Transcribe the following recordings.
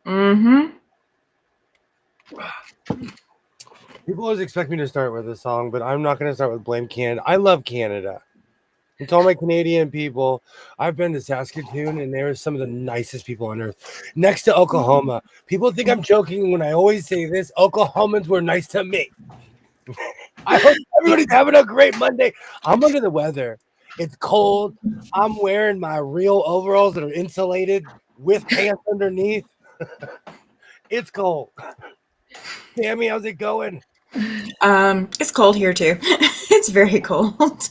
Mm-hmm. People always expect me to start with a song, but I'm not going to start with Blame Canada. I love Canada. And to all my Canadian people, I've been to Saskatoon, and they're some of the nicest people on earth. Next to Oklahoma, people think I'm joking when I always say this. Oklahomans were nice to me. I hope everybody's having a great Monday. I'm under the weather. It's cold. I'm wearing my real overalls that are insulated with pants underneath. It's cold. Tammy, how's it going? It's cold here too. It's very cold.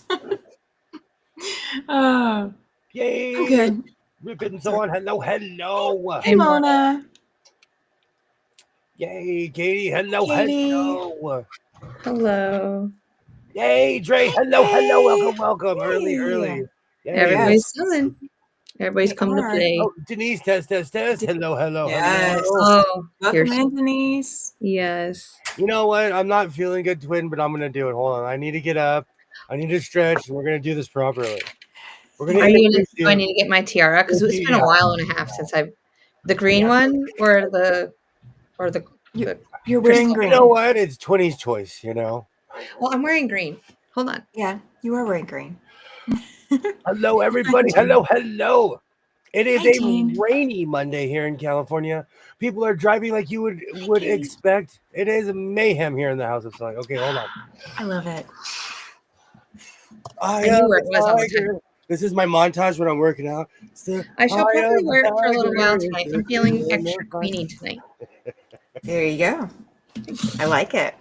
Oh, Yay! I'm good. Ribbons on. Hello, hello. Hey, Mona. Yay, Katie. Hello, Katie. hello. Hello. Yay, Dre. Hello, hello. Welcome, welcome. Early, early. Yay. Everybody's Yes. coming. Everybody's They coming to are. play. Oh, Denise, test. Hello, hello, Yes. hello. Oh, Welcome here's in, Denise. yes. You know what? I'm not feeling good, twin, but I'm going to do it. Hold on. I need to get up. I need to stretch, and we're going to do this properly. We're going to Are you introduce do I need to get my tiara? Because it's been a while and a half since I've the green one or the You're wearing green. You know what? It's 20's choice, you know? well, I'm wearing green. Hold on. Yeah, you are wearing green. Hello, everybody. Hello, hello. It is Hi, a Teen. rainy Monday here in California. People are driving like you would expect. It is mayhem here in the House of Song. Okay, hold on. I love it. I knew am where it was all the tiger. This is my montage when I'm working out. I shall I probably am wear it for a little while tiger. tonight. I'm feeling extra queenie tonight. There you go. I like it.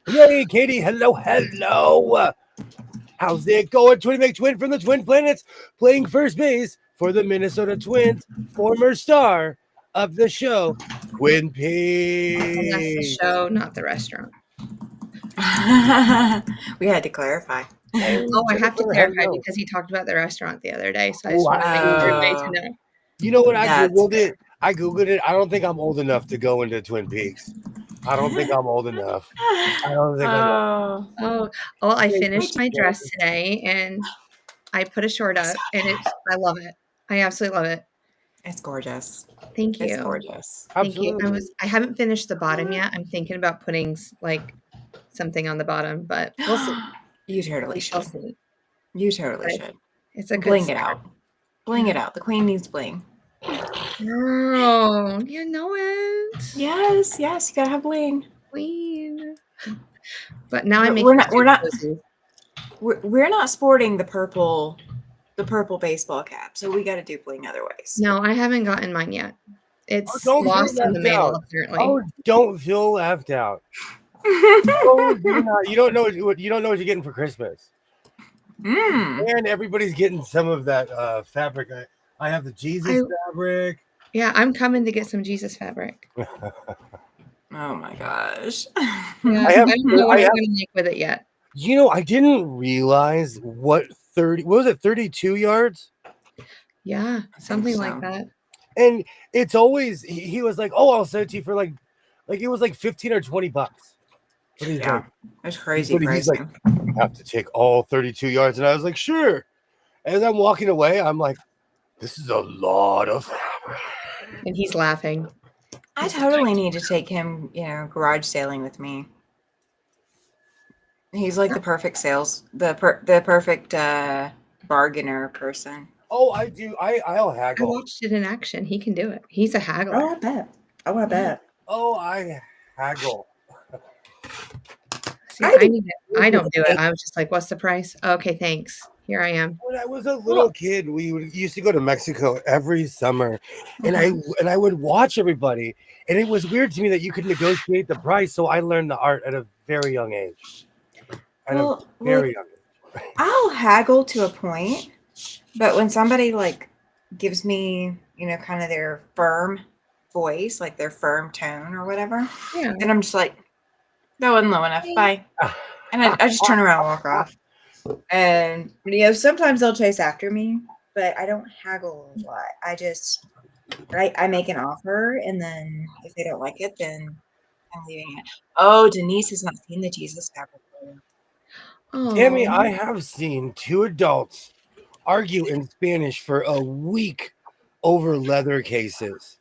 Yay, Katie. Hello, hello. How's it going? Twin Make Twin from the Twin Planets playing first base for the Minnesota Twins, former star of the show, Twin Peaks. And that's the show, not the restaurant. We had to clarify. Oh, I have to clarify because he talked about the restaurant the other day. So I just want to make everybody to know. You know what? I That's Googled fair. it. I Googled it. I don't think I'm old enough to go into Twin Peaks. I don't think I'm old enough. I don't think I'm Oh, I finished my dress today and I put a short up and I love it. I absolutely love it. It's gorgeous. Thank you. It's gorgeous. Thank you. Absolutely. I haven't finished the bottom yet. I'm thinking about putting like something on the bottom, but we'll see. You totally We shall should. see. You totally But should. it's a good Bling it start. out. Bling it out. The queen needs bling. Girl, you know it. Yes, yes, you gotta have bling. Queen. But now I'm We're making not cozy. we're not sporting the purple baseball cap, so we gotta do bling other ways. No, I haven't gotten mine yet. It's Don't feel lost in the left mail, out. apparently. Oh, don't feel left out. Oh, do not. You don't know what you're getting for Christmas. And everybody's getting some of that fabric. I have the Jesus fabric. Yeah, I'm coming to get some Jesus fabric. Oh my gosh. Yeah, I don't know what I'm going to make with it yet. You know, I didn't realize what was it, 32 yards? Yeah, something like that. And it's always, he was like, oh, I'll send it to you for like it was like 15 or 20 bucks. But he's like, that's crazy. He's like, you have to take all 32 yards. And I was like, sure. As I'm walking away, I'm like, this is a lot of fabric. And he's laughing. I totally need to take him, garage sailing with me. He's like the perfect the perfect bargainer person. Oh, I do. I'll haggle. I watched it in action. He can do it. He's a haggler. Oh, I bet. Oh, I haggle. See, I don't do it. I was just like, what's the price? Okay, thanks. Here I am. When I was a little kid, we used to go to Mexico every summer, and I would watch everybody, and it was weird to me that you could negotiate the price. So I learned the art at a very young age. Young age. I'll haggle to a point, but when somebody gives me, kind of their firm voice, like their firm tone or whatever, then I'm just like, that wasn't low enough. Bye. And I just turn around and walk off. And sometimes they'll chase after me, but I don't haggle a lot. I make an offer, and then if they don't like it, then I'm leaving it. Oh, Denise has not seen the Jesus fabric. Tammy, I have seen two adults argue in Spanish for a week over leather cases.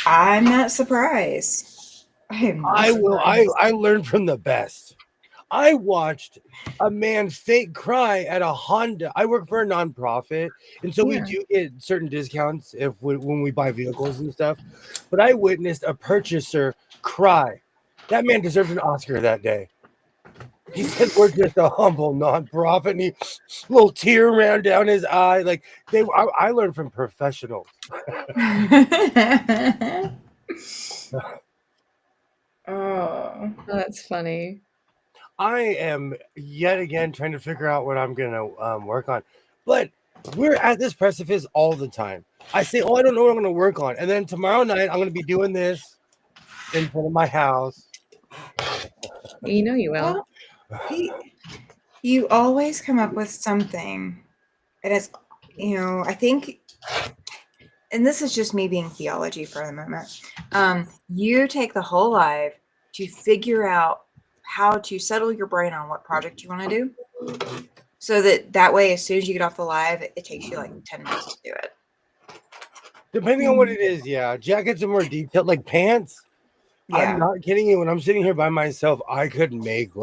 I'm not surprised. I am not surprised. I learned from the best. I watched a man fake cry at a Honda. I work for a nonprofit, and so we do get certain discounts when we buy vehicles and stuff. But I witnessed a purchaser cry. That man deserves an Oscar that day. He said, "We're just a humble nonprofit," and he little tear ran down his eye. Like I learned from professionals. Oh, that's funny. I am yet again trying to figure out what I'm gonna work on, but we're at this precipice all the time. I say, "Oh, I don't know what I'm gonna work on," and then tomorrow night I'm gonna be doing this in front of my house. You know you will. Well, you always come up with something, and it's I think, and this is just me being theology for the moment. You take the whole life to figure out how to settle your brain on what project you want to do, so that way, as soon as you get off the live, it takes you like 10 minutes to do it. Depending on what it is, yeah. Jackets are more detailed, like pants. Yeah. I'm not kidding you. When I'm sitting here by myself, I could make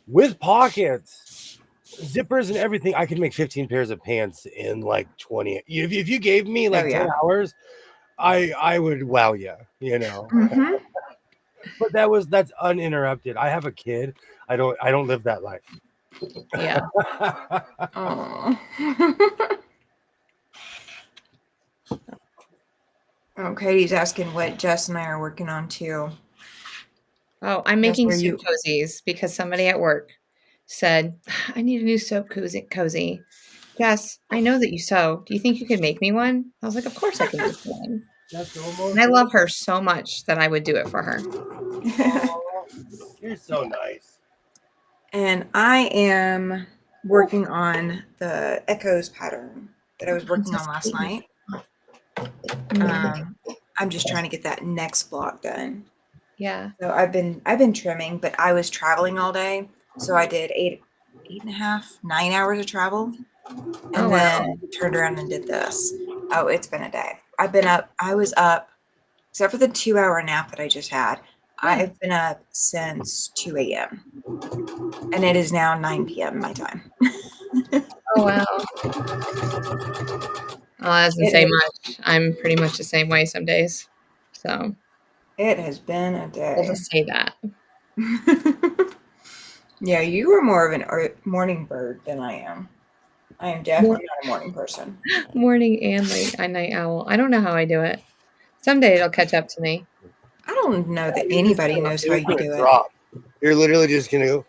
with pockets, zippers, and everything. I could make 15 pairs of pants in 20. If you gave me 10 hours, I would wow you. Mm-hmm. But that's uninterrupted. I have a kid. I don't live that life. Yeah. Oh. Katie's asking what Jess and I are working on too. Oh, I'm making soap cozies because somebody at work said, I need a new soap cozy. Jess, I know that you sew. Do you think you could make me one? I was like, of course I can make one. And I love her so much that I would do it for her. Oh, you're so nice. And I am working on the echoes pattern that I was working on last night. I'm just trying to get that next block done. Yeah. So I've been trimming, but I was traveling all day, so I did 8.5, 9 hours of travel, and then turned around and did this. Oh, it's been a day. I was up, except for the 2-hour nap that I just had. I've been up since 2 a.m. and it is now 9 p.m. my time. Oh, wow. Well, that doesn't say much. I'm pretty much the same way some days. So it has been a day. We'll just say that. Yeah, you are more of a morning bird than I am. I am definitely not a morning person. Morning and late night owl. I don't know how I do it. Someday it'll catch up to me. I don't know that anybody knows how you do it. You're literally just gonna go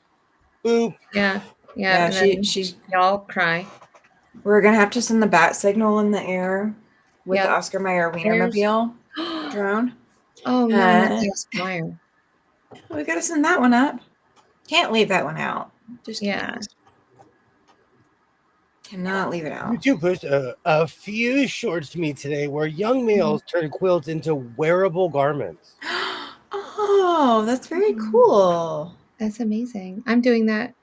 boop. Yeah. And she's y'all cry. We're gonna have to send the bat signal in the air with the Oscar Mayer Wienermobile drone. Oh no, not the Oscar Mayer. We gotta send that one up. Can't leave that one out. Just cannot leave it out. You two pushed a few shorts to me today where young males turn quilts into wearable garments. Oh, that's very cool. That's amazing. I'm doing that.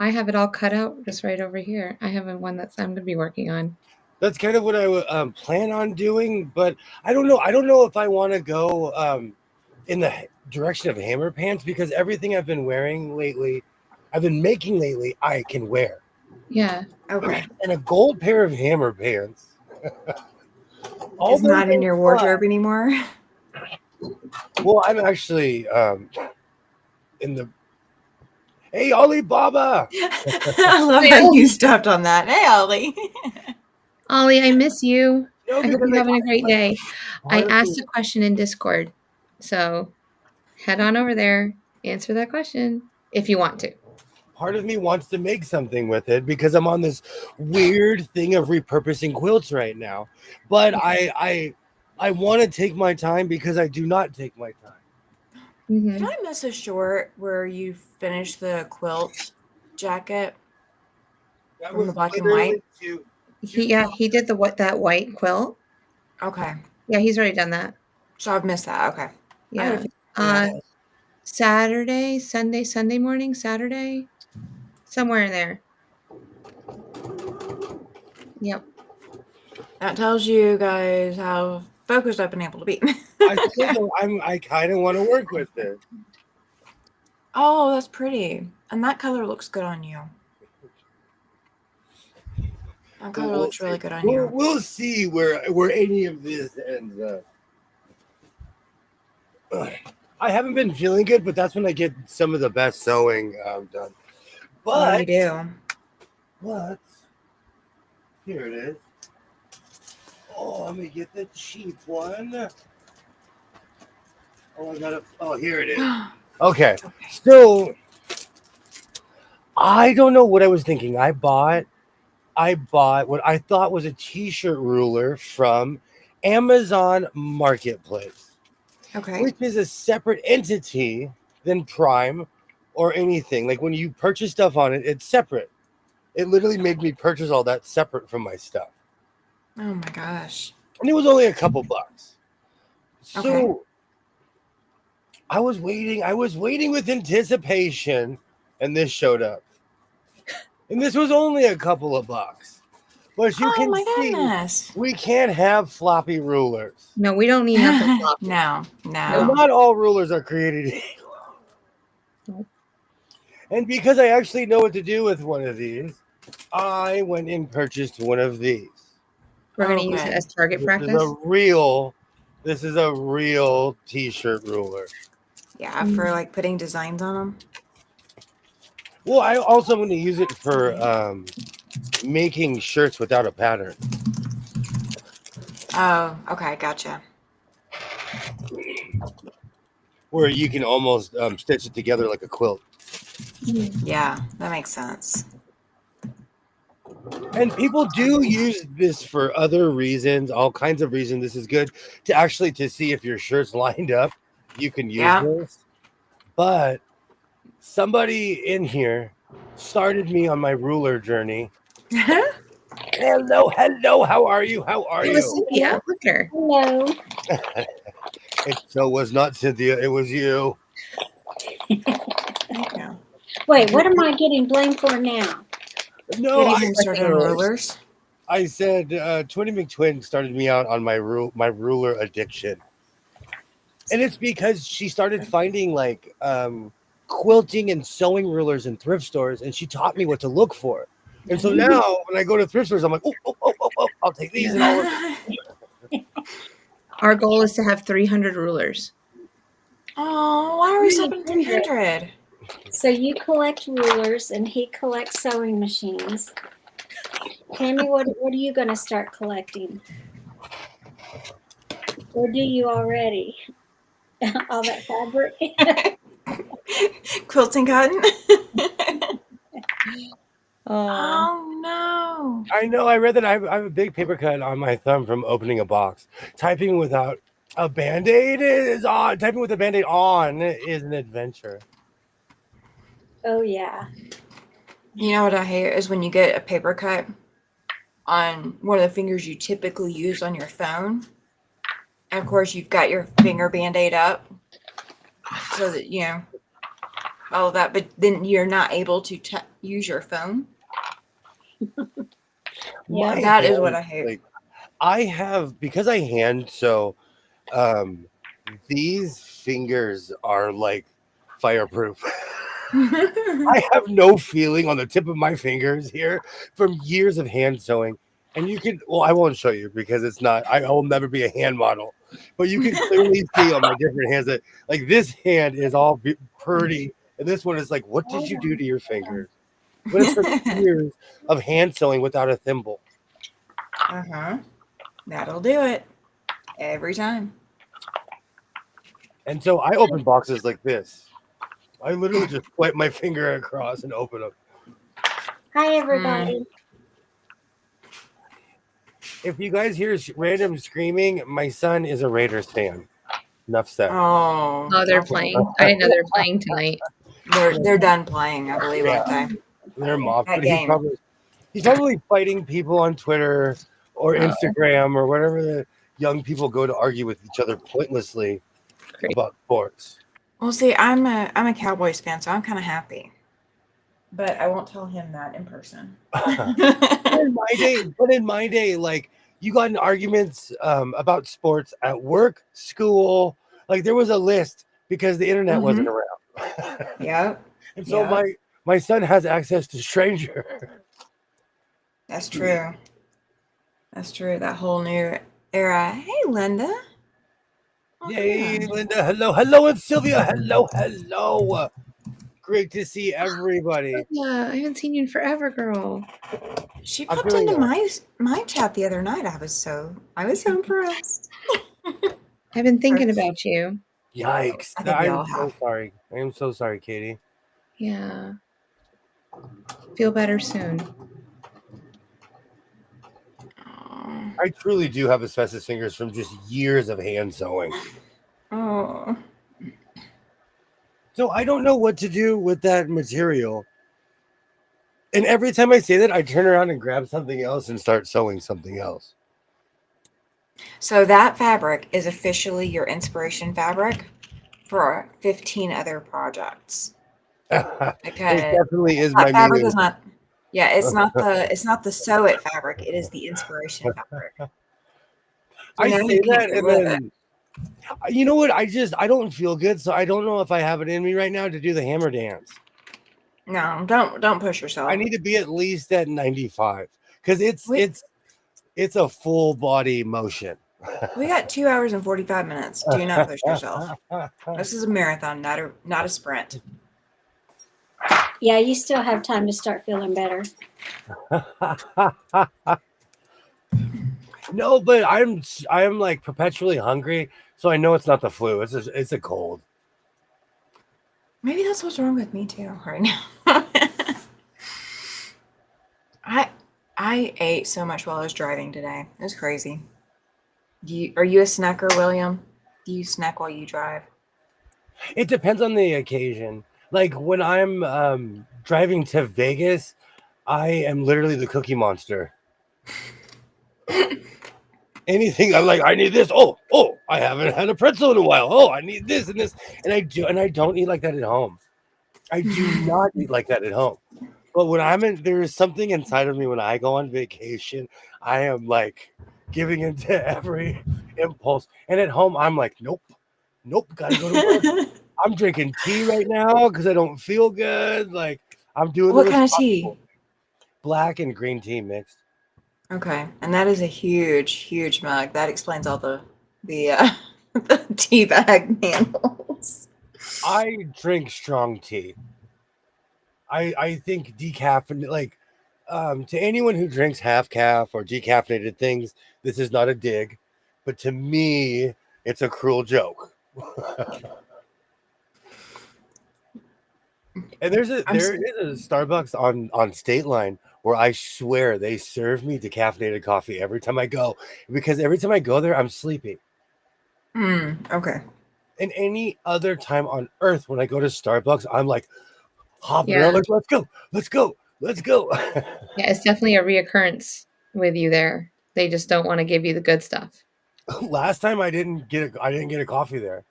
I have it all cut out just right over here. I have one that I'm going to be working on. That's kind of what I plan on doing, but I don't know. I don't know if I want to go in the direction of hammer pants because everything I've been wearing lately, I've been making lately, I can wear. Yeah. Okay. And a gold pair of hammer pants. It's not in your wardrobe anymore. Well, I'm actually in the. Hey, Alibaba! I love how you stopped on that. Hey, Ollie. Ollie, I miss you. I hope you're having a great day. I asked a question in Discord, so head on over there, answer that question if you want to. Part of me wants to make something with it because I'm on this weird thing of repurposing quilts right now. But I want to take my time because I do not take my time. Did I miss a short where you finished the quilt jacket from the black and white? He did that white quilt. Okay. Yeah, he's already done that. So I've missed that. Okay. Yeah. Sunday morning, Saturday, somewhere in there. Yep. That tells you guys how focused I've been able to be. I kind of want to work with this. Oh, that's pretty. And that color looks good on you. That color looks really good on you. We'll see where any of this ends up. I haven't been feeling good, but that's when I get some of the best sewing done. But you do. But here it is. Oh, let me get the cheap one. Oh, here it is. Okay. So I don't know what I was thinking. I bought what I thought was a t-shirt ruler from Amazon Marketplace. Okay. Which is a separate entity than Prime or anything. Like when you purchase stuff on it, it's separate. It literally made me purchase all that separate from my stuff. Oh my gosh. And it was only a couple bucks. So okay. I was waiting with anticipation, and this showed up. And this was only a couple of bucks. But you can see, we can't have floppy rulers. No, we don't need nothing floppy. No. Not all rulers are created equal. And because I actually know what to do with one of these, I went and purchased one of these. We're going to use it as target practice? This is a real t-shirt ruler. Yeah, for like putting designs on them. Well, I also want to use it for making shirts without a pattern. Oh, okay, gotcha. Where you can almost stitch it together like a quilt. Yeah, that makes sense. And people do use this for other reasons, all kinds of reasons. This is good to see if your shirt's lined up. You can use this. But somebody in here started me on my ruler journey. Hello, how are you? It was Cynthia. Look at her. Hello. So was not Cynthia, it was you. Wait, what am I getting blamed for now? No, rulers. I said Twinny McTwin started me out on my ruler addiction. And it's because she started finding like quilting and sewing rulers in thrift stores, and she taught me what to look for. And so now when I go to thrift stores, I'm like, oh, I'll take these and all of them. Our goal is to have 300 rulers. Oh, why are we stopping at 300? So you collect rulers and he collects sewing machines. Tammy, what are you going to start collecting? Or do you already? All that fabric? Quilting cotton? Oh no. I know. I read that I have a big paper cut on my thumb from opening a box. Typing without a Band-Aid is on. Typing with a Band-Aid on is an adventure. Oh, yeah. You know what I hate is when you get a paper cut on one of the fingers you typically use on your phone. And of course, you've got your finger Band-Aid up so that, all of that, but then you're not able to use your phone. Yeah, that is what I hate. Like, I have, because I hand sew, these fingers are like fireproof. I have no feeling on the tip of my fingers here from years of hand sewing. And you can, I won't show you because it's not, I will never be a hand model. But you can clearly see on my different hands that like this hand is all pretty. And this one is like, what did you do to your fingers? But it's for years of hand sewing without a thimble. That'll do it every time. And so I open boxes like this. I literally just swipe my finger across and open them. Hi, everybody. If you guys hear random screaming, my son is a Raiders fan. Enough said. Oh, they're playing. I didn't know they were playing tonight. They're done playing, I believe, aren't they? They're mocked. But he's probably fighting people on Twitter or Instagram or whatever the young people go to argue with each other pointlessly about sports. Well, see, I'm a Cowboys fan, so I'm kind of happy. But I won't tell him that in person. In my day, like you got in arguments about sports at work, school. Like there was a list because the internet wasn't around. Yep. And so my son has access to stranger. That's true. That's true. That whole new era. Hey, Linda. Yay, Linda. Hello, and Sylvia. Hello. Great to see everybody. Yeah, I haven't seen you in forever, girl. She popped into my chat the other night. I was so impressed. I've been thinking about you. Yikes. I'm so sorry. I am so sorry, Katie. Yeah. Feel better soon. I truly do have asbestos fingers from just years of hand sewing. Oh. So I don't know what to do with that material. And every time I say that, I turn around and grab something else and start sewing something else. So that fabric is officially your inspiration fabric for 15 other projects. Because it definitely is my fabric is not. Yeah, it's not the sew it fabric. It is the inspiration fabric. So I say that, and then you know what? I don't feel good, so I don't know if I have it in me right now to do the hammer dance. No, don't push yourself. I need to be at least at 95 because it's a full body motion. We got 2 hours and 45 minutes. Do not push yourself. This is a marathon, not a sprint. Yeah, you still have time to start feeling better. No, but I'm like perpetually hungry, so I know it's not the flu. It's a cold. Maybe that's what's wrong with me too right now. I ate so much while I was driving today. It was crazy. Are you a snacker, William? Do you snack while you drive? It depends on the occasion. Like when I'm driving to Vegas, I am literally the Cookie Monster. Anything I'm like, I need this. Oh, I haven't had a pretzel in a while. Oh, I need this and this. And I don't eat like that at home. I do not eat like that at home. But when there is something inside of me when I go on vacation, I am like giving into every impulse. And at home, I'm like, nope, gotta go to work. I'm drinking tea right now because I don't feel good. Like I'm doing what kind of tea? Black and green tea mixed. Okay, and that is a huge mug. That explains all the tea bag handles. I drink strong tea. I think decaffeinated, like to anyone who drinks half calf or decaffeinated things, this is not a dig, but to me, it's a cruel joke. And there is a Starbucks on State Line where I swear they serve me decaffeinated coffee every time I go, because every time I go there, I'm sleepy. Okay. And any other time on earth when I go to Starbucks, I'm like hopping around, like let's go. Yeah, it's definitely a reoccurrence with you there. They just don't want to give you the good stuff. Last time I didn't get a coffee there.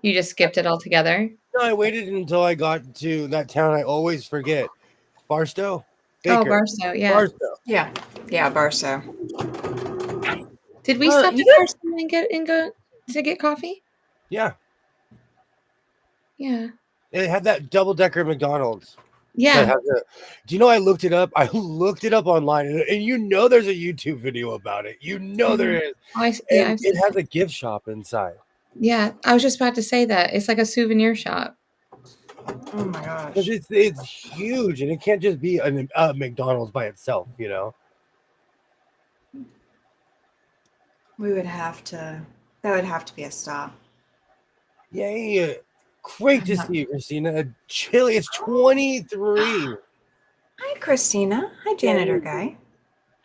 You just skipped it altogether? No, I waited until I got to that town I always forget. Barstow? Baker. Oh, Barstow, yeah. Barstow. Yeah, Barstow. Did we stop at Barstow and go to get coffee? Yeah. Yeah. It had that double-decker McDonald's. Yeah. Do you know I looked it up? I looked it up online, and you know there's a YouTube video about it. You know there is. It has a gift shop inside. Yeah, I was just about to say that. It's like a souvenir shop. Oh my gosh. Because it's huge, and it can't just be a McDonald's by itself, you know? That would have to be a stop. Yay. Great to see you, Christina. Chilly. It's 23. Hi, Christina. Hi, janitor guy.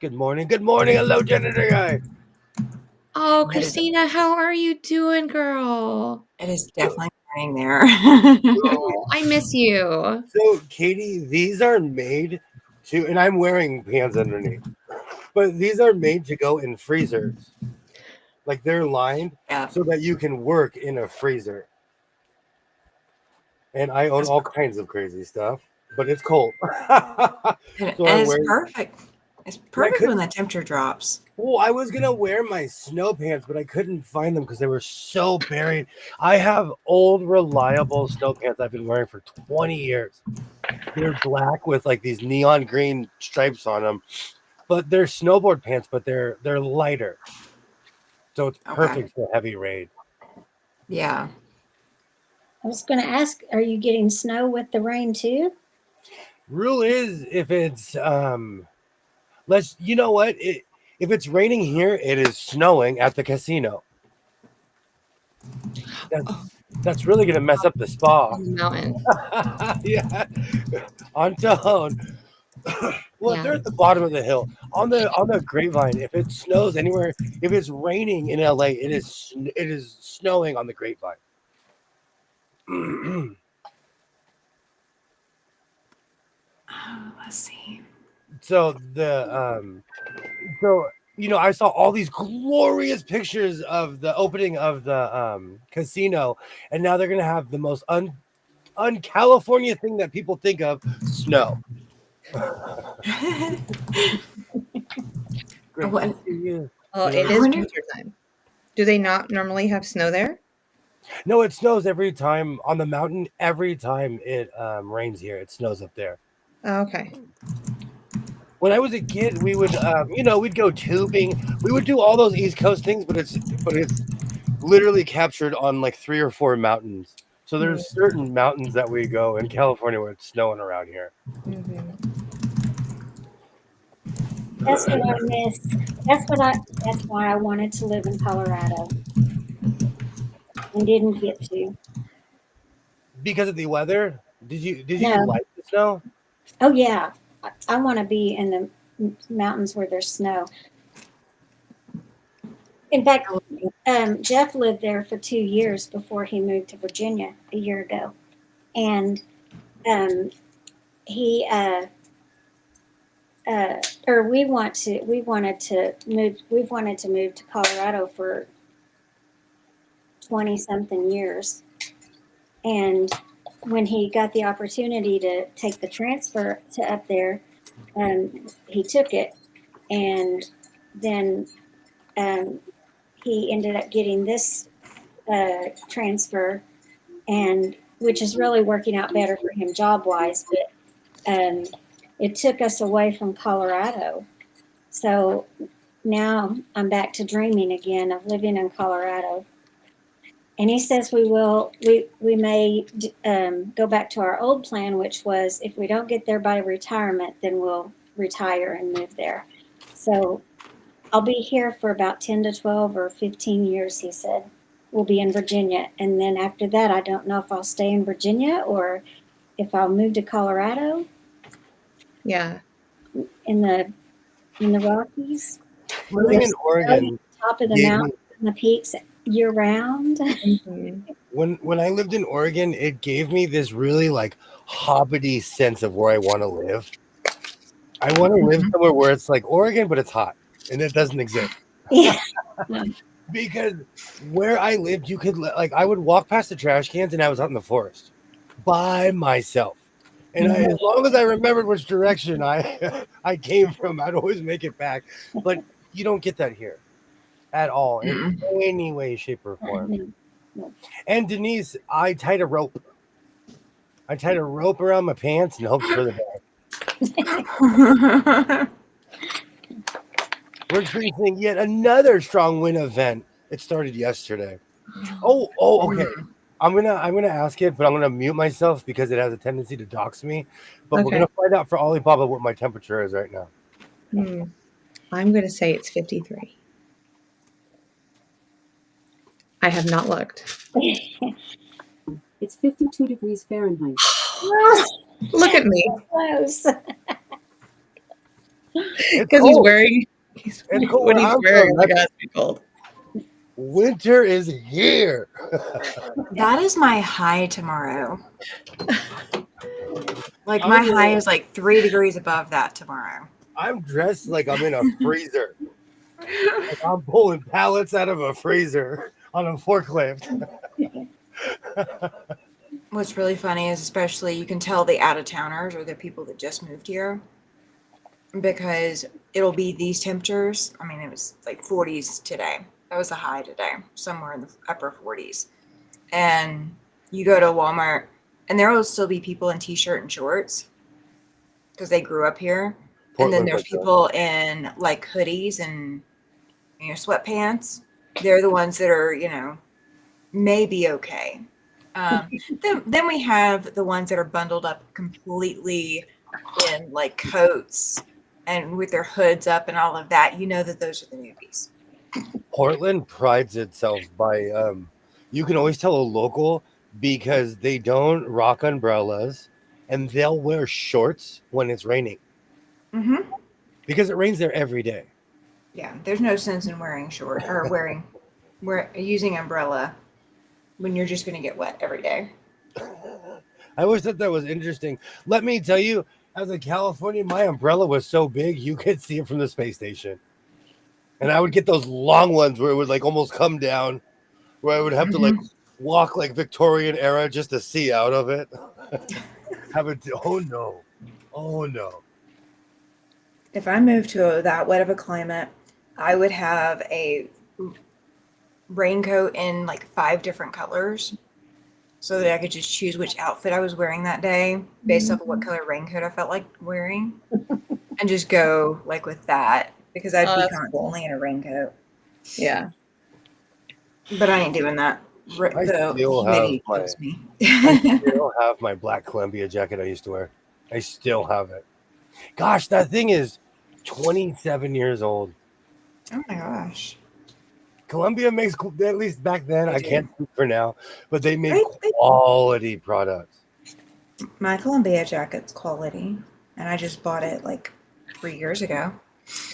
Good morning. Hello, janitor guy. Oh, Christina, how are you doing, girl? It is definitely morning there. Oh, I miss you. So, Katie, these are made to, and I'm wearing pants underneath, but these are made to go in freezers. Like they're lined so that you can work in a freezer. And I own all kinds of crazy stuff, but it's cold. And it's perfect. It's perfect when the temperature drops. Oh, I was gonna wear my snow pants, but I couldn't find them because they were so buried. I have old, reliable snow pants I've been wearing for 20 years. They're black with like these neon green stripes on them, but they're snowboard pants, but they're lighter, so it's perfect for heavy rain. Yeah. I was going to ask, are you getting snow with the rain too? Rule is if it's you know what? If it's raining here, it is snowing at the casino. That's really gonna mess up the spa. On the mountain. Yeah. On tone. Well, they're at the bottom of the hill. On the grapevine, if it snows anywhere, if it's raining in LA, it is snowing on the grapevine. Let's see. So I saw all these glorious pictures of the opening of the casino, and now they're gonna have the most un-California thing that people think of: snow. Great to see you. Oh, it is winter time. Do they not normally have snow there? No, it snows every time on the mountain. Every time it rains here, it snows up there. Oh, okay. When I was a kid, we would we'd go tubing. We would do all those East Coast things, but it's literally captured on like 3 or 4 mountains. So there's certain mountains that we go in California where it's snowing around here. Mm-hmm. That's what I miss. That's why I wanted to live in Colorado and didn't get to. Because of the weather? Did you No. like the snow? Oh yeah, I want to be in the mountains where there's snow. In fact, Jeff lived there for 2 years before he moved to Virginia a year ago, and we wanted to move. We've wanted to move to Colorado for 20-something years, and when he got the opportunity to take the transfer to up there, he took it, and then he ended up getting this transfer, and which is really working out better for him job wise, but it took us away from Colorado. So now I'm back to dreaming again of living in Colorado. And he says we may go back to our old plan, which was if we don't get there by retirement, then we'll retire and move there. So I'll be here for about 10 to 12 or 15 years, he said. We'll be in Virginia. And then after that, I don't know if I'll stay in Virginia or if I'll move to Colorado. Yeah. In the Rockies. Living in Oregon. Top of the mountains and the peaks year round. Mm-hmm. When I lived in Oregon, it gave me this really like hobbity sense of where I want to live. I want to live somewhere where it's like Oregon, but it's hot and it doesn't exist. Yeah. Because where I lived, you could I would walk past the trash cans and I was out in the forest by myself. And as long as I remembered which direction I came from, I'd always make it back. But you don't get that here at all in any way, shape, or form. And Denise, I tied a rope. I tied a rope around my pants and hoped for the best. We're facing yet another strong wind event. It started yesterday. Oh, okay. I'm gonna ask it, but I'm gonna mute myself because it has a tendency to dox me. But we're gonna find out for Alibaba what my temperature is right now. I'm gonna say it's 53. I have not looked. It's 52 degrees Fahrenheit. Look at me. Close. Because he's wearing what he's wearing. Like it's be cold. Winter is here. That is my high tomorrow. Like my high is like 3 degrees above that tomorrow. I'm dressed like I'm in a freezer. Like I'm pulling pallets out of a freezer on a forklift. What's really funny is especially you can tell the out-of-towners or the people that just moved here. because it'll be these temperatures. I mean, it was like 40s today. That was the high today, somewhere in the upper 40s. And you go to Walmart, and there will still be people in t-shirt and shorts because they grew up here. And then there's people in like hoodies and sweatpants. They're the ones that are maybe okay. Then we have the ones that are bundled up completely in like coats and with their hoods up and all of that. You know that those are the newbies. Portland prides itself by you can always tell a local because they don't rock umbrellas and they'll wear shorts when it's raining. Mm-hmm. Because it rains there every day. Yeah, there's no sense in wearing short or using umbrella when you're just going to get wet every day. I always thought that was interesting. Let me tell you, as a Californian, my umbrella was so big you could see it from the space station. And I would get those long ones where it would like almost come down, where I would have to like walk like Victorian era just to see out of it. Oh no. If I moved to that wet of a climate, I would have a raincoat in like 5 different colors so that I could just choose which outfit I was wearing that day based off of what color raincoat I felt like wearing and just go like with that because I'd be constantly in a raincoat. Yeah. But I ain't doing that. I still have my black Columbia jacket I used to wear. I still have it. Gosh, that thing is 27 years old. Oh my gosh. Columbia makes, at least back then, I can't speak for now, but they made quality products. My Columbia jacket's quality, and I just bought it like 3 years ago.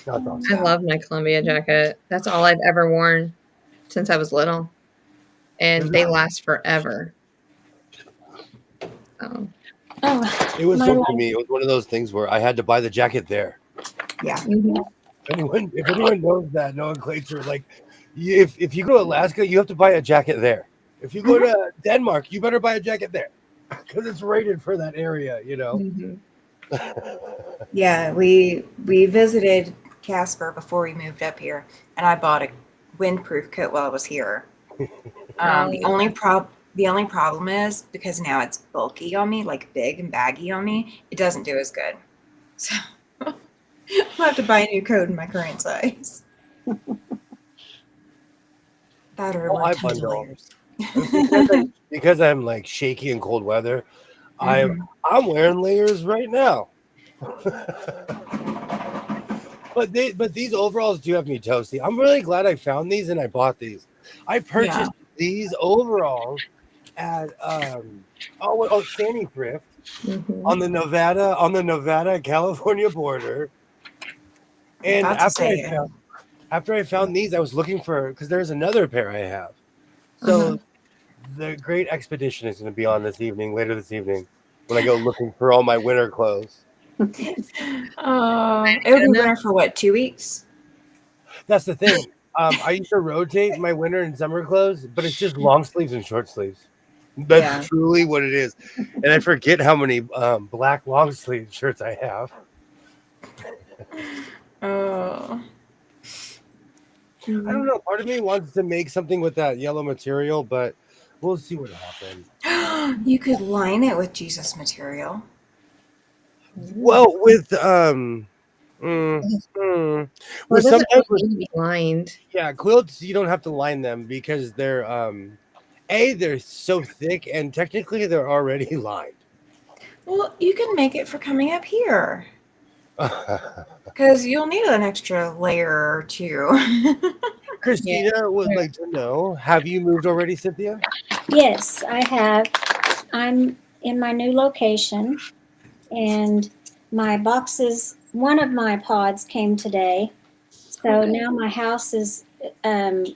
That's awesome. I love my Columbia jacket. That's all I've ever worn since I was little. And they last forever. It was fun for me. It was one of those things where I had to buy the jacket there. Yeah. Mm-hmm. If anyone knows that nomenclature, like if you go to Alaska, you have to buy a jacket there. If you go to Denmark, you better buy a jacket there because it's rated for that area, Mm-hmm. Yeah, we visited Casper before we moved up here, and I bought a windproof coat while I was here. The only problem is because now it's bulky on me, like big and baggy on me, it doesn't do as good. So I'll have to buy a new coat in my current size. That or like tons of layers. because I'm like shaky in cold weather, I'm wearing layers right now. But these overalls do have me toasty. I'm really glad I found these and I bought these. I purchased these overalls at Fanny Thrift on the Nevada California border. And after I found these, I was looking for because there's another pair I have. So the great expedition is going to be on later this evening, when I go looking for all my winter clothes. It'll be winter for what, 2 weeks? That's the thing. I used to rotate my winter and summer clothes, but it's just long sleeves and short sleeves. That's truly what it is. And I forget how many black long sleeve shirts I have. Oh. I don't know. Part of me wants to make something with that yellow material, but we'll see what happens. You could line it with Jesus material. Well, with sometimes need to be lined. Yeah, quilts you don't have to line them because they're they're so thick and technically they're already lined. Well, you can make it for coming up here. Because you'll need an extra layer or two. Christina would like to know, have you moved already, Cynthia? Yes, I have. I'm in my new location, and my boxes, one of my pods came today. So now my house is, I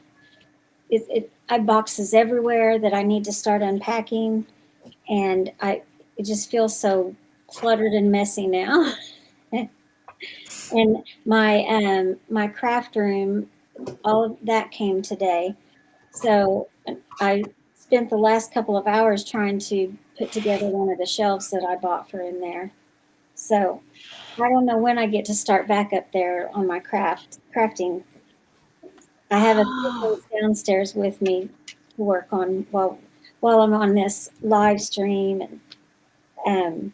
have boxes everywhere that I need to start unpacking, and it just feels so cluttered and messy now. And my craft room, all of that came today. So I spent the last couple of hours trying to put together one of the shelves that I bought for in there. So I don't know when I get to start back up there on my crafting. I have a few things downstairs with me to work on while I'm on this live stream, and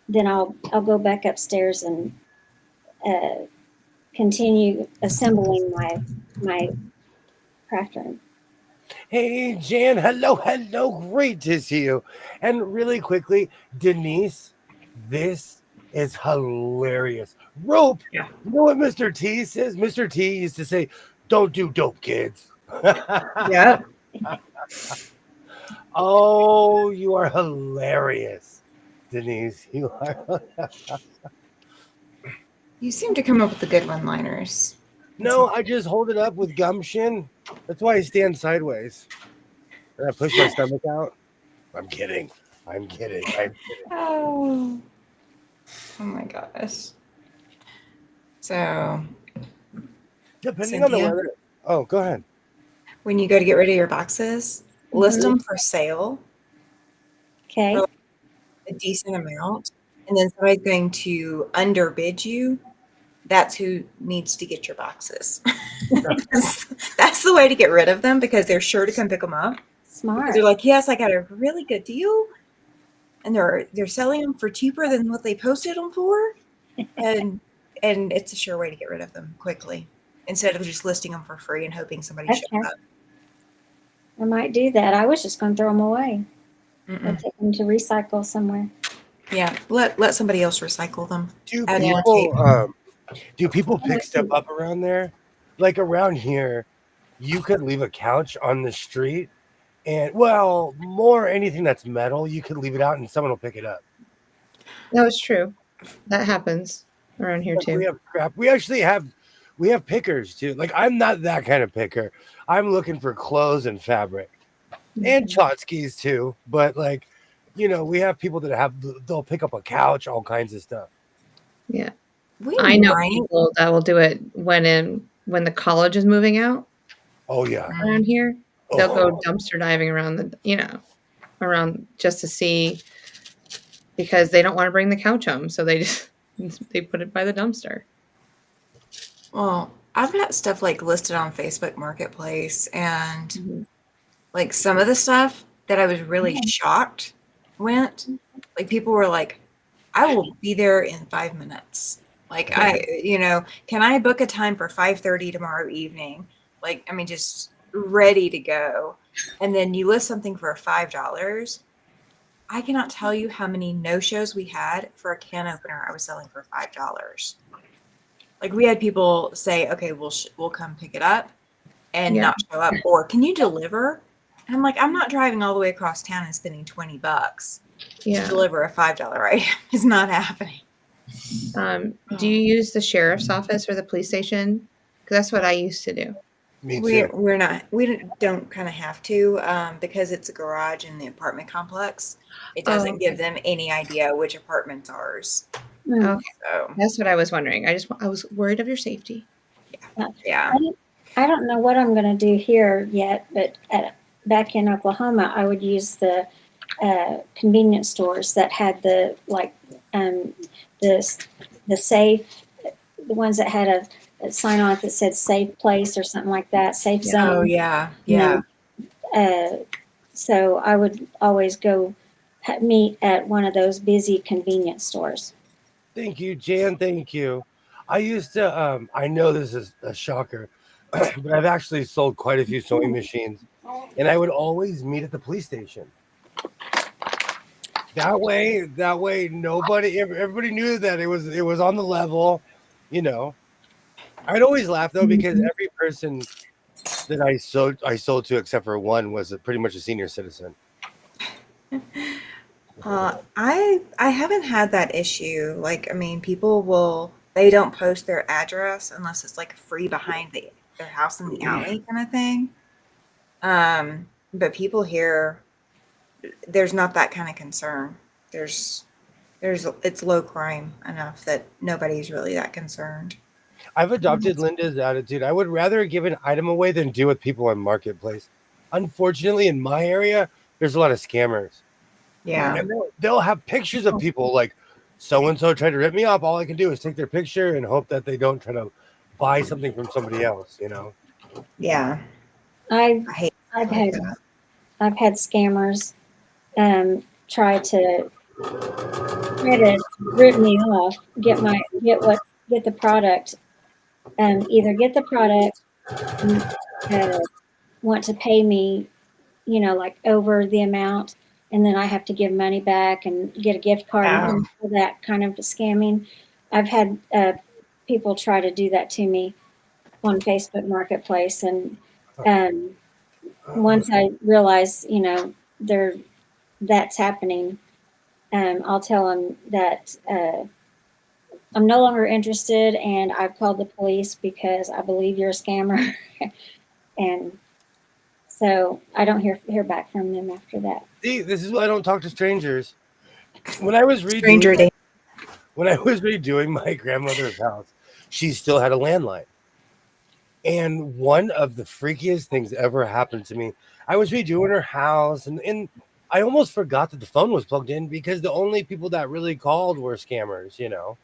then I'll go back upstairs and continue assembling my craft room. Hey, Jan. Hello. Great to see you. And really quickly, Denise, this is hilarious. Rope. Yeah. You know what Mr. T says? Mr. T used to say, "Don't do dope, kids." Yep. Oh, you are hilarious, Denise. You are. You seem to come up with the good one-liners. No, I just hold it up with gumption. That's why I stand sideways. And I push my stomach out. I'm kidding. Oh my gosh. So, Depending on the weather. Oh, go ahead. When you go to get rid of your boxes, list them for sale. Okay. For a decent amount. And then somebody's going to underbid you. That's who needs to get your boxes. That's the way to get rid of them, because they're sure to come pick them up. Smart. Because they're like, yes, I got a really good deal, and they're selling them for cheaper than what they posted them for, and it's a sure way to get rid of them quickly instead of just listing them for free and hoping somebody shows up. I might do that. I was just going to throw them away. Or take them to recycle somewhere. Yeah, let somebody else recycle them. Do people pick stuff up around there? Like around here, you could leave a couch on the street, and more anything that's metal, you could leave it out and someone will pick it up. That was true. That happens around here too. We have crap. We have pickers too. Like, I'm not that kind of picker. I'm looking for clothes and fabric, and tchotchkes too. But we have people that they'll pick up a couch, all kinds of stuff. Yeah. I know people that will do it when the college is moving out. Oh yeah. Around here, they'll go dumpster diving around around just to see, because they don't want to bring the couch home, so they put it by the dumpster. Well, I've got stuff listed on Facebook Marketplace, and some of the stuff that I was really shocked went. People were like, "I will be there in 5 minutes." Can I book a time for 5:30 tomorrow evening? Just ready to go. And then you list something for $5. I cannot tell you how many no-shows we had for a can opener I was selling for $5. We had people say, "Okay, we'll come pick it up," and not show up. Or, "Can you deliver?" And I'm like, "I'm not driving all the way across town and spending $20 to deliver a $5 item. It's not happening." Do you use the sheriff's office or the police station? Because that's what I used to do. Me too. We don't kind of have to, because it's a garage in the apartment complex. It doesn't give them any idea which apartment's ours. Okay, so that's what I was wondering. I was worried of your safety. Yeah. I don't know what I'm going to do here yet, but back in Oklahoma, I would use the convenience stores that had the safe, the ones that had a sign on it that said safe place or something like that, safe zone. Oh yeah. So I would always go meet at one of those busy convenience stores. Thank you, Jan. Thank you. I used to, I know this is a shocker, but I've actually sold quite a few sewing machines, and I would always meet at the police station. That way, everybody knew that it was on the level, I'd always laugh though, because every person that I sold to, except for one, was pretty much a senior citizen. I haven't had that issue. People they don't post their address unless it's free behind their house in the alley kind of thing. But people here, there's not that kind of concern. It's low crime enough that nobody's really that concerned. I've adopted Linda's attitude. I would rather give an item away than deal with people on Marketplace. Unfortunately, in my area, there's a lot of scammers. Yeah. And they'll have pictures of people so-and-so tried to rip me off. All I can do is take their picture and hope that they don't try to buy something from somebody else, you know? Yeah. I've hate had that. I've had scammers try to rip me off, get the product, either get the product, want to pay me, like over the amount, and then I have to give money back and get a gift card and all that kind of scamming. I've had people try to do that to me on Facebook Marketplace, and once I realize, that's happening, I'll tell them that I'm no longer interested, and I've called the police because I believe you're a scammer, and so I don't hear back from them after that. See, this is why I don't talk to strangers. When I was Stranger redoing my grandmother's house, she still had a landline. And one of the freakiest things ever happened to me. I was redoing her house, and I almost forgot that the phone was plugged in because the only people that really called were scammers, you know,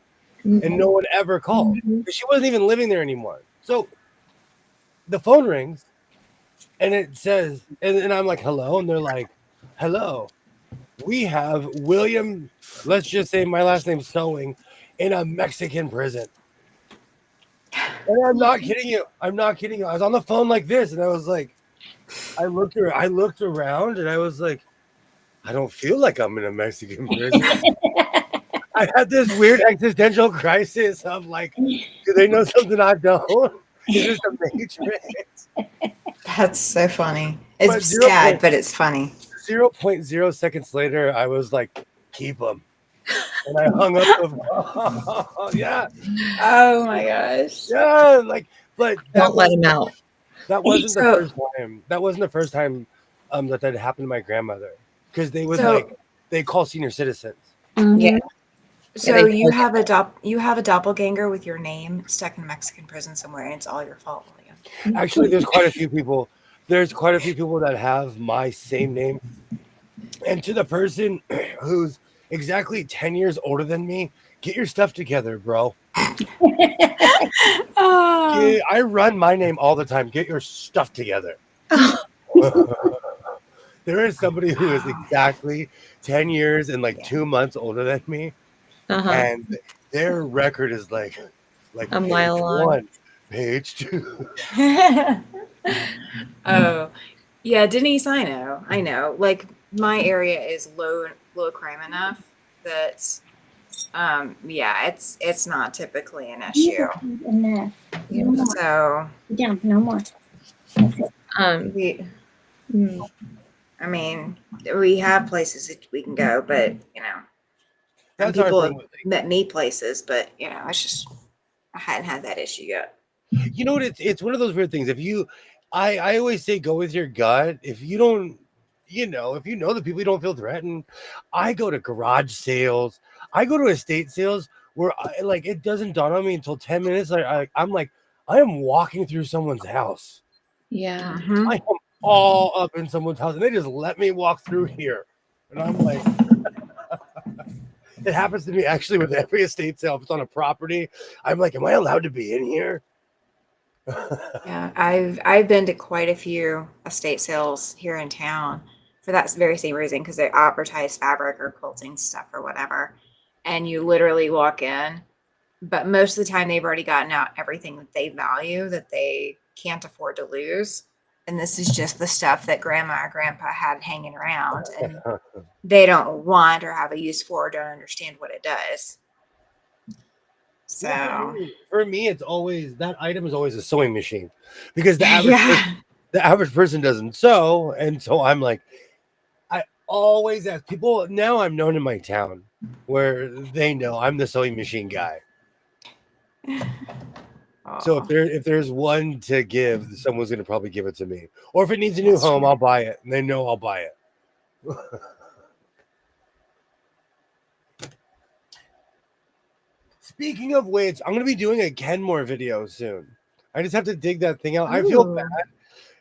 and no one ever called. She wasn't even living there anymore. So the phone rings, and it says, and I'm like, hello, and they're like, hello, we have William, let's just say my last name's Sewing, in a Mexican prison. And I'm not kidding you. I'm not kidding you. I was on the phone like this, and I was like, I looked around, and I was like, I don't feel like I'm in a Mexican prison. I had this weird existential crisis of like, do they know something I don't? Is this a Matrix? That's so funny. It's sad, but it's funny. 0.0 seconds later, I was like, keep them. And I hung up the phone. Yeah. Oh my gosh. Yeah. Like, but don't let him out. That wasn't the first time. That wasn't the first time that happened to my grandmother. Because they call senior citizens. Mm-hmm. Yeah. So you have a doppelganger with your name stuck in a Mexican prison somewhere, and it's all your fault, William. Actually, there's quite a few people. There's quite a few people that have my same name. And to the person who's exactly 10 years older than me, get your stuff together, bro. I run my name all the time. Get your stuff together. There is somebody who is exactly 10 years and like 2 months older than me. And their record is like a mile long. Page 2. Oh, yeah, Denise, I know. Like my area is low crime enough that it's not typically an issue. Enough. So no more. I mean, we have places that we can go, but and people have met me places, but it's just I hadn't had that issue yet. You know what? It's one of those weird things. I always say go with your gut. If you don't, if you know the people, you don't feel threatened. I go to garage sales. I go to estate sales where it doesn't dawn on me until 10 minutes. I'm like, I am walking through someone's house. Yeah. I am all up in someone's house, and they just let me walk through here. And I'm like, it happens to me actually with every estate sale. If it's on a property, I'm like, am I allowed to be in here? Yeah, I've been to quite a few estate sales here in town for that very same reason, because they advertise fabric or quilting stuff or whatever, and you literally walk in, but most of the time they've already gotten out everything that they value that they can't afford to lose, and this is just the stuff that grandma or grandpa had hanging around, and they don't want or have a use for or don't understand what it does. So for me, it's always that item is always a sewing machine, because the average person doesn't sew, and so I'm like, I always ask people. Now I'm known in my town where they know I'm the sewing machine guy. So if there's one to give, someone's gonna probably give it to me. Or if it needs a new home, I'll buy it, and they know I'll buy it. Speaking of which, I'm going to be doing a Kenmore video soon. I just have to dig that thing out. I feel bad.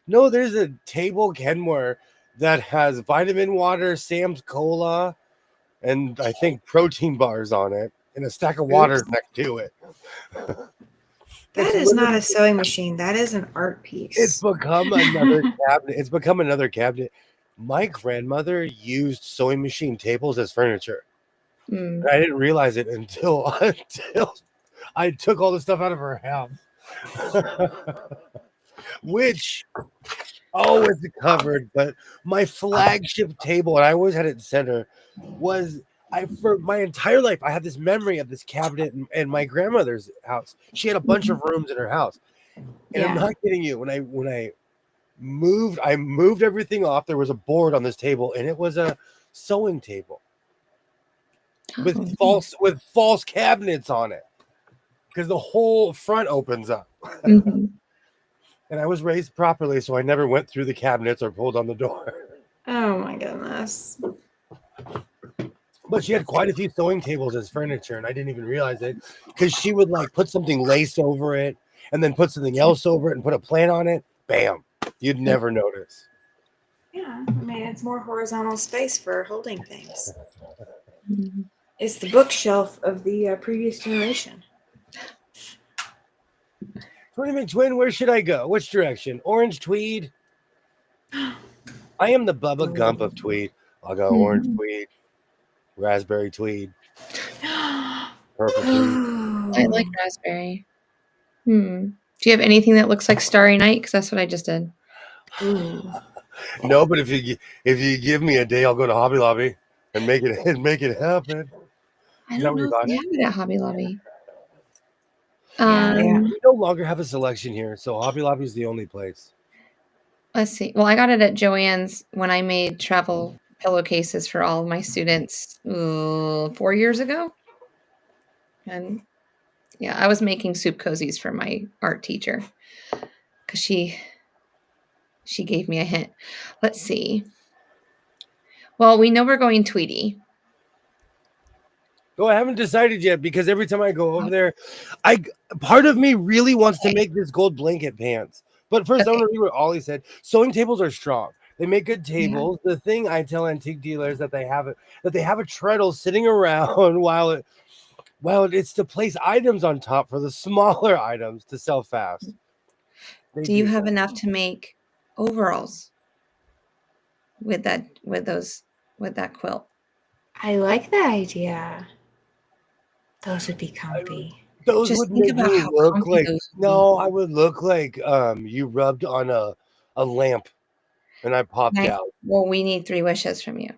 No, there's a table Kenmore that has vitamin water, Sam's Cola, and I think protein bars on it, and a stack of water next to it. That is not a sewing machine. That is an art piece. It's become another cabinet. It's become another cabinet. My grandmother used sewing machine tables as furniture. And I didn't realize it until I took all the stuff out of her house. Which, it's covered, but my flagship table, and I always had it in center, was for my entire life, I had this memory of this cabinet in my grandmother's house. She had a bunch of rooms in her house. And I'm not kidding you. When I moved everything off, there was a board on this table, and it was a sewing table with false cabinets on it. Because the whole front opens up. And I was raised properly, so I never went through the cabinets or pulled on the door. Oh my goodness. But she had quite a few sewing tables as furniture, and I didn't even realize it. Because she would like put something lace over it, and then put something else over it, and put a plant on it. Bam. You'd never notice. Yeah, I mean, it's more horizontal space for holding things. It's the bookshelf of the previous generation. Tournament twin, where should I go? Which direction? Orange tweed? I am the Bubba Gump of tweed. I'll go orange tweed, raspberry tweed, purple tweed. I like raspberry. Do you have anything that looks like Starry Night? Because that's what I just did. No, but if you give me a day, I'll go to Hobby Lobby and make it happen. I don't know if we have it at Hobby Lobby. We no longer have a selection here, so Hobby Lobby is the only place. Let's see. Well, I got it at Joann's when I made travel pillowcases for all of my students 4 years ago. And yeah, I was making soup cozies for my art teacher because she gave me a hint. Let's see. Well, we know we're going Tweety. No, I haven't decided yet because every time I go over there, part of me really wants to make this gold blanket pants. But first, I want to read what Ollie said. Sewing tables are strong. They make good tables. The thing I tell antique dealers that they have a treadle sitting around while it's to place items on top for the smaller items to sell fast. Do you have enough to make overalls with that quilt? I like that idea. Those would be comfy. Those would make me look like I would look like you rubbed on a lamp and I popped out. Well, we need 3 wishes from you.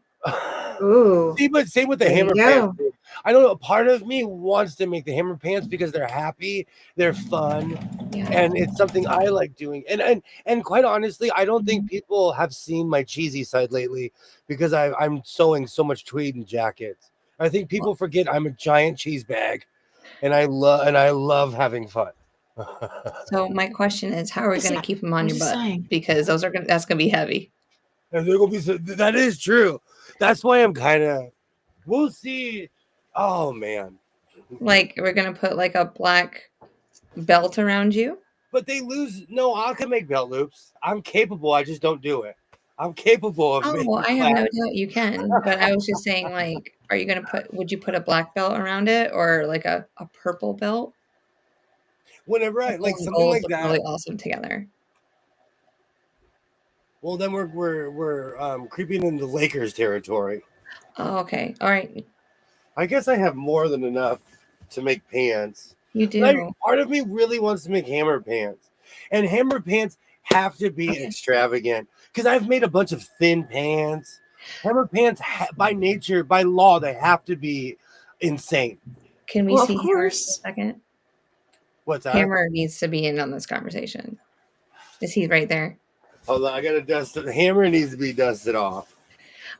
Ooh. See, but same with the hammer pants. I don't know. Part of me wants to make the hammer pants because they're happy, they're fun, and it's something I like doing. And quite honestly, I don't think people have seen my cheesy side lately because I'm sewing so much tweed and jackets. I think people forget I'm a giant cheese bag, and I love having fun. So my question is, how are we going to keep them on your butt? Because that's going to be heavy. And they're going to be. That is true. That's why I'm kind of. We'll see. Oh man. Like we're going to put like a black belt around you. But they lose. No, I can make belt loops. I'm capable. I just don't do it. I'm capable of. Oh, well, I have no doubt you can. But I was just saying, like, would you put a black belt around it or like a purple belt? Whenever I like something like that, really awesome together. Well, then we're creeping into Lakers territory. Oh, okay. All right. I guess I have more than enough to make pants. You do. Part of me really wants to make hammer pants, and hammer pants have to be extravagant because I've made a bunch of thin pants. Hammer pants, by nature, by law, they have to be insane. Can we see Hammer for a second? What's that? Hammer needs to be in on this conversation. Is he right there? Hold on, I gotta dust it. The hammer needs to be dusted off.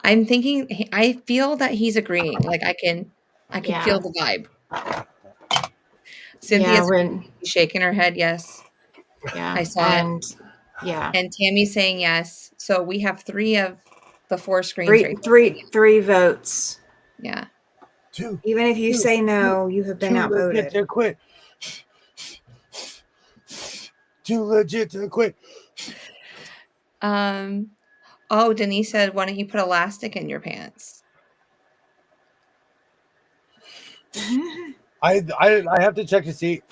I'm thinking. I feel that he's agreeing. Like I can feel the vibe. Cynthia's shaking her head. Yes. Yeah, I saw it. Yeah, and Tammy's saying yes. So we have 3 of the 4 screens. Three votes. Yeah. 2. Even if you say no, you have been outvoted. To quit. Too legit to quit. Oh, Denise said, why don't you put elastic in your pants? I have to check to see.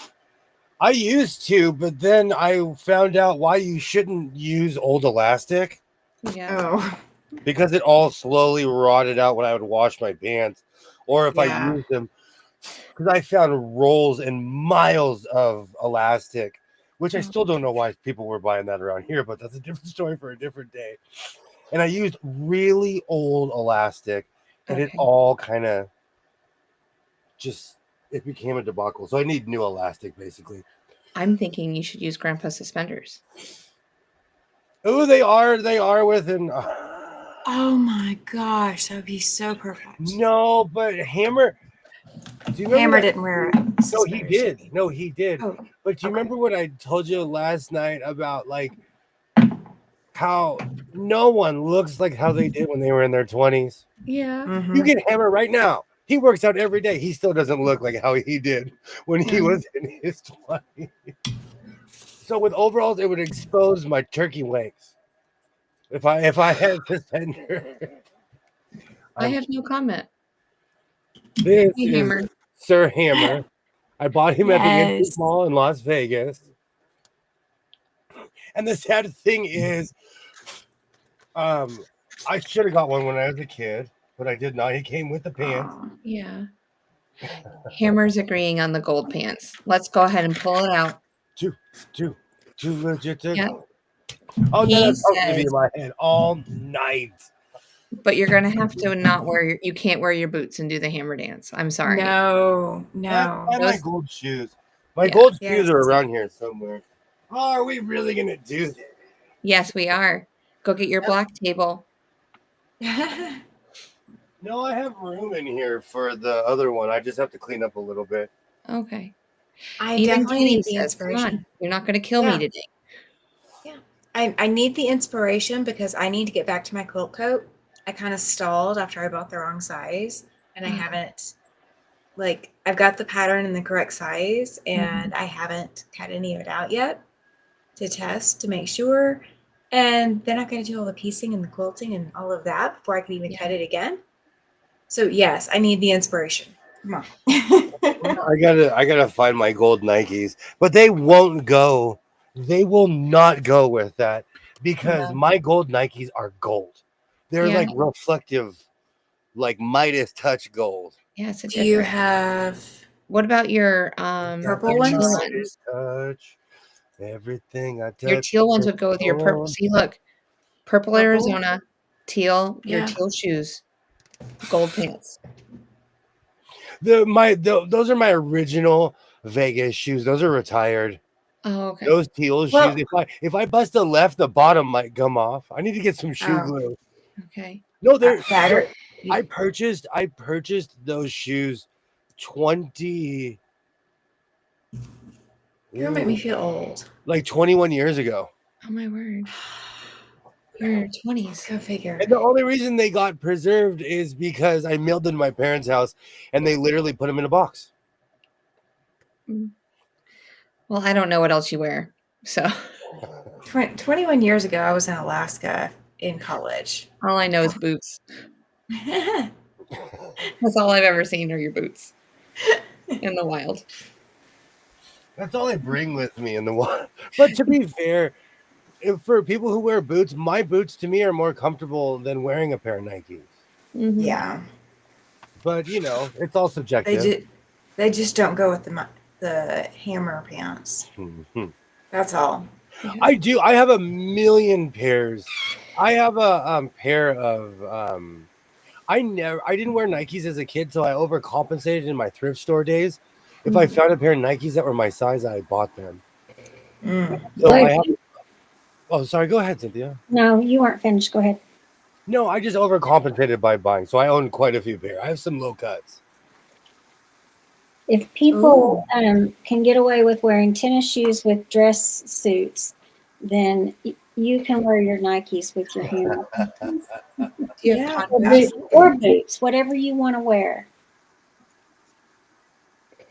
I used to, but then I found out why you shouldn't use old elastic. Yeah. Oh. Because it all slowly rotted out when I would wash my pants, or if I used them. Because I found rolls and miles of elastic, which I still don't know why people were buying that around here, but that's a different story for a different day. And I used really old elastic, and it all kind of it became a debacle. So I need new elastic, basically. I'm thinking you should use Grandpa's suspenders. Oh, they are within. Oh my gosh, that would be so perfect. No, but Hammer. Do you remember Hammer didn't wear it. No, he did. No, he did. Oh, but do you remember what I told you last night about like how no one looks like how they did when they were in their 20s? Yeah. You get Hammer right now. He works out every day. He still doesn't look like how he did when he was in his 20s. So with overalls, it would expose my turkey legs. If I had suspenders. I have no comment. This Hey, is Hammer. Sir Hammer. I bought him at the Antique Mall in Las Vegas. And the sad thing is, I should have got one when I was a kid, but I did not. He came with the pants. Yeah. Hammer's agreeing on the gold pants. Let's go ahead and pull it out. Too legit to go. Oh, no, that's supposed to be in my head all night. But you're gonna have to not wear you can't wear your boots and do the hammer dance. I'm sorry. No. My gold shoes. My gold shoes are around here somewhere. Oh, are we really gonna do this? Yes, we are. Go get your black table. No, I have room in here for the other one. I just have to clean up a little bit. Okay. I Even definitely Kitty need the says, inspiration. "Come on, you're not going to kill me today." Yeah. I need the inspiration because I need to get back to my quilt coat. I kind of stalled after I bought the wrong size, and I haven't, like, I've got the pattern in the correct size, and I haven't cut any of it out yet to test to make sure. And then I've got to do all the piecing and the quilting and all of that before I can even cut it again. So yes, I need the inspiration. Come on. I gotta find my gold Nikes, but they won't go. They will not go with that because my gold Nikes are gold. They're like reflective, like Midas touch gold. Yeah, it's a Do you have? What about your purple ones? Midas touch. Everything I touch. Your teal ones would go with your purple. See, look, purple Arizona, teal. Your teal shoes, gold pants. Those are my original Vegas shoes. Those are retired. Oh, okay. Those teal shoes. If I bust a left, the bottom might come off. I need to get some shoe glue. Okay. No, I purchased those shoes 20. You're gonna make me feel old. Like 21 years ago. Oh my word. You're in your 20s. Go figure. And the only reason they got preserved is because I mailed them to my parents' house and they literally put them in a box. Well, I don't know what else you wear. So 21 years ago, I was in Alaska in college. All I know is boots. That's all I've ever seen are your boots in the wild. That's all I bring with me in the wild. But to be fair, for people who wear boots, my boots to me are more comfortable than wearing a pair of Nikes. Mm-hmm. Yeah. But, it's all subjective. They just don't go with the hammer pants. Mm-hmm. That's all. Yeah. I do. I have a million pairs. I have a pair of I didn't wear Nikes as a kid, so I overcompensated in my thrift store days. If I found a pair of Nikes that were my size, I bought them. So sorry. Go ahead, Cynthia. No, you weren't finished. Go ahead. No, I just overcompensated by buying, so I own quite a few pairs. I have some low cuts. If people can get away with wearing tennis shoes with dress suits, then you can wear your Nikes with your hammer. Or boots, whatever you want to wear.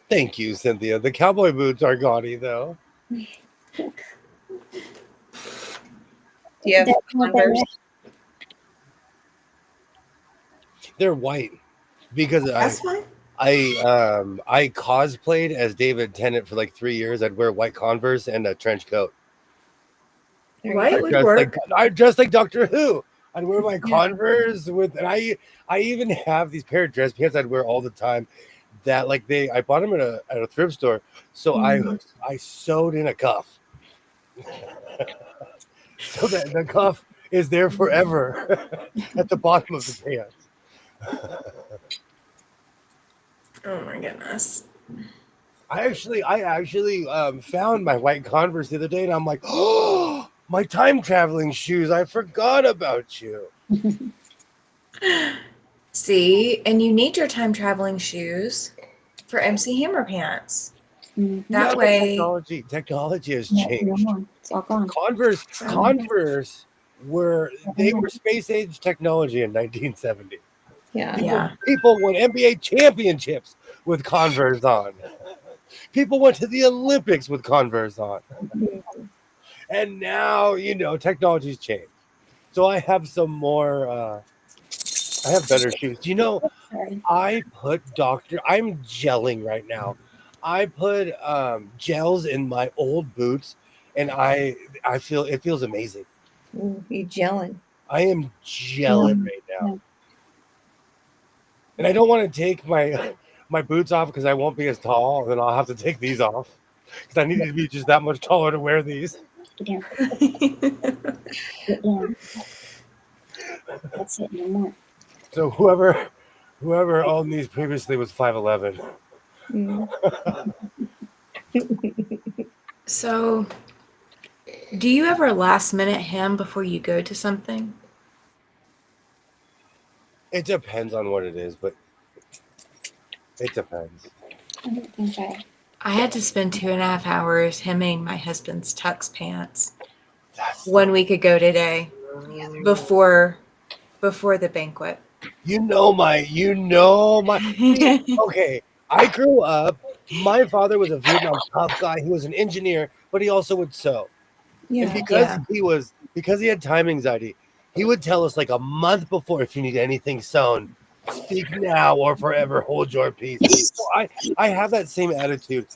Thank you, Cynthia. The cowboy boots are gaudy, though. Do you have Converse? They're white because that's fine. I cosplayed as David Tennant for like 3 years. I'd wear white Converse and a trench coat. White would work. I dressed like Doctor Who. I'd wear my Converse and I even have these pair of dress pants I'd wear all the time. That I bought them at a thrift store. So I sewed in a cuff. So that the cuff is there forever at the bottom of the pants. Oh my goodness. I actually found my white Converse the other day, and I'm like, oh, my time traveling shoes. I forgot about you. See, and you need your time traveling shoes for MC Hammer pants. That way, technology has changed. It's all gone. Converse were space age technology in 1970. People won NBA championships with Converse on. People went to the Olympics with Converse on. And now, technology's changed. So I have some more, I have better shoes. Do you know, I'm gelling right now. I put gels in my old boots, and I feel, it feels amazing. Ooh, you gelling. I am gelling right now. And I don't want to take my boots off because I won't be as tall. Then I'll have to take these off because I need to be just that much taller to wear these. Get down. Get down. That's it. No more. So whoever owned these previously was 5'11". So, do you ever last minute hem before you go to something? It depends on what it is, but it depends. I don't think I had to spend 2.5 hours hemming my husband's tux pants 1 week ago today, before the banquet. Okay, I grew up. My father was a Vietnam tough guy. He was an engineer, but he also would sew. And because he had time anxiety, he would tell us like a month before, if you need anything sewn, speak now or forever hold your peace. So I have that same attitude.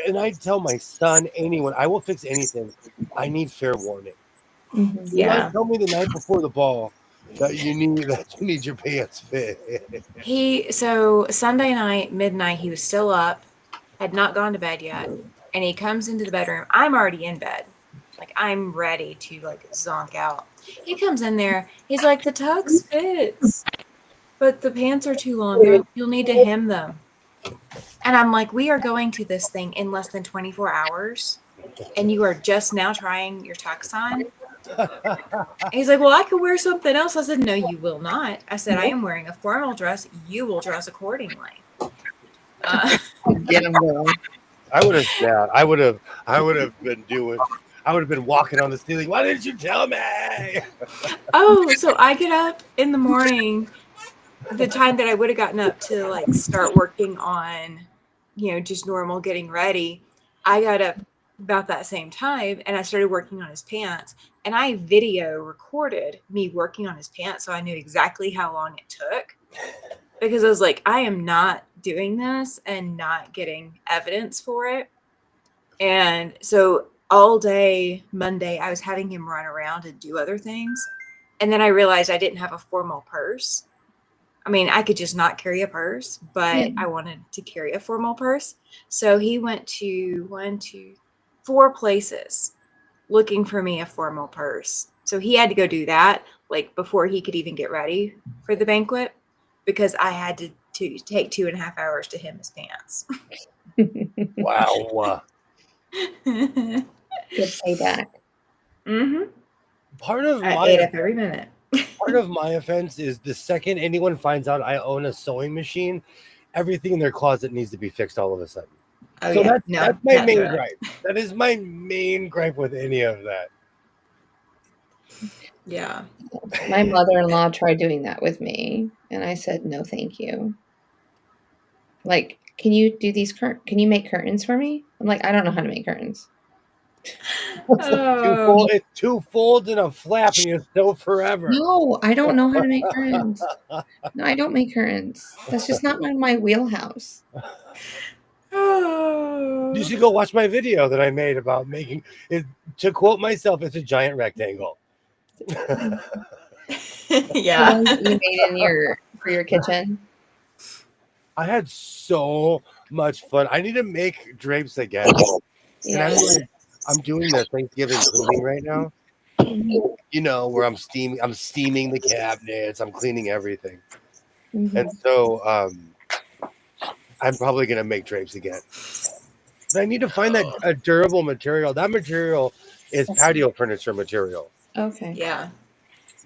And I tell my son, anyone, I will fix anything. I need fair warning. You might tell me the night before the ball that you need your pants fit. So Sunday night, midnight, he was still up, had not gone to bed yet, and he comes into the bedroom. I'm already in bed. Like, I'm ready to zonk out. He comes in there. He's like, the tux fits, but the pants are too long. You'll need to hem them. And I'm like, we are going to this thing in less than 24 hours, and you are just now trying your tux on? He's like, well, I could wear something else. I said, no, you will not. I said, I am wearing a formal dress. You will dress accordingly. Get him going. I would have snapped. I would have been walking on the ceiling. Why didn't you tell me? So I get up in the morning, the time that I would have gotten up to start working on, just normal getting ready. I got up about that same time and I started working on his pants, and I video recorded me working on his pants. So I knew exactly how long it took, because I was like, I am not doing this and not getting evidence for it. And so all day Monday, I was having him run around and do other things. And then I realized I didn't have a formal purse. I mean, I could just not carry a purse, but I wanted to carry a formal purse. So he went to 4 places looking for me a formal purse. So he had to go do that before he could even get ready for the banquet, because I had to take 2.5 hours to hem his pants. Wow. Good payback. Mm-hmm. I ate up every minute. Part of my offense is the second anyone finds out I own a sewing machine, everything in their closet needs to be fixed all of a sudden. That's my main gripe. That is my main gripe with any of that. Yeah. My mother-in-law tried doing that with me, and I said, no, thank you. Can you do these can you make curtains for me? I'm like, I don't know how to make curtains. It's two folds and a flap, and you're still forever. No, I don't know how to make curtains. No, I don't make curtains. That's just not my wheelhouse. You should go watch my video that I made about making it. To quote myself, it's a giant rectangle. Yeah. The ones that you made for your kitchen. I had so much fun. I need to make drapes again. Yeah. And I'm doing the Thanksgiving cleaning right now. You know, where I'm steaming the cabinets, I'm cleaning everything. And so I'm probably gonna make drapes again. But I need to find a durable material. That material is patio furniture material. Okay. Yeah.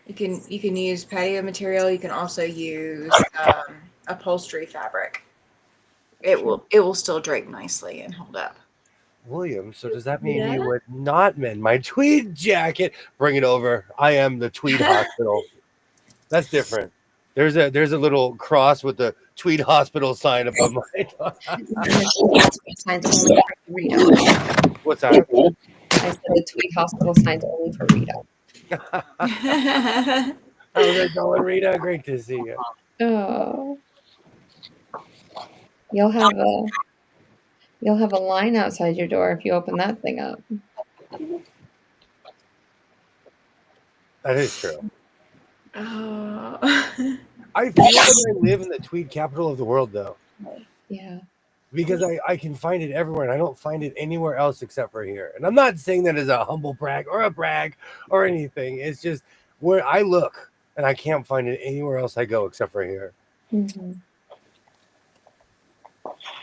You can use patio material. You can also use upholstery fabric. It will still drape nicely and hold up. William, so does that mean you would not mend my tweed jacket? Bring it over. I am the tweed hospital. That's different. There's a little cross with the tweed hospital sign above my door. What's that? I said the tweed hospital signs only for Rita. How's it going, Rita? Great to see you. Oh. You'll have a line outside your door if you open that thing up. That is true. Oh. I feel like I live in the tweed capital of the world, though. Yeah. Because I can find it everywhere, and I don't find it anywhere else except for here. And I'm not saying that as a humble brag or a brag or anything. It's just where I look, and I can't find it anywhere else I go except for here. Mm-hmm.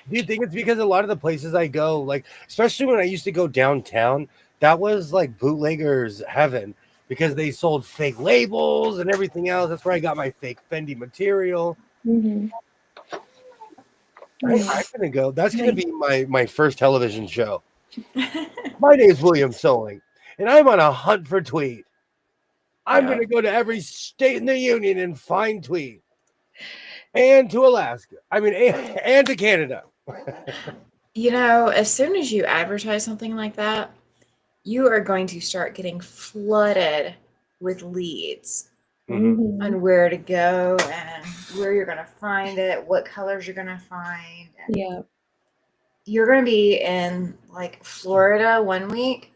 Do you think it's because a lot of the places I go, like, especially when I used to go downtown, that was like bootleggers' heaven because they sold fake labels and everything else. That's where I got my fake Fendi material. Mm-hmm. I'm gonna go. That's gonna be my first television show. My name is William Soling, and I'm on a hunt for tweed. I'm gonna go to every state in the union and find tweed, and to Alaska. I mean, and to Canada. You know, as soon as you advertise something like that, you are going to start getting flooded with leads on where to go and where you're going to find it, what colors you're going to find. And yeah. You're going to be in like Florida one week,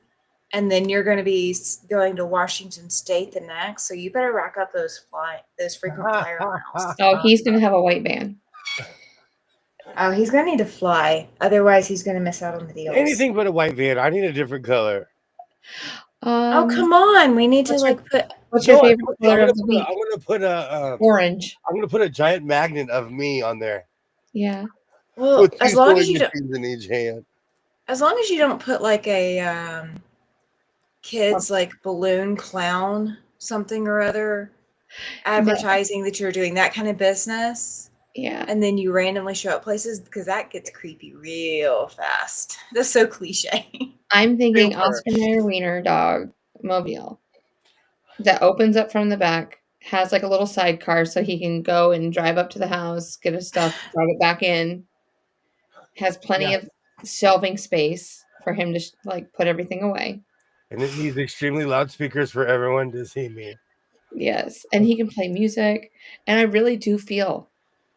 and then you're going to be going to Washington State the next. So you better rack up those frequent flyer miles. Oh, he's going to have a white van. Oh, he's going to need to fly. Otherwise, he's going to miss out on the deals. Anything but a white van. I need a different color. Oh, come on. We need to put... What's your favorite color of the week? I'm going to put orange. I'm going to put a giant magnet of me on there. Yeah. Well, as long as you don't... in each hand. As long as you don't put like a kids like balloon clown something or other advertising that you're doing that kind of business. Yeah. And then you randomly show up places because that gets creepy real fast. That's so cliche. I'm thinking Oscar Mayer Wiener dog mobile that opens up from the back, has like a little sidecar so he can go and drive up to the house, get his stuff, drive it back in. Has plenty of shelving space for him to like put everything away. And it needs extremely loud speakers for everyone to see me. Yes. And he can play music. And I really do feel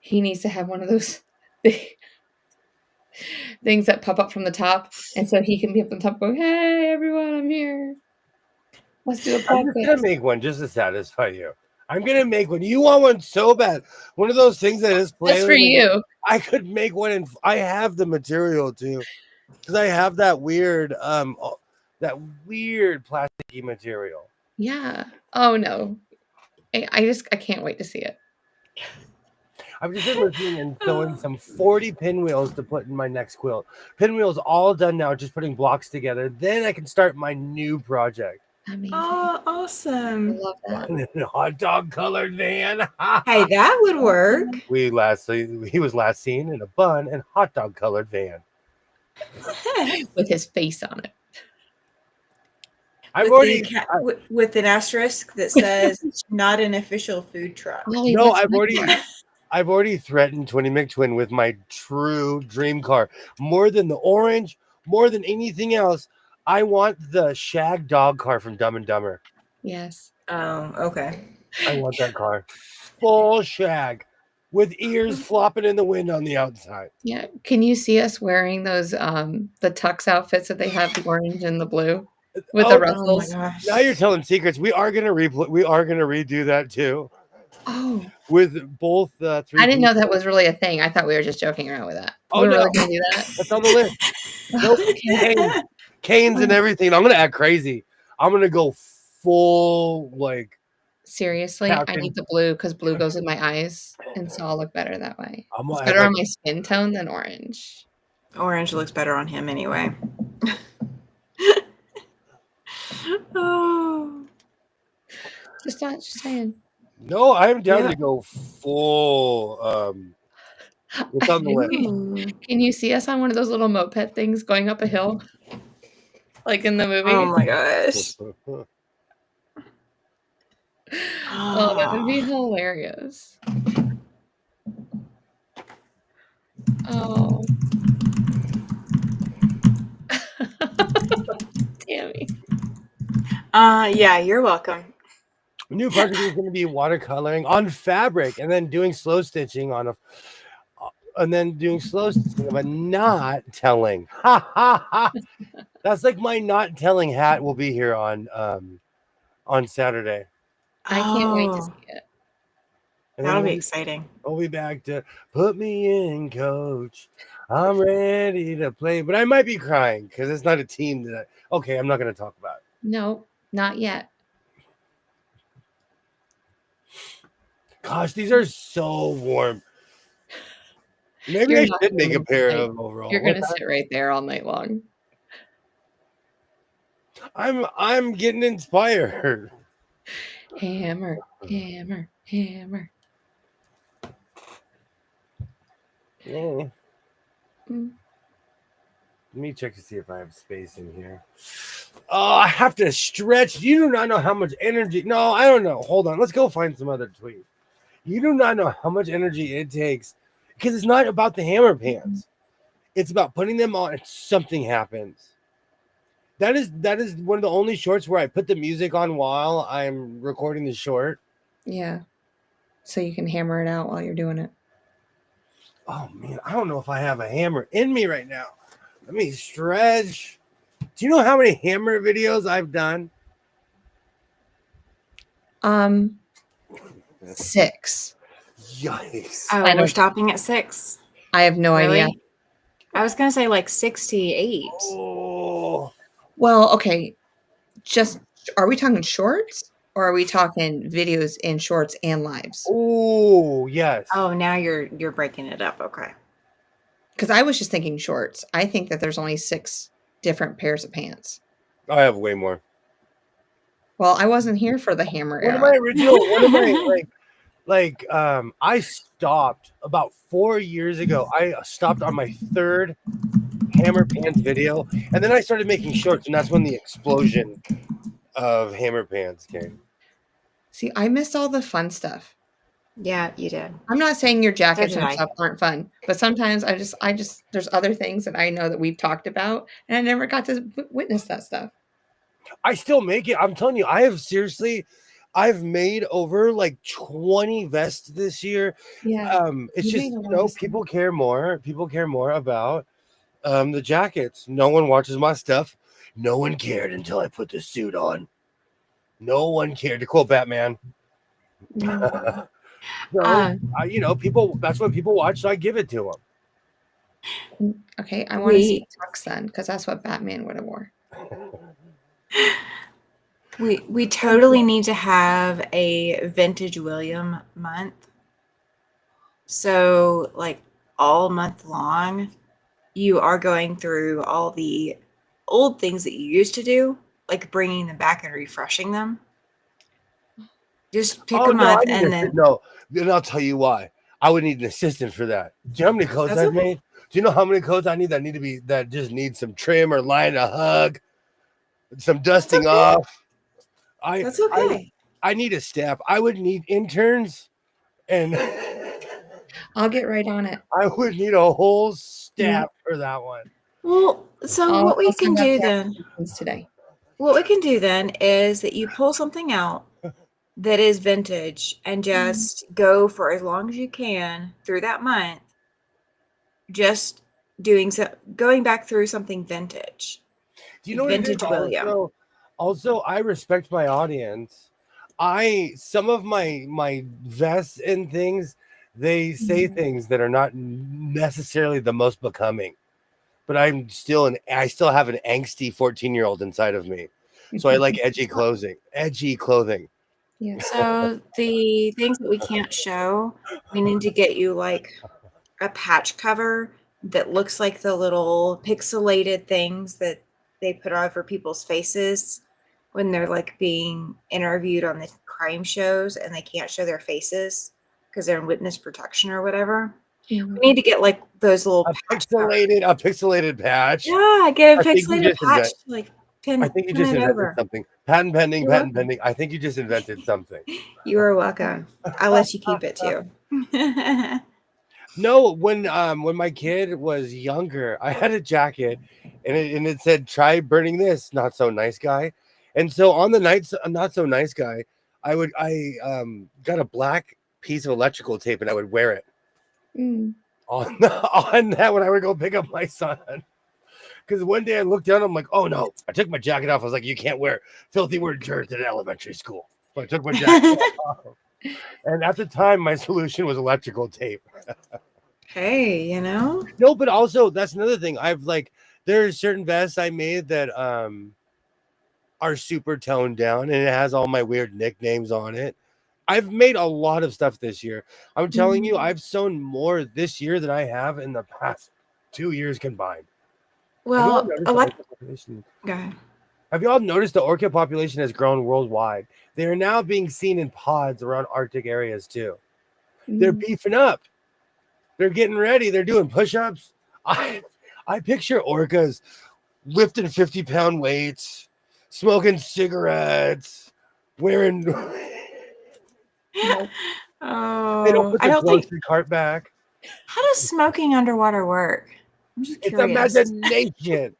he needs to have one of those things that pop up from the top. And so he can be up on top going, hey, everyone, I'm here. Let's do a podcast. I'm just going to make one just to satisfy you. I'm going to make one. You want one so bad. One of those things that is That's for you. I could make one, and I have the material too. Because I have that weird plasticky material. Yeah. Oh, no. I can't wait to see it. I've just been listening and sewing some 40 pinwheels to put in my next quilt. Pinwheels all done now, just putting blocks together. Then I can start my new project. Amazing. Oh, awesome. I love that. In a hot dog colored van. Hey, that would work. He was last seen in a bun and hot dog colored van. With his face on it. With an asterisk that says not an official food truck. No, I've already threatened Twinny McTwin with my true dream car. More than the orange, more than anything else, I want the shag dog car from Dumb and Dumber. Yes. Oh, okay. I want that car. Full shag with ears flopping in the wind on the outside. Yeah. Can you see us wearing those the tux outfits that they have, the orange and the blue with the Oh, Oh my ruffles? gosh. now you're telling secrets. We are gonna redo that too. Oh, With both three I didn't know that people. was really a thing. I thought we were just joking around with that. Oh We're no, really gonna do that? that's on the list. Nope. Okay. Canes and everything. I'm gonna act crazy. I'm gonna go full like Seriously, I Captain. need the blue because blue goes in my eyes, and so I'll look better that way. I'm It's gonna act better on like my skin tone than orange. Orange looks better on him anyway. Oh. Just saying. no. I'm down Yeah. to go full. What's on the list? Ooh. Can you see us on one of those little moped things going up a hill, like in the movie? Oh my gosh. Oh, that would be hilarious. Oh. Tammy. Yeah, you're welcome. New project is going to be watercoloring on fabric, and then doing slow stitching on but not telling. Ha ha ha! That's like my not telling hat will be here on Saturday. I can't wait to Oh, see it. And that'll then be exciting. we'll be back to put me in, coach. I'm ready to play, but I might be crying because it's not a team that. Okay, I'm not going to talk about it. No, not yet. Gosh, these are so warm. Maybe You're I not should make a going pair tonight. of overalls. You're gonna sit right there all night long. I'm getting inspired. Hammer, hammer, hammer. Yeah. Mm. Let me check to see if I have space in here. Oh, I have to stretch. You do not know how much energy. No, I don't know. Hold on. Let's go find some other tweet. You do not know how much energy it takes because it's not about the hammer pants. It's about putting them on and something happens. That is one of the only shorts where I put the music on while I'm recording the short. Yeah. So you can hammer it out while you're doing it. Oh man, I don't know if I have a hammer in me right now. Let me stretch. Do you know how many hammer videos I've done? 6. Yikes. Oh, we're stopping at 6. I have no idea. I was gonna say like 68. Oh. Well, okay. Just are we talking shorts or are we talking videos in shorts and lives? Oh, yes. Oh, now you're breaking it up. Okay. Because I was just thinking shorts. I think that there's only 6 different pairs of pants. I have way more. Well, I wasn't here for the hammer One era. of my original, I stopped about 4 years ago. I stopped on my 3rd hammer pants video, and then I started making shorts, and that's when the explosion of hammer pants came. See, I missed all the fun stuff. Yeah, you did. I'm not saying your jackets So did and I. stuff aren't fun, but sometimes I just there's other things that I know that we've talked about, and I never got to witness that stuff. I still make it. I'm telling you, I've made over like 20 vests this year. Yeah. It's You just, made a lot of people care more. People care more about the jackets. No one watches my stuff. No one cared until I put the suit on. No one cared, to quote Batman. People, that's what people watch, so I give it to them. Okay, I want to see tux then, because that's what Batman would have wore. We totally need to have a vintage William month. So like all month long, you are going through all the old things that you used to do, like bringing them back and refreshing them. Just pick a month and then I'll tell you why. I would need an assistant for that. Do you know how many coats I've made? Do you know how many coats I need that just need some trim or line a hug, some dusting off? That's okay. I need a staff. I would need interns, and I'll get right on it. I would need a whole staff for that one. Well, so what we can do then today. What we can do then is that you pull something out that is vintage and just go for as long as you can through that month, just going back through something vintage. Do you know vintage what it is? Also, I respect my audience. Some of my vests and things, they say things that are not necessarily the most becoming, but I still have an angsty 14-year-old inside of me. So I like edgy clothing. Yeah. So the things that we can't show, we need to get you like a patch cover that looks like the little pixelated things that they put over people's faces when they're like being interviewed on the crime shows and they can't show their faces because they're in witness protection or whatever. We need to get like those little a pixelated patch. Yeah, get a pixelated patch. Like I think you just invented something. Patent pending. I think you just invented something. You are welcome. I'll let you keep it too. No, when my kid was younger, I had a jacket and it said, "Try burning this, not so nice guy." And so on the nights, not so nice guy, I got a black piece of electrical tape and I would wear it on that when I would go pick up my son. Because one day I looked down, I'm like, oh no, I took my jacket off. I was like, you can't wear filthy word jerks at elementary school. So I took my jacket off. And at the time, my solution was electrical tape. Hey, you know? No, but also that's another thing. There's certain vests I made that are super toned down and it has all my weird nicknames on it. I've made a lot of stuff this year. I'm telling you, I've sewn more this year than I have in the past 2 years combined. Well, have you all noticed the orchid population has grown worldwide? They are now being seen in pods around Arctic areas too. They're beefing up. They're getting ready. They're doing push-ups. I picture orcas lifting 50-pound weights, smoking cigarettes, wearing. Oh, they don't put the grocery cart back. How does smoking underwater work? I'm just curious. It's imagination.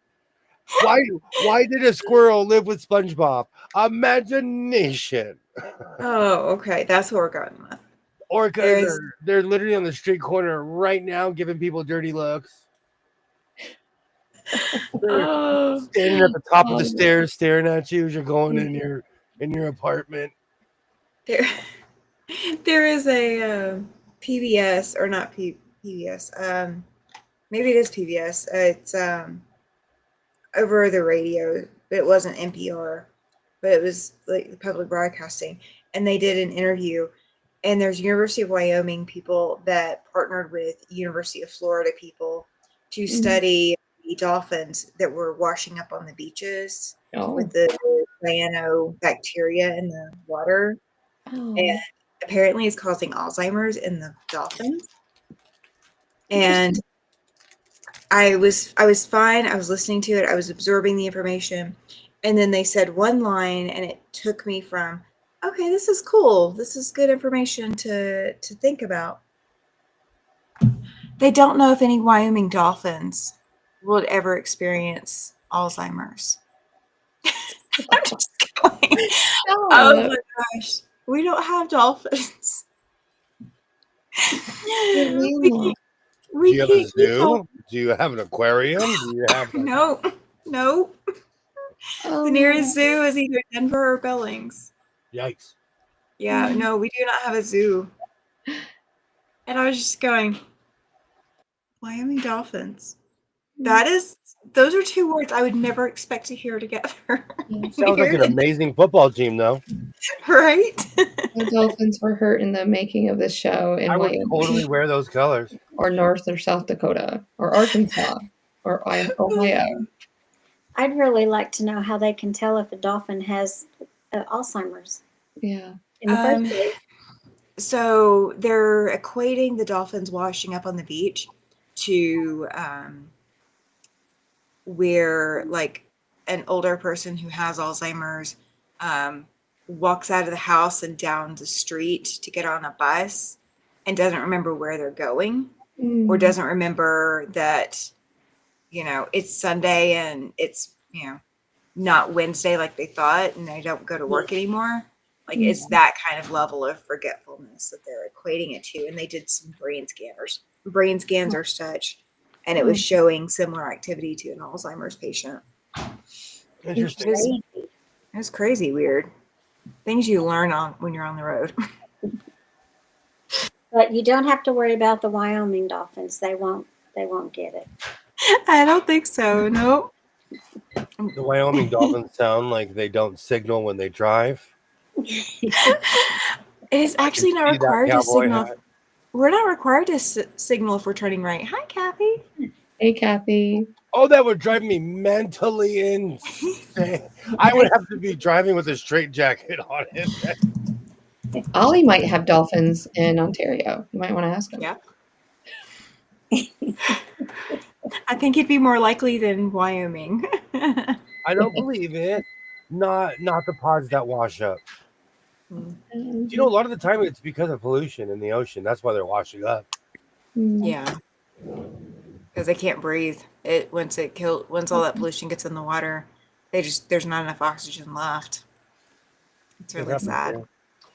Why did a squirrel live with SpongeBob? Imagination. Oh, okay. That's what we're going with. Orcas they're literally on the street corner right now giving people dirty looks. Standing at the top of the stairs staring at you as you're going in your apartment. There is a PBS or not PBS. Maybe it is PBS. It's over the radio, but it wasn't NPR, but it was like the public broadcasting. And they did an interview, and there's University of Wyoming people that partnered with University of Florida people to study the dolphins that were washing up on the beaches with the cyanobacteria in the water. And apparently it's causing Alzheimer's in the dolphins. And I was fine. I was listening to it. I was absorbing the information. And then they said one line and it took me from, okay, this is cool. This is good information to think about. They don't know if any Wyoming dolphins would ever experience Alzheimer's. I'm just going, oh my gosh. We don't have dolphins. Do you have a zoo? Do you have an aquarium? Do you have No. The nearest zoo is either Denver or Billings. Yikes. Yeah, no, we do not have a zoo. And I was just going, Wyoming dolphins. Those are two words I would never expect to hear together. Sounds like an amazing football team, though. Right? The dolphins were hurt in the making of this show in Wyoming. I would totally wear those colors. Or North or South Dakota, or Arkansas, or Ohio. I'd really like to know how they can tell if a dolphin has Alzheimer's. Yeah. In the first place. So they're equating the dolphins washing up on the beach to where like an older person who has Alzheimer's walks out of the house and down the street to get on a bus and doesn't remember where they're going or doesn't remember that it's Sunday and it's, not Wednesday like they thought, and they don't go to work anymore. Like it's that kind of level of forgetfulness that they're equating it to. And they did some brain scans or such, and it was showing similar activity to an Alzheimer's patient. Interesting. It was crazy weird. Things you learn when you're on the road. But you don't have to worry about the Wyoming dolphins. They won't get it. I don't think so. Nope. The Wyoming dolphins sound like they don't signal when they drive. It is actually not required to signal. We're not required to signal if we're turning right. Hi, Kathy. Hey, Kathy. Oh, that would drive me mentally insane. I would have to be driving with a straitjacket on it. Ollie might have dolphins in Ontario. You might want to ask him. Yeah. I think he'd be more likely than Wyoming. I don't believe it. Not the pods that wash up. A lot of the time it's because of pollution in the ocean. That's why they're washing up. Yeah. Because they can't breathe. Once all that pollution gets in the water, there's not enough oxygen left. It's really sad.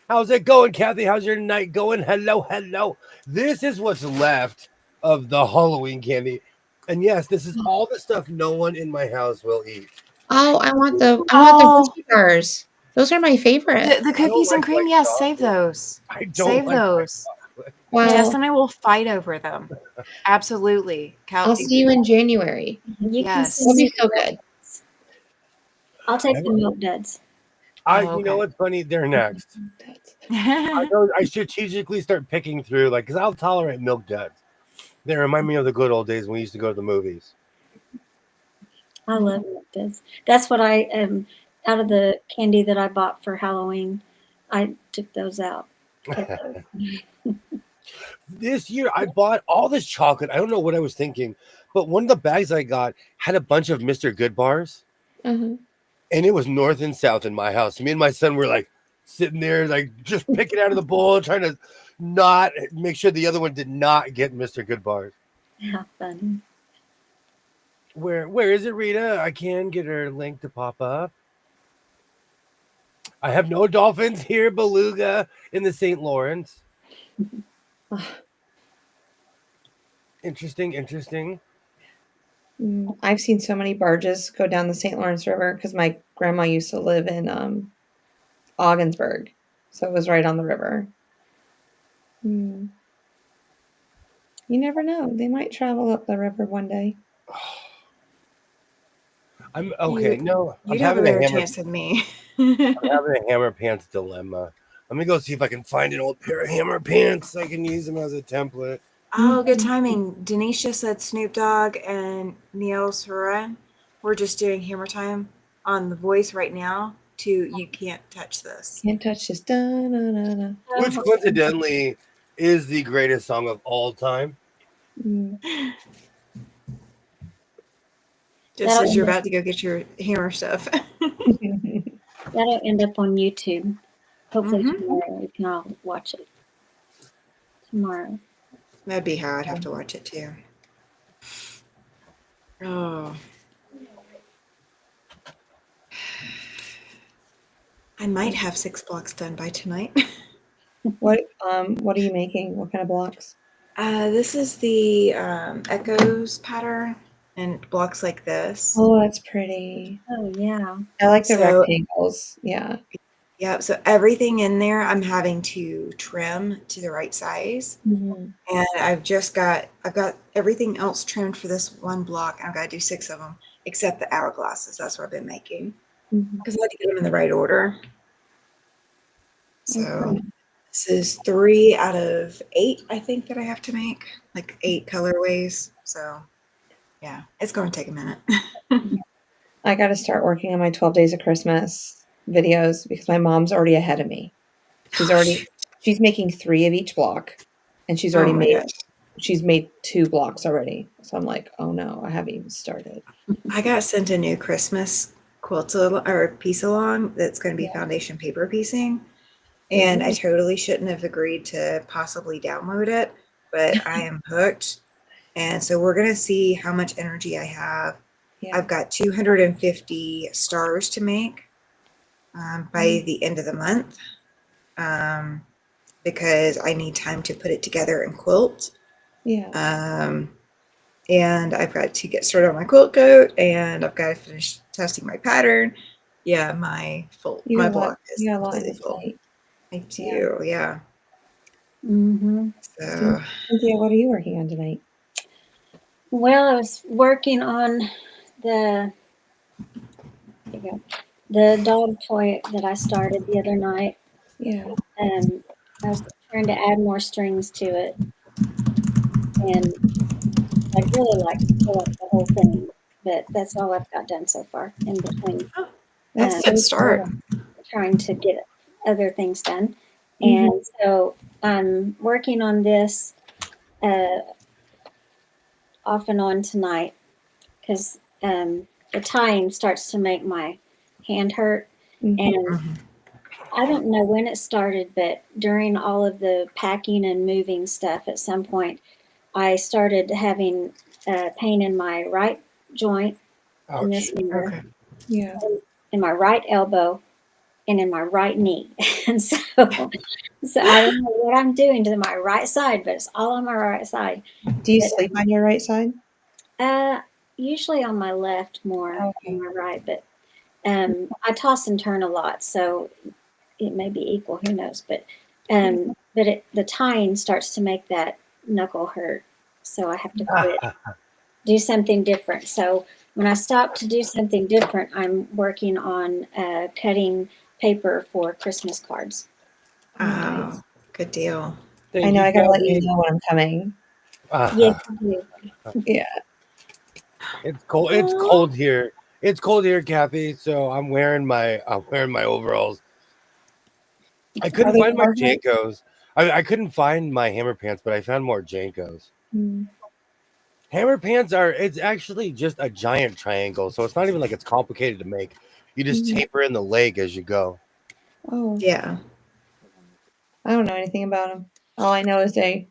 How's it going, Kathy? How's your night going? Hello. This is what's left of the Halloween candy. And yes, this is all the stuff no one in my house will eat. Oh, I want the cookie bars. Those are my favorite. The cookies and cream, yes, save those. Save those. Well, Jess and I will fight over them. Absolutely. I'll see you in January. Yes. It'll be so good. I'll take the milk duds. You know what's funny? They're next. I strategically start picking through, because I'll tolerate milk duds. They remind me of the good old days when we used to go to the movies. I love milk duds. That's what out of the candy that I bought for Halloween, I took those out. This year, I bought all this chocolate. I don't know what I was thinking, but one of the bags I got had a bunch of Mr. Good bars. And it was north and south in my house. Me and my son were sitting there, just picking out of the bowl, trying to not make sure the other one did not get Mr. Good bars. How funny. Where is it, Rita? I can get her link to pop up. I have no dolphins here, beluga in the St. Lawrence. Interesting. I've seen so many barges go down the St. Lawrence River because my grandma used to live in Ogdensburg, so it was right on the river. You never know; they might travel up the river one day. I'm okay. You'd have a better chance than me. I'm having a hammer pants dilemma. Let me go see if I can find an old pair of hammer pants. So I can use them as a template. Oh, good timing. Denise just said Snoop Dogg and Neil Saran. We're just doing hammer time on The Voice right now to You Can't Touch This. Can't touch this. Da, da, da, da. Which coincidentally is the greatest song of all time. Just as you're about to go get your hammer stuff. That'll end up on YouTube. Hopefully tomorrow we can all watch it. Tomorrow. That'd be how I'd have to watch it too. Oh. I might have 6 blocks done by tonight. What are you making? What kind of blocks? This is the Echoes pattern, and it blocks like this. Oh, that's pretty. Oh yeah. I like the rectangles. Yeah. Yeah, so everything in there I'm having to trim to the right size. And I've got everything else trimmed for this one block. I've got to do 6 of them, except the hourglasses. That's what I've been making. Because I like to get them in the right order. So this is 3 out of 8, I think, that I have to make. 8 colorways. So yeah, it's going to take a minute. I got to start working on my 12 Days of Christmas videos because my mom's already ahead of me. She's making 3 of each block, and she's made 2 blocks already. So I'm like, oh no, I haven't even started. I got sent a new Christmas quilt or piece along that's going to be foundation paper piecing, and I totally shouldn't have agreed to possibly download it, but I am hooked. And so we're going to see how much energy I have. Yeah. I've got 250 stars to make by the end of the month because I need time to put it together and quilt. Yeah. And I've got to get started on my quilt coat, and I've got to finish testing my pattern. Yeah, my block is completely full. I do, yeah. Mm-hmm. So, Cynthia, what are you working on tonight? Well, I was working on the dog toy that I started the other night. Yeah. I was trying to add more strings to it, and I'd really like to fill up the whole thing, but that's all I've got done so far in between. that's a good start. Trying to get other things done. And so I'm working on this off and on tonight because the tying starts to make my hand hurt. And I don't know when it started, but during all of the packing and moving stuff, at some point, I started having pain in my right joint, in this finger, in my right elbow, and in my right knee. And so I don't know what I'm doing to my right side, but it's all on my right side. Do you sleep on your right side? Usually on my left more than my right, but I toss and turn a lot, so it may be equal, who knows, but the tying starts to make that knuckle hurt, so I have to quit, do something different. So when I stop to do something different, I'm working on cutting paper for Christmas cards. Oh, good deal. I know, I gotta let you know when I'm coming. Yes, you do. Yeah. It's cold. It's cold here. It's cold here, Kathy. So I'm wearing my overalls. I couldn't find my Jankos. I couldn't find my hammer pants, but I found more Jankos. Hammer pants it's actually just a giant triangle, so it's not even like it's complicated to make. You just taper in the leg as you go. Oh. Yeah. I don't know anything about them. All I know is they're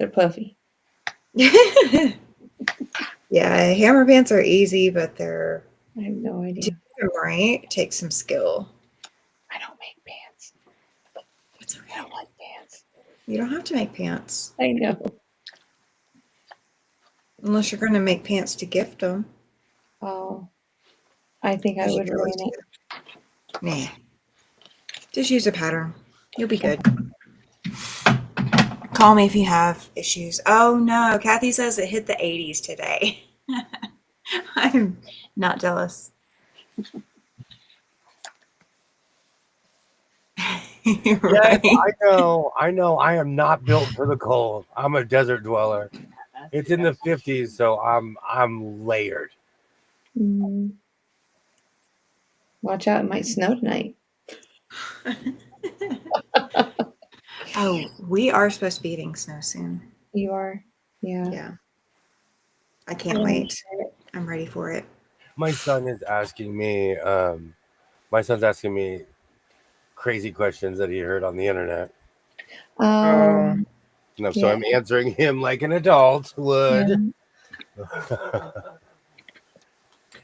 puffy. Yeah, hammer pants are easy, but they're... I have no idea. Right? Takes some skill. I don't make pants. It's okay. I don't like pants. You don't have to make pants. I know. Unless you're going to make pants to gift them. Oh. I think I would ruin it. Nah. Just use a pattern. You'll be good. Call me if you have issues. Oh no, Kathy says it hit the 80s today. I'm not jealous. Right. Yes, I know. I am not built for the cold. I'm a desert dweller. It's in the 50s, so I'm layered. Watch out, it might snow tonight. Oh, we are supposed to be getting snow soon. You are? Yeah. Yeah. I can't wait. I'm ready for it. My son is asking me crazy questions that he heard on the internet. So I'm answering him like an adult would. Yeah.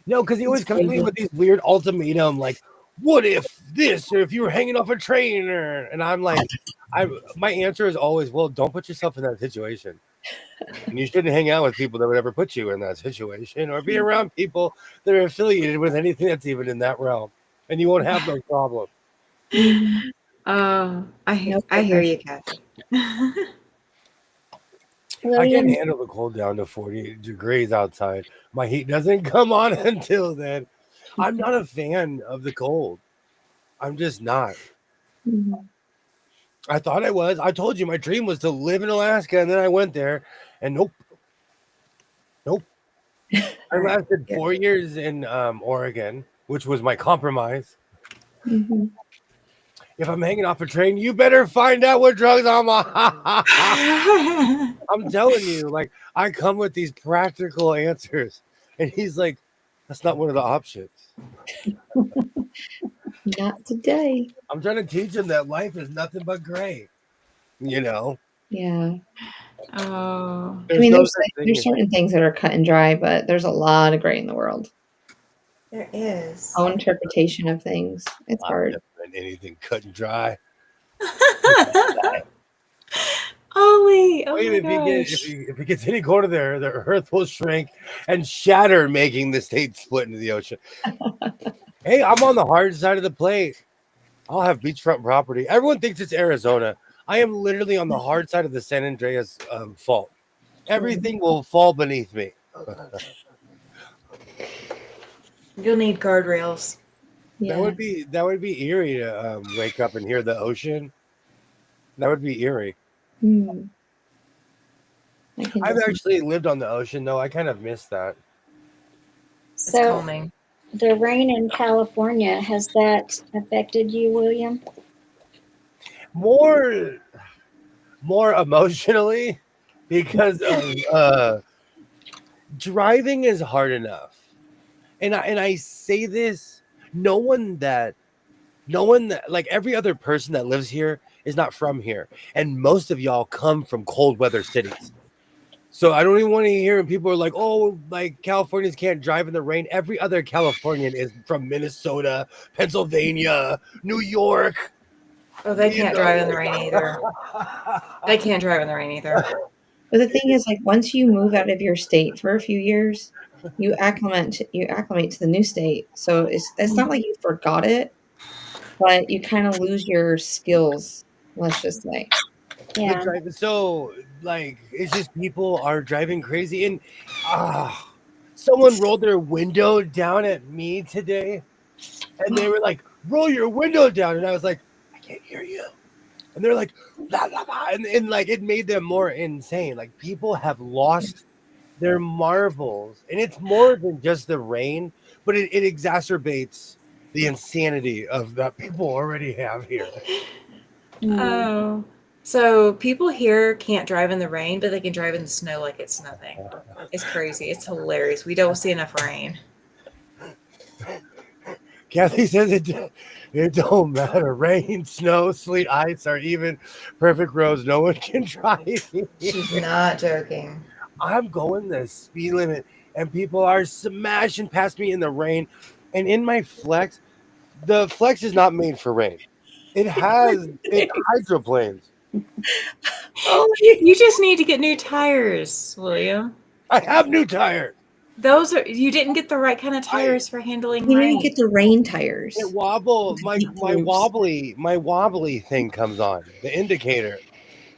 No, because he always comes to me with these weird ultimatum, like, what if this, or if you were hanging off a train, and I'm like, my answer is always, well, don't put yourself in that situation. And you shouldn't hang out with people that would ever put you in that situation, or be around people that are affiliated with anything that's even in that realm, and you won't have no problem. I hear you, Kathy. I can handle the cold down to 40 degrees outside. My heat doesn't come on until then. I'm not a fan of the cold. I'm just not. I thought I was. I told you my dream was to live in Alaska, and then I went there, and nope. I lasted 4 years in Oregon, which was my compromise. If I'm hanging off a train, you better find out what drugs I'm on. I'm telling you, like, I come with these practical answers. And he's like, that's not one of the options. Not today. I'm trying to teach him that life is nothing but gray. You know? Yeah. Oh. I mean, there's certain things that are cut and dry, but there's a lot of gray in the world. There is. Own interpretation of things. It's hard. Anything cut and dry. Ollie, oh Wait, my gosh. if it gets any colder there, the earth will shrink and shatter, making the state split into the ocean. Hey, I'm on the hard side of the plate. I'll have beachfront property. Everyone thinks it's Arizona. I am literally on the hard side of the San Andreas fault. Everything will fall beneath me. You'll need guardrails. Yeah. That would be eerie to wake up and hear the ocean. That would be eerie. I've actually lived on the ocean, though. I kind of miss that. It's calming. The rain in California, has that affected you, William? More emotionally, because of driving is hard enough. And I say this, no one that like every other person that lives here is not from here, and most of y'all come from cold weather cities. So I don't even want to hear when people are like, oh, like Californians can't drive in the rain. Every other Californian is from Minnesota, Pennsylvania, New York. Oh, they can't drive in the rain either. They can't drive in the rain either. But the thing is, like, once you move out of your state for a few years, you acclimate to the new state. So it's not like you forgot it, but you kind of lose your skills, let's just say. Yeah. So, like, it's just people are driving crazy. And someone rolled their window down at me today, and they were like, roll your window down. And I was like, I can't hear you. And they're like, blah, blah, blah. And like, it made them more insane. Like, people have lost their marbles. And it's more than just the rain, but it exacerbates the insanity of that people already have here. Oh. So people here can't drive in the rain, but they can drive in the snow like it's nothing. It's crazy. It's hilarious. We don't see enough rain. Kathy says it don't matter. Rain, snow, sleet, ice, or even perfect roads. No one can drive. She's not joking. I'm going the speed limit, and people are smashing past me in the rain. And in my Flex, the Flex is not made for rain. It hydroplanes. Oh, you just need to get new tires, William. I have new tires. You didn't get the right kind of tires for handling rain. You didn't get the rain tires. It wobble. My wobbly thing comes on, the indicator.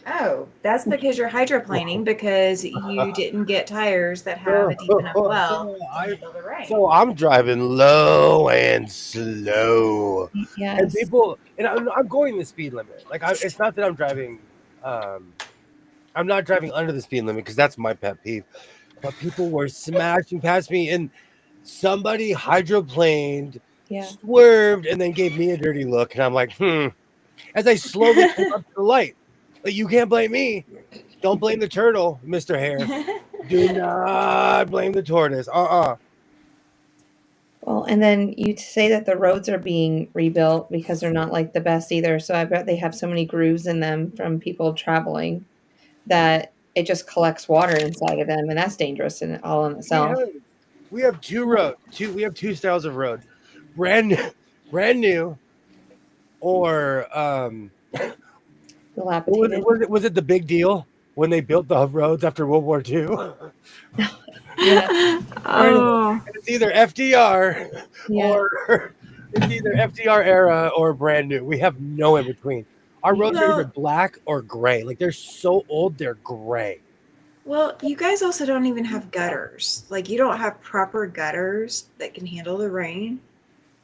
Oh, that's because you're hydroplaning, because you didn't get tires that have a deep enough well to handle the rain. So I'm driving low and slow. Yes. And people, and I'm going the speed limit. Like, it's not that I'm driving. I'm not driving under the speed limit, because that's my pet peeve. But people were smashing past me, and somebody hydroplaned, swerved, and then gave me a dirty look. And I'm like, as I slowly came up to the light. Like, you can't blame me. Don't blame the turtle, Mr. Hare. Do not blame the tortoise. Well, and then you say that the roads are being rebuilt because they're not like the best either. So I bet they have so many grooves in them from people traveling that it just collects water inside of them, and that's dangerous in itself. We have two roads. We have two styles of road. Brand new, or was it the big deal when they built the roads after World War II? It's either FDR or it's either FDR era or brand new. We have no in between. Our roads are either black or gray. Like, they're so old, they're gray. Well, you guys also don't even have gutters. Like, you don't have proper gutters that can handle the rain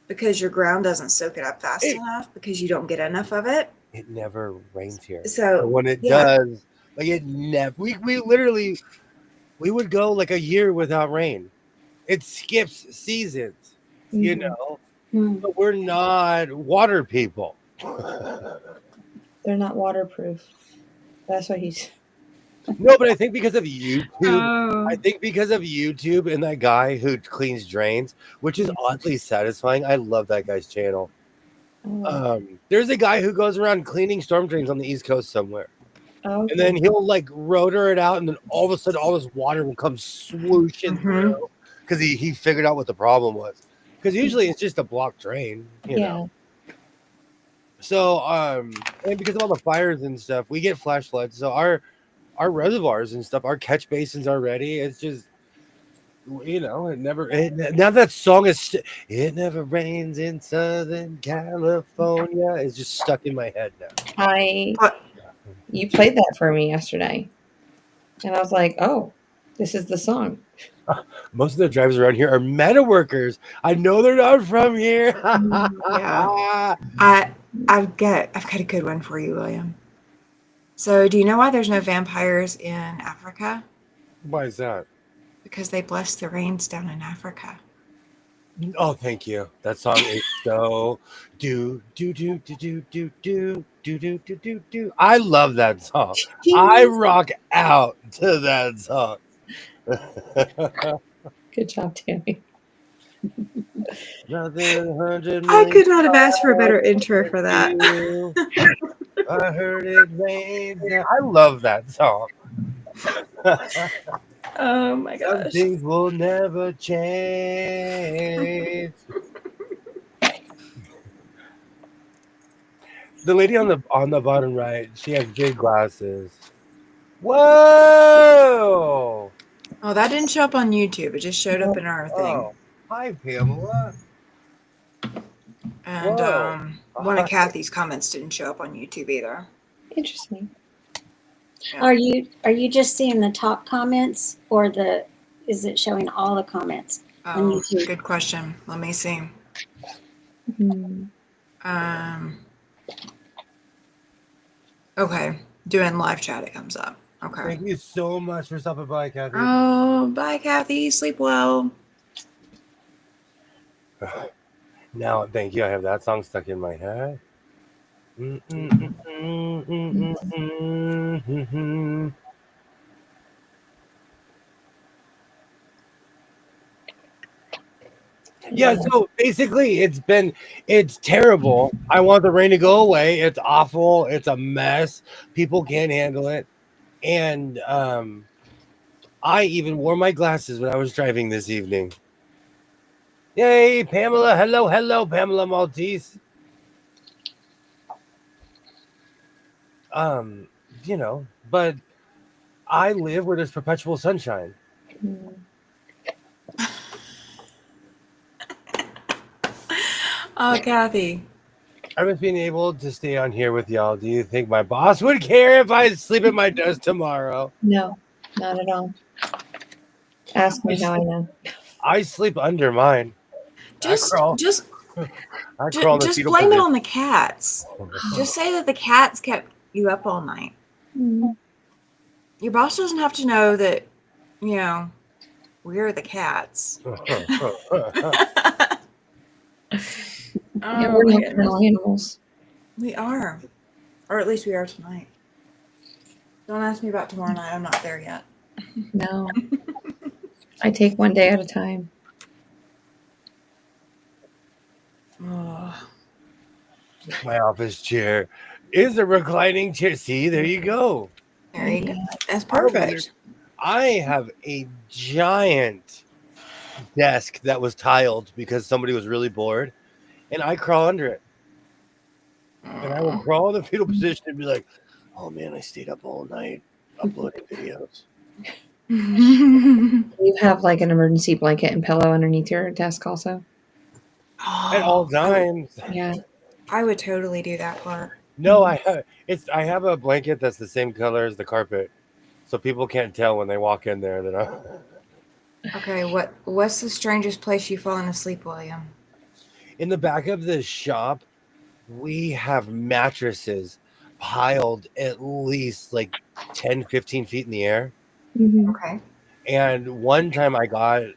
because your ground doesn't soak it up fast enough, because you don't get enough of it. It never rains here. So when it does, like, it never. We literally would go like a year without rain. It skips seasons, you know. But we're not water people. They're not waterproof. That's what he's. No, but I think because of YouTube. I think because of YouTube and that guy who cleans drains, which is oddly satisfying. I love that guy's channel. There's a guy who goes around cleaning storm drains on the East Coast somewhere. Okay. And then he'll like rotor it out, and then all of a sudden, all this water will come swooshing through because he figured out what the problem was. Because usually it's just a blocked drain, you know. So and because of all the fires and stuff, we get flash floods. So our reservoirs and stuff, our catch basins are ready. It's just, you know, now that song is it never rains in Southern California is just stuck in my head now. You played that for me yesterday, and I was like, oh, this is the song. Most of the drivers around here are meta workers. I know they're not from here. Yeah. I've got a good one for you, William. So do you know why there's no vampires in Africa? Why is that? Because they bless the rains down in Africa. Oh, thank you. That song is so do do do do do do do do do do do do. I love that song. I rock out to that song. Good job, Tammy. I could not have asked for a better intro for that. I heard it rain. I love that song. Oh my gosh. Some things will never change. The lady on the bottom right, she has big glasses. Whoa! Oh, that didn't show up on YouTube. It just showed up in our thing. Oh, hi, Pamela. And one of Kathy's comments didn't show up on YouTube either. Interesting. Yeah. Are you just seeing the top comments, or is it showing all the comments on YouTube? Good question. Let me see. Okay, doing live chat, it comes up. Okay. Thank you so much for stopping by, Kathy. Oh, bye, Kathy. Sleep well. Now, thank you. I have that song stuck in my head. Yeah, so basically it's terrible. I want the rain to go away. It's awful. It's a mess. People can't handle it. And I even wore my glasses when I was driving this evening. Yay, Pamela. Hello, Pamela Maltese. You know, but I live where there's perpetual sunshine. Oh, Kathy. I was being able to stay on here with y'all. Do you think my boss would care if I sleep at my desk tomorrow? No, not at all. Ask me how I know. I sleep under mine. Just blame it on the cats. Just say that the cats kept you up all night. Your boss doesn't have to know that, you know, we're the cats. We're nocturnal animals. We are. Or at least we are tonight. Don't ask me about tomorrow night. I'm not there yet. No. I take one day at a time. Oh. My office chair is a reclining chair. See, there you go. There you go. That's perfect. I have a giant desk that was tiled because somebody was really bored, and I crawl under it. And I will crawl in the fetal position and be like, oh man, I stayed up all night uploading videos. You have like an emergency blanket and pillow underneath your desk also? At all times. Yeah. I would totally do that part. No, I have a blanket that's the same color as the carpet, so people can't tell when they walk in there that I'm... Okay, what's the strangest place you've fallen asleep, William? In the back of the shop, we have mattresses piled at least like 10, 15 feet in the air. Okay. And one time I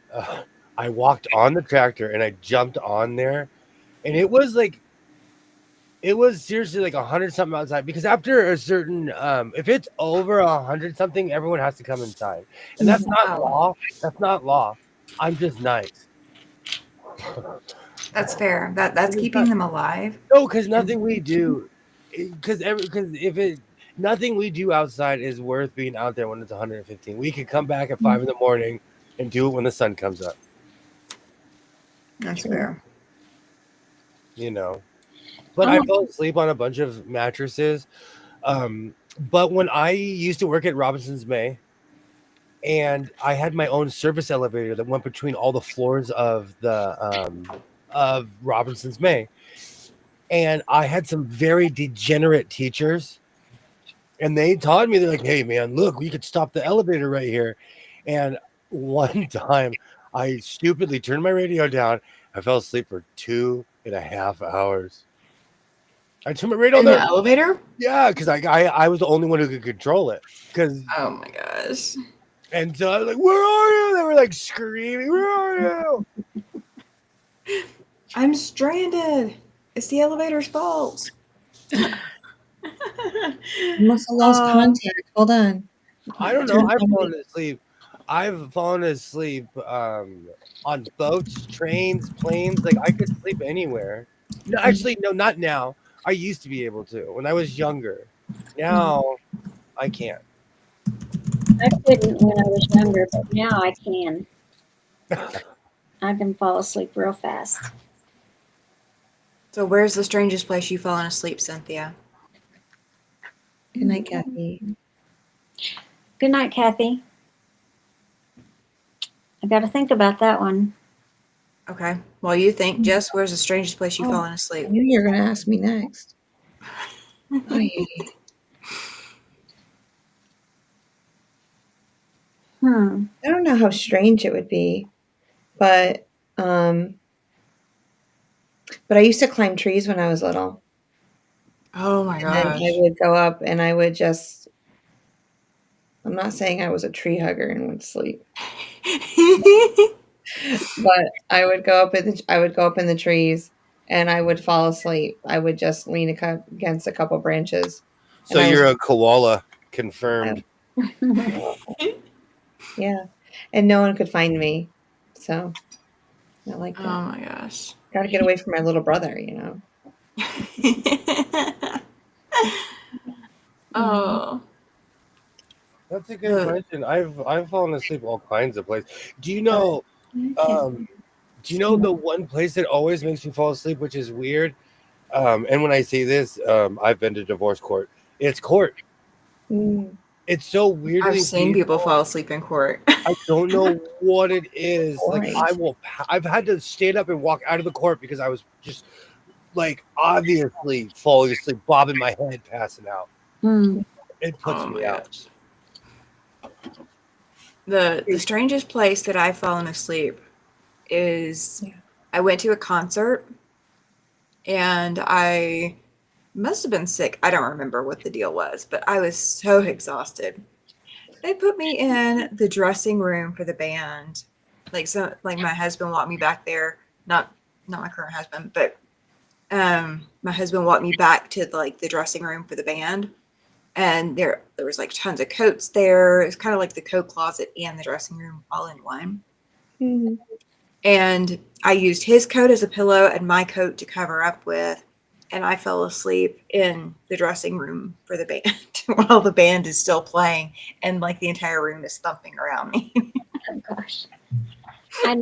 walked on the tractor and I jumped on there, and it was seriously like 100 something outside, because after a certain if it's over 100 something, everyone has to come inside, and that's not law. That's not law. I'm just nice. That's fair. That's keeping them alive. No, because nothing we do, because if nothing we do outside is worth being out there when it's 115. We could come back at 5 in the morning and do it when the sun comes up. That's fair. You know, but I fell asleep on a bunch of mattresses. But when I used to work at Robinson's May, and I had my own service elevator that went between all the floors of the of Robinson's May, and I had some very degenerate teachers, and they taught me, they're like, "Hey man, look, we could stop the elevator right here." And one time I stupidly turned my radio down. I fell asleep for 2.5 hours. I turned my radio in down. The elevator? Yeah, because I was the only one who could control it. Oh my gosh. And so I was like, "Where are you?" They were like screaming, "Where are you?" I'm stranded. It's the elevator's fault. You must have lost contact. Hold on. I don't know. I've fallen asleep on boats, trains, planes. Like I could sleep anywhere. No, actually, no, not now. I used to be able to when I was younger. Now I can't. I couldn't when I was younger, but now I can. I can fall asleep real fast. So where's the strangest place you've fallen asleep, Cynthia? Good night, Kathy. Good night, Kathy. I got to think about that one. Okay. While you think, Jess, where's the strangest place you've fallen asleep? I knew you were going to ask me next. I don't know how strange it would be, but I used to climb trees when I was little. Oh my gosh. And then I would go up and I would just, I'm not saying I was a tree hugger and would sleep. But I would go up in the trees and I would fall asleep. I would just lean against a couple branches. So you're a koala, confirmed. Yeah. And no one could find me. So I like that. Oh my gosh. Got to get away from my little brother, you know. Oh. That's a good question. I've fallen asleep all kinds of places. Do you know the one place that always makes me fall asleep, which is weird? And when I say this, I've been to divorce court. It's court. It's so weirdly. I've seen people fall asleep in court. I don't know what it is. Like I've had to stand up and walk out of the court because I was just like obviously falling asleep, bobbing my head, passing out. It puts me out. The strangest place that I've fallen asleep is I went to a concert and I must have been sick. I don't remember what the deal was, but I was so exhausted. They put me in the dressing room for the band. Like my husband walked me back there. Not my current husband, but my husband walked me back to like the dressing room for the band. And there was like tons of coats there. It's kind of like the coat closet and the dressing room all in one. And I used his coat as a pillow and my coat to cover up with. And I fell asleep in the dressing room for the band while the band is still playing. And like the entire room is thumping around me. Oh gosh. I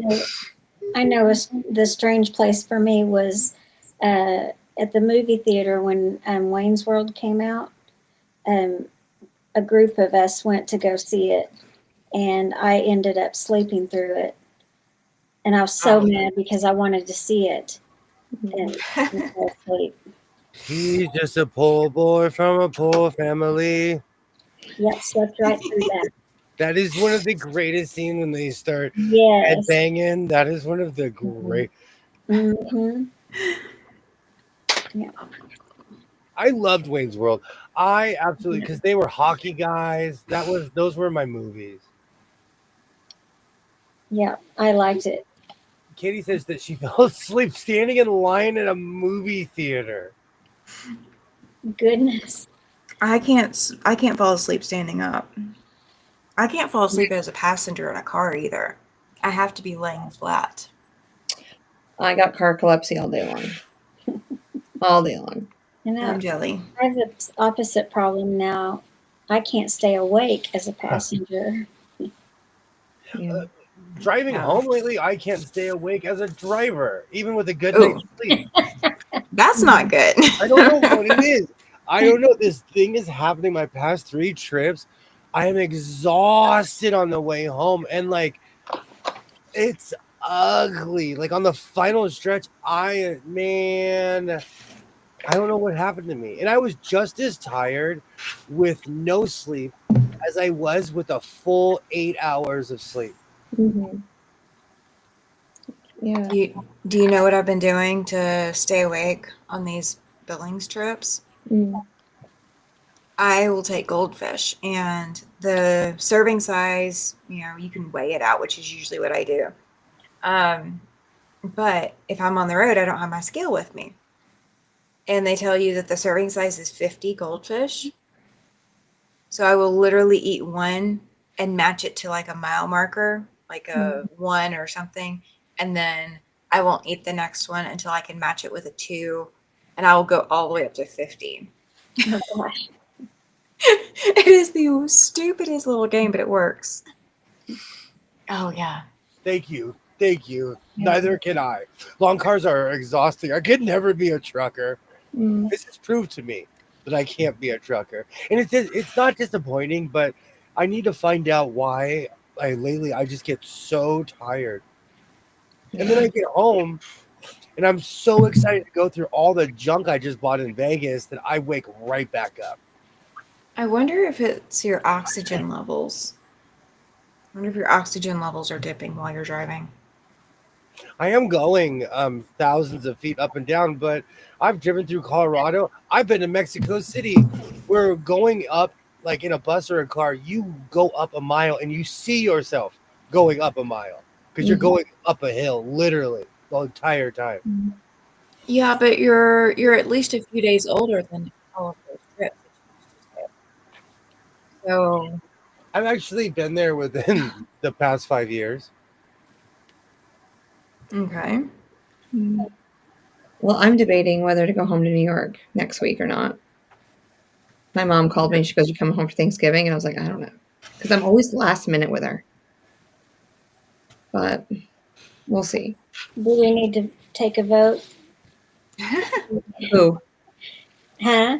know the strange place for me was at the movie theater when Wayne's World came out. A group of us went to go see it, and I ended up sleeping through it. And I was so mad because I wanted to see it. And I fell asleep. He's just a poor boy from a poor family. Yep, slept right through that. That is one of the greatest scenes when they start banging. That is one of the great. Yeah. I loved Wayne's World. I absolutely, because they were hockey guys. Those were my movies. Yeah, I liked it. Katie says that she fell asleep standing in line at a movie theater. Goodness. I can't fall asleep standing up. I can't fall asleep as a passenger in a car either. I have to be laying flat. I got carcolepsy all day long. All day long. You know, I'm jelly. I have the opposite problem now. I can't stay awake as a passenger. Yeah. Driving Yeah. home lately, I can't stay awake as a driver, even with a good Ooh. night's sleep. That's not good. I don't know what it is. I don't know. This thing is happening my past 3 trips. I am exhausted on the way home, and like it's ugly. Like on the final stretch, I don't know what happened to me. And I was just as tired with no sleep as I was with a full 8 hours of sleep. Mm-hmm. Yeah. Do you know what I've been doing to stay awake on these Billings trips? Mm. I will take goldfish, and the serving size, you can weigh it out, which is usually what I do. But if I'm on the road, I don't have my scale with me. And they tell you that the serving size is 50 goldfish. So I will literally eat one and match it to like a mile marker, like a 1 or something. And then I won't eat the next one until I can match it with a 2. And I will go all the way up to 50. Oh gosh. It is the stupidest little game, but it works. Oh, yeah. Thank you. Neither can I. Long cars are exhausting. I could never be a trucker. This has proved to me that I can't be a trucker. And it's not disappointing, but I need to find out why lately I just get so tired. And then I get home and I'm so excited to go through all the junk I just bought in Vegas that I wake right back up. I wonder if it's your oxygen levels. I wonder if your oxygen levels are dipping while you're driving. I am going thousands of feet up and down, but I've driven through Colorado. I've been to Mexico City. We're going up like in a bus or a car. You go up a mile and you see yourself going up a mile because you're going up a hill literally the entire time. Yeah, but you're at least a few days older than all of those trips. So I've actually been there within the past 5 years. okay. Well, I'm debating whether to go home to New York next week or not. My mom called me. She goes, "You coming home for Thanksgiving?" And I was like, "I don't know," because I'm always last minute with her. But we'll see. Do we need to take a vote? Who? Huh?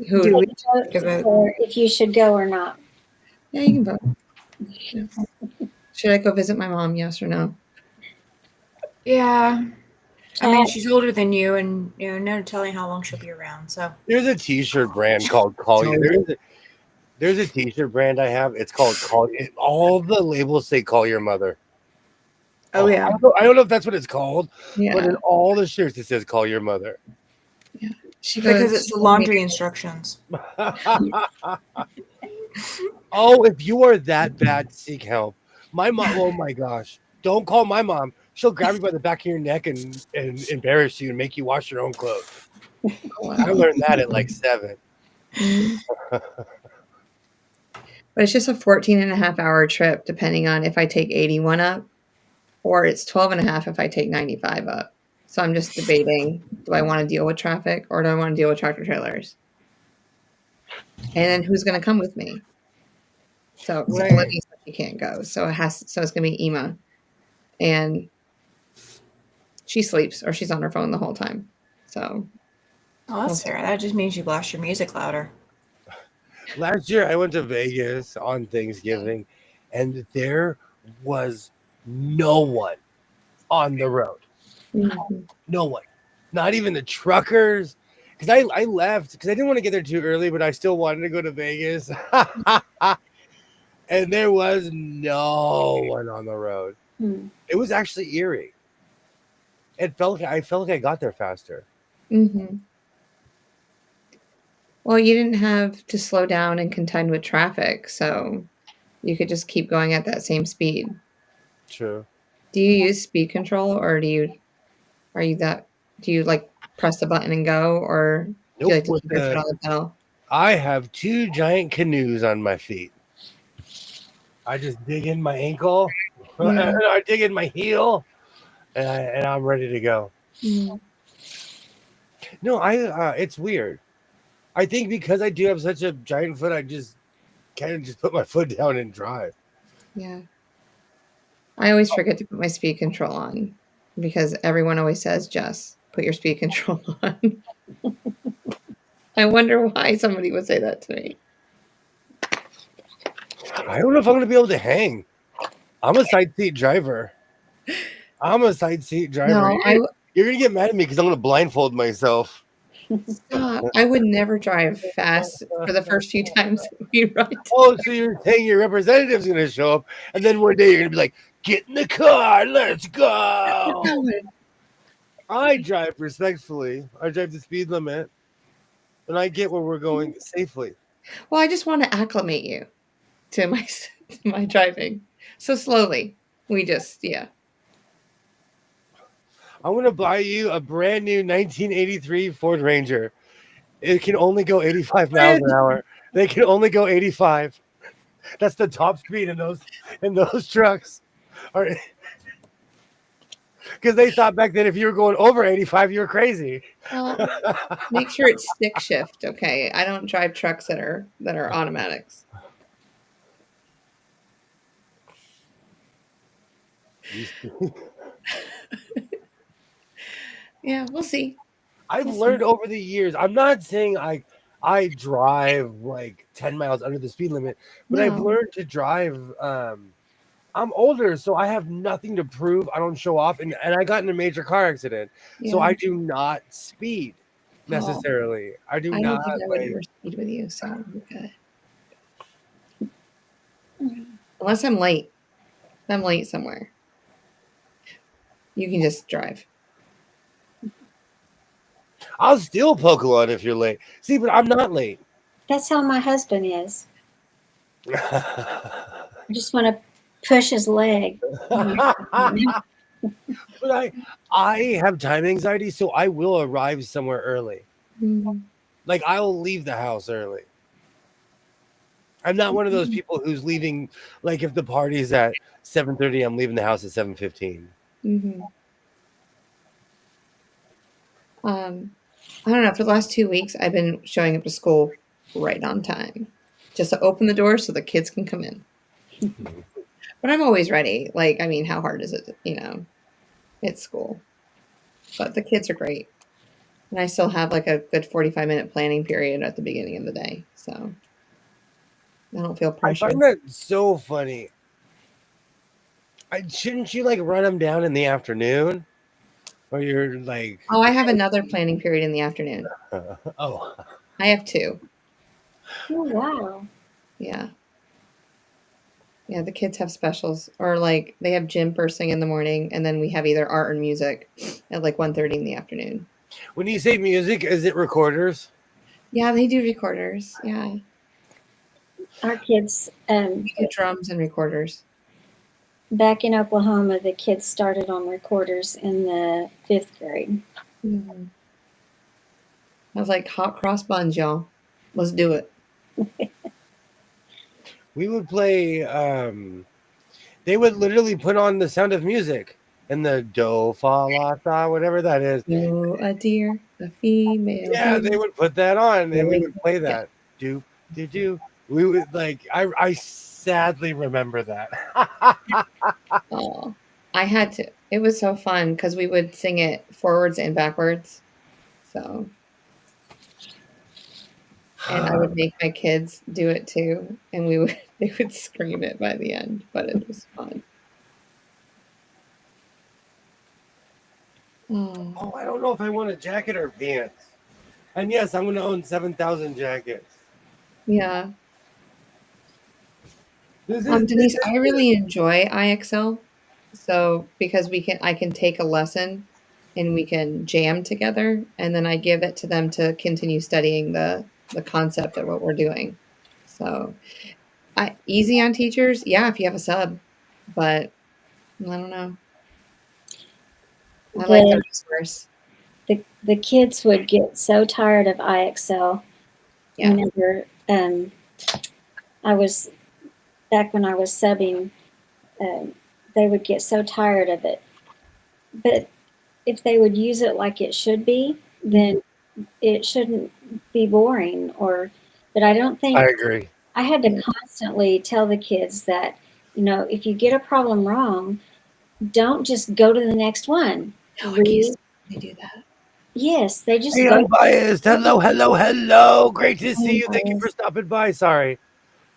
Who? Do we Vote take a vote? for if you should go or not. Yeah, you can vote. Yeah. Should I go visit my mom? Yes or no? Yeah. I mean, she's older than you, and no telling how long she'll be around. So There's a T-shirt brand called Call You. There's a T-shirt brand I have. It's called Call. All the labels say Call Your Mother. Oh yeah. I don't know if that's what it's called, Yeah. but in all the shirts it says Call Your Mother. Yeah. She goes, because it's the laundry instructions. Oh, if you are that bad, seek help. My mom. Oh my gosh! Don't call my mom. She'll grab you by the back of your neck and embarrass you and make you wash your own clothes. Wow. I learned that at like 7. But it's just a 14.5-hour trip, depending on if I take 81 up, or it's 12.5 if I take 95 up. So I'm just debating: do I want to deal with traffic, or do I want to deal with tractor trailers? And then who's going to come with me? So Libby said she can't go, so it's going to be Ema, and she sleeps or she's on her phone the whole time. So, that's fair. That just means you blast your music louder. Last year I went to Vegas on Thanksgiving, and there was no one on the road. No one, not even the truckers. Because I left because I didn't want to get there too early, but I still wanted to go to Vegas. And there was no one on the road. It was actually eerie. I felt like I got there faster. Well, you didn't have to slow down and contend with traffic, so you could just keep going at that same speed. True. Do you use speed control, or do you like press the button and go, or do you like to keep your foot on the pedal? I have 2 giant canoes on my feet. I just dig in my ankle, and I dig in my heel, and I'm ready to go. No, it's weird. I think because I do have such a giant foot, I just kind of just put my foot down and drive. Yeah. I always forget to put my speed control on because everyone always says, Jess, put your speed control on. I wonder why somebody would say that to me. I don't know if I'm going to be able to hang. I'm a side seat driver. No, You're going to get mad at me because I'm going to blindfold myself. Stop. I would never drive fast for the first few times we ride. Oh, so you're saying your representative's going to show up, and then one day you're going to be like, get in the car, let's go. I drive respectfully. I drive the speed limit, and I get where we're going safely. Well, I just want to acclimate you to my driving. So slowly, we just, yeah. I'm going to buy you a brand new 1983 Ford Ranger. It can only go 85 miles an hour. They can only go 85. That's the top speed in those trucks. Because they thought back then if you were going over 85, you were crazy. Make sure it's stick shift, okay? I don't drive trucks that are automatics. Yeah, we'll see. I've learned over the years. I'm not saying I drive like 10 miles under the speed limit, but I've learned to drive. I'm older, so I have nothing to prove. I don't show off, and I got in a major car accident, so I do not speed necessarily. I do not. Don't think I would ever speed with you, so we're good. Unless I'm late. If I'm late somewhere, you can just drive. I'll still poke along if you're late. See, but I'm not late. That's how my husband is. I just want to push his leg. But I have time anxiety, so I will arrive somewhere early. Mm-hmm. Like I'll leave the house early. I'm not one of those people who's leaving. Like if the party's at 7:30, I'm leaving the house at 7:15. Mm-hmm. I don't know. For the last 2 weeks, I've been showing up to school right on time, just to open the door so the kids can come in. But I'm always ready. Like, I mean, how hard is it? It's school, but the kids are great, and I still have like a good 45-minute planning period at the beginning of the day, so I don't feel pressure. I find that so funny. Shouldn't you like run them down in the afternoon? Or you're like... Oh, I have another planning period in the afternoon. Oh. I have 2. Oh, wow. Yeah. Yeah, the kids have specials. Or like they have gym first thing in the morning, and then we have either art or music at like 1:30 in the afternoon. When you say music, is it recorders? Yeah, they do recorders. Yeah. Our kids... we do drums and recorders. Back in Oklahoma, the kids started on recorders in the 5th grade. Mm-hmm. I was like, hot cross buns, y'all. Let's do it. We would play, they would literally put on The Sound of Music and the do, fa, la, da, whatever that is. Oh, a deer, a female. Yeah, deer. They would put that on and we would play that. Do, do, do. We would like, I sadly remember that. Oh, I had to. It was so fun because we would sing it forwards and backwards. So, and I would make my kids do it too, and they would scream it by the end, but it was fun. Oh, I don't know if I want a jacket or pants. And yes, I'm going to own 7,000 jackets. Yeah. Denise, I really enjoy IXL. So because I can take a lesson and we can jam together, and then I give it to them to continue studying the concept of what we're doing. So easy on teachers. Yeah. If you have a sub, but I don't know. I like the resource. The kids would get so tired of IXL. Yeah. Whenever back when I was subbing, they would get so tired of it. But if they would use it like it should be, then it shouldn't be boring, but I don't think I agree. I had to constantly tell the kids that, if you get a problem wrong, don't just go to the next one. No, I can't. They do that. Yes, they just Hey, go. Unbiased. Hello. Great to see you. Thank you Unbiased. for stopping by. Sorry.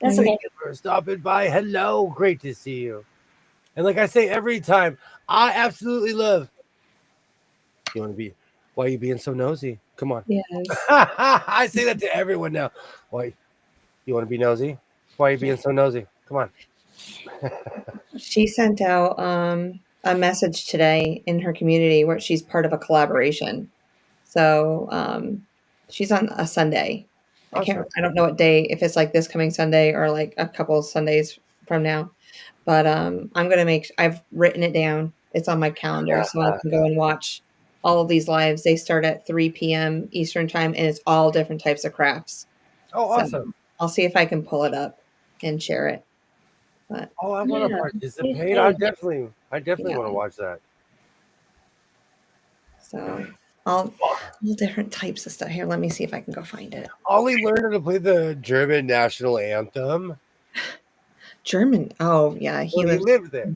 That's Thank okay. you for stopping by. Hello. Great to see you. And like I say every time, I absolutely love. You want to be? Why are you being so nosy? Come on. Yes. I say that to everyone now. Why? You want to be nosy? Why are you being so nosy? Come on. She sent out a message today in her community where she's part of a collaboration. So she's on a Sunday. Awesome. I don't know what day, if it's like this coming Sunday or like a couple of Sundays from now. But I've written it down. It's on my calendar so I can go and watch all of these lives. They start at 3 p.m. Eastern time and it's all different types of crafts. Oh, So awesome. I'll see if I can pull it up and share it. But I want to participate. I definitely want to watch that. So all different types of stuff. Here, let me see if I can go find it. Ollie learned how to play the German national anthem. German. Oh yeah, He lived there.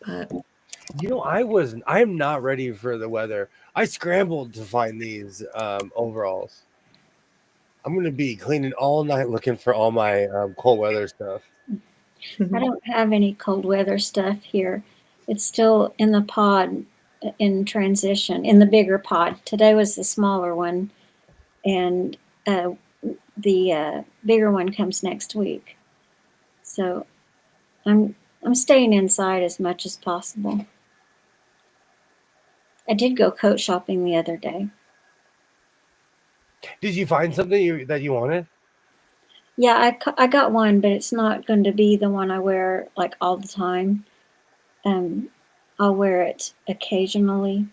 But I am not ready for the weather. I scrambled to find these overalls. I'm going to be cleaning all night looking for all my cold weather stuff. I don't have any cold weather stuff here. It's still in the pod in transition, in the bigger pod. Today was the smaller one, and the bigger one comes next week. So I'm staying inside as much as possible. I did go coat shopping the other day. Did you find something that you wanted? Yeah, I got one, but it's not going to be the one I wear like all the time. I'll wear it occasionally.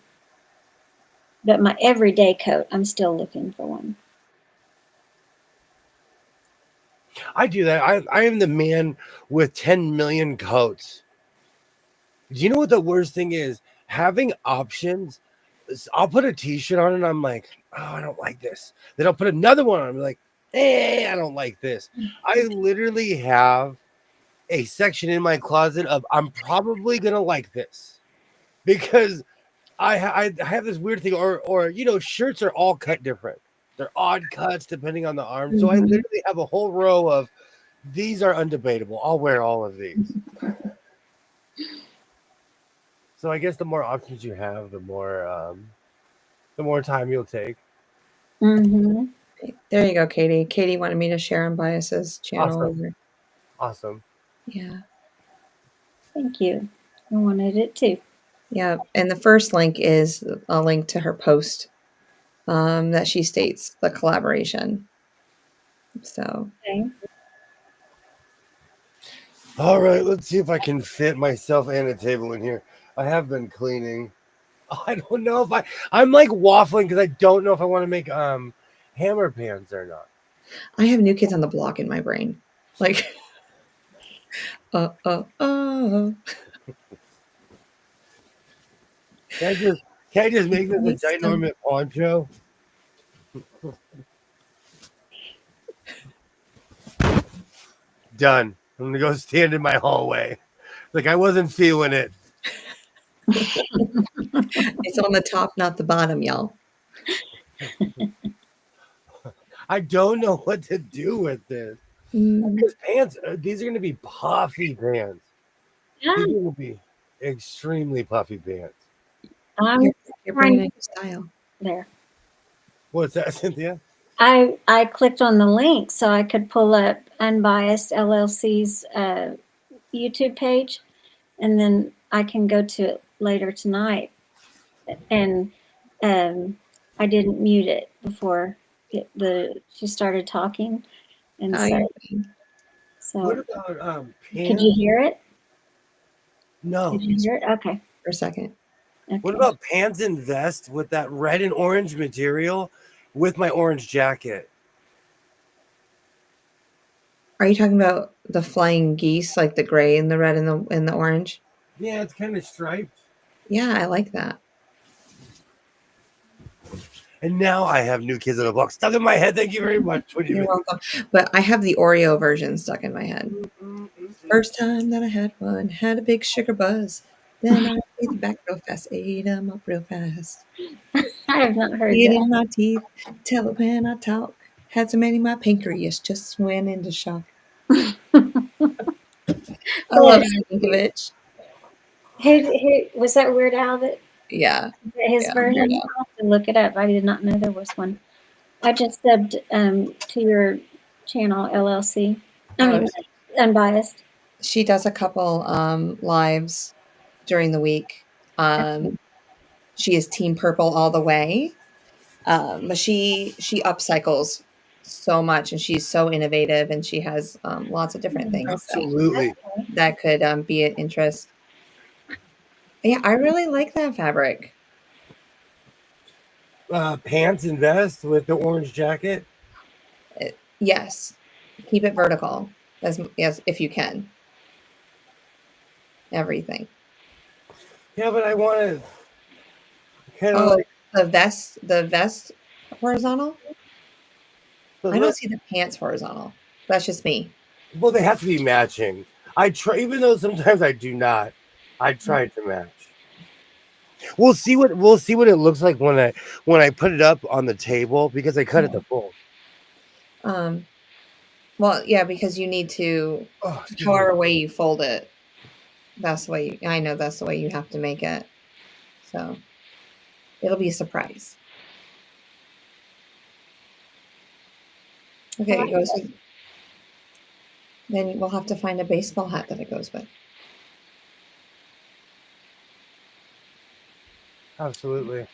But my everyday coat, I'm still looking for one. I do that. I am the man with 10 million coats. Do you know what the worst thing is? Having options. I'll put a t-shirt on and I'm like, oh, I don't like this. Then I'll put another one on. I'm like, I don't like this. I literally have a section in my closet of I'm probably gonna like this because I have this weird thing, or shirts are all cut different. They're odd cuts depending on the arm. So I literally have a whole row of these are undebatable. I'll wear all of these. So I guess the more options you have, the more time you'll take. Mm-hmm. There you go, Katie. Katie wanted me to share on Bias's channel. Awesome. Yeah. Thank you. I wanted it too. Yeah, and the first link is a link to her post that she states the collaboration. So. Okay. All right, let's see if I can fit myself and a table in here. I have been cleaning. I don't know if I'm like waffling because I don't know if I want to make hammer pans or not. I have New Kids on the Block in my brain. Like Can I just make this a ginormous poncho? Done. I'm gonna go stand in my hallway. Like I wasn't feeling it. It's on the top, not the bottom, y'all. I don't know what to do with this. Because pants, these are going to be puffy pants. Yeah. These are going to be extremely puffy pants. You're bringing a new style. There. What's that, Cynthia? I clicked on the link so I could pull up Unbiased LLC's YouTube page, and then I can go to it later tonight. And I didn't mute it before she started talking, and so what about could you hear it? No. Did you hear it? Okay. For a second. Okay. What about pants and vest with that red and orange material with my orange jacket? Are you talking about the flying geese, like the gray and the red and the orange? Yeah, it's kind of striped. Yeah, I like that. And now I have New Kids on the Block stuck in my head. Thank you very much. You're welcome. But I have the Oreo version stuck in my head. First time that I had one, had a big sugar buzz. Then I ate them back real fast, ate them up real fast. I have not heard Eat that. in my teeth, tell it when I talk. Had so many my pancreas just went into shock. I love Yankovic. Who was that Weird Al that? Yeah. His version. I'll have to look it up. I did not know there was one. I just subbed to your channel, LLC. I mean, Unbiased. She does a couple lives during the week. She is Team Purple all the way. But she upcycles so much, and she's so innovative, and she has lots of different things. Absolutely. So that could be an interest. Yeah, I really like that fabric. Pants and vest with the orange jacket. Yes, keep it vertical as if you can. Everything. Yeah, but I want to kind of like the vest horizontal. I don't see the pants horizontal. That's just me. Well, they have to be matching. I try, even though sometimes I do not. I try to match. We'll see what it looks like when I put it up on the table because I cut it to full. Well, yeah, because you need to however way you fold it. That's the way I know that's the way you have to make it. So it'll be a surprise. Okay, it goes with, then we'll have to find a baseball hat that it goes with. Absolutely.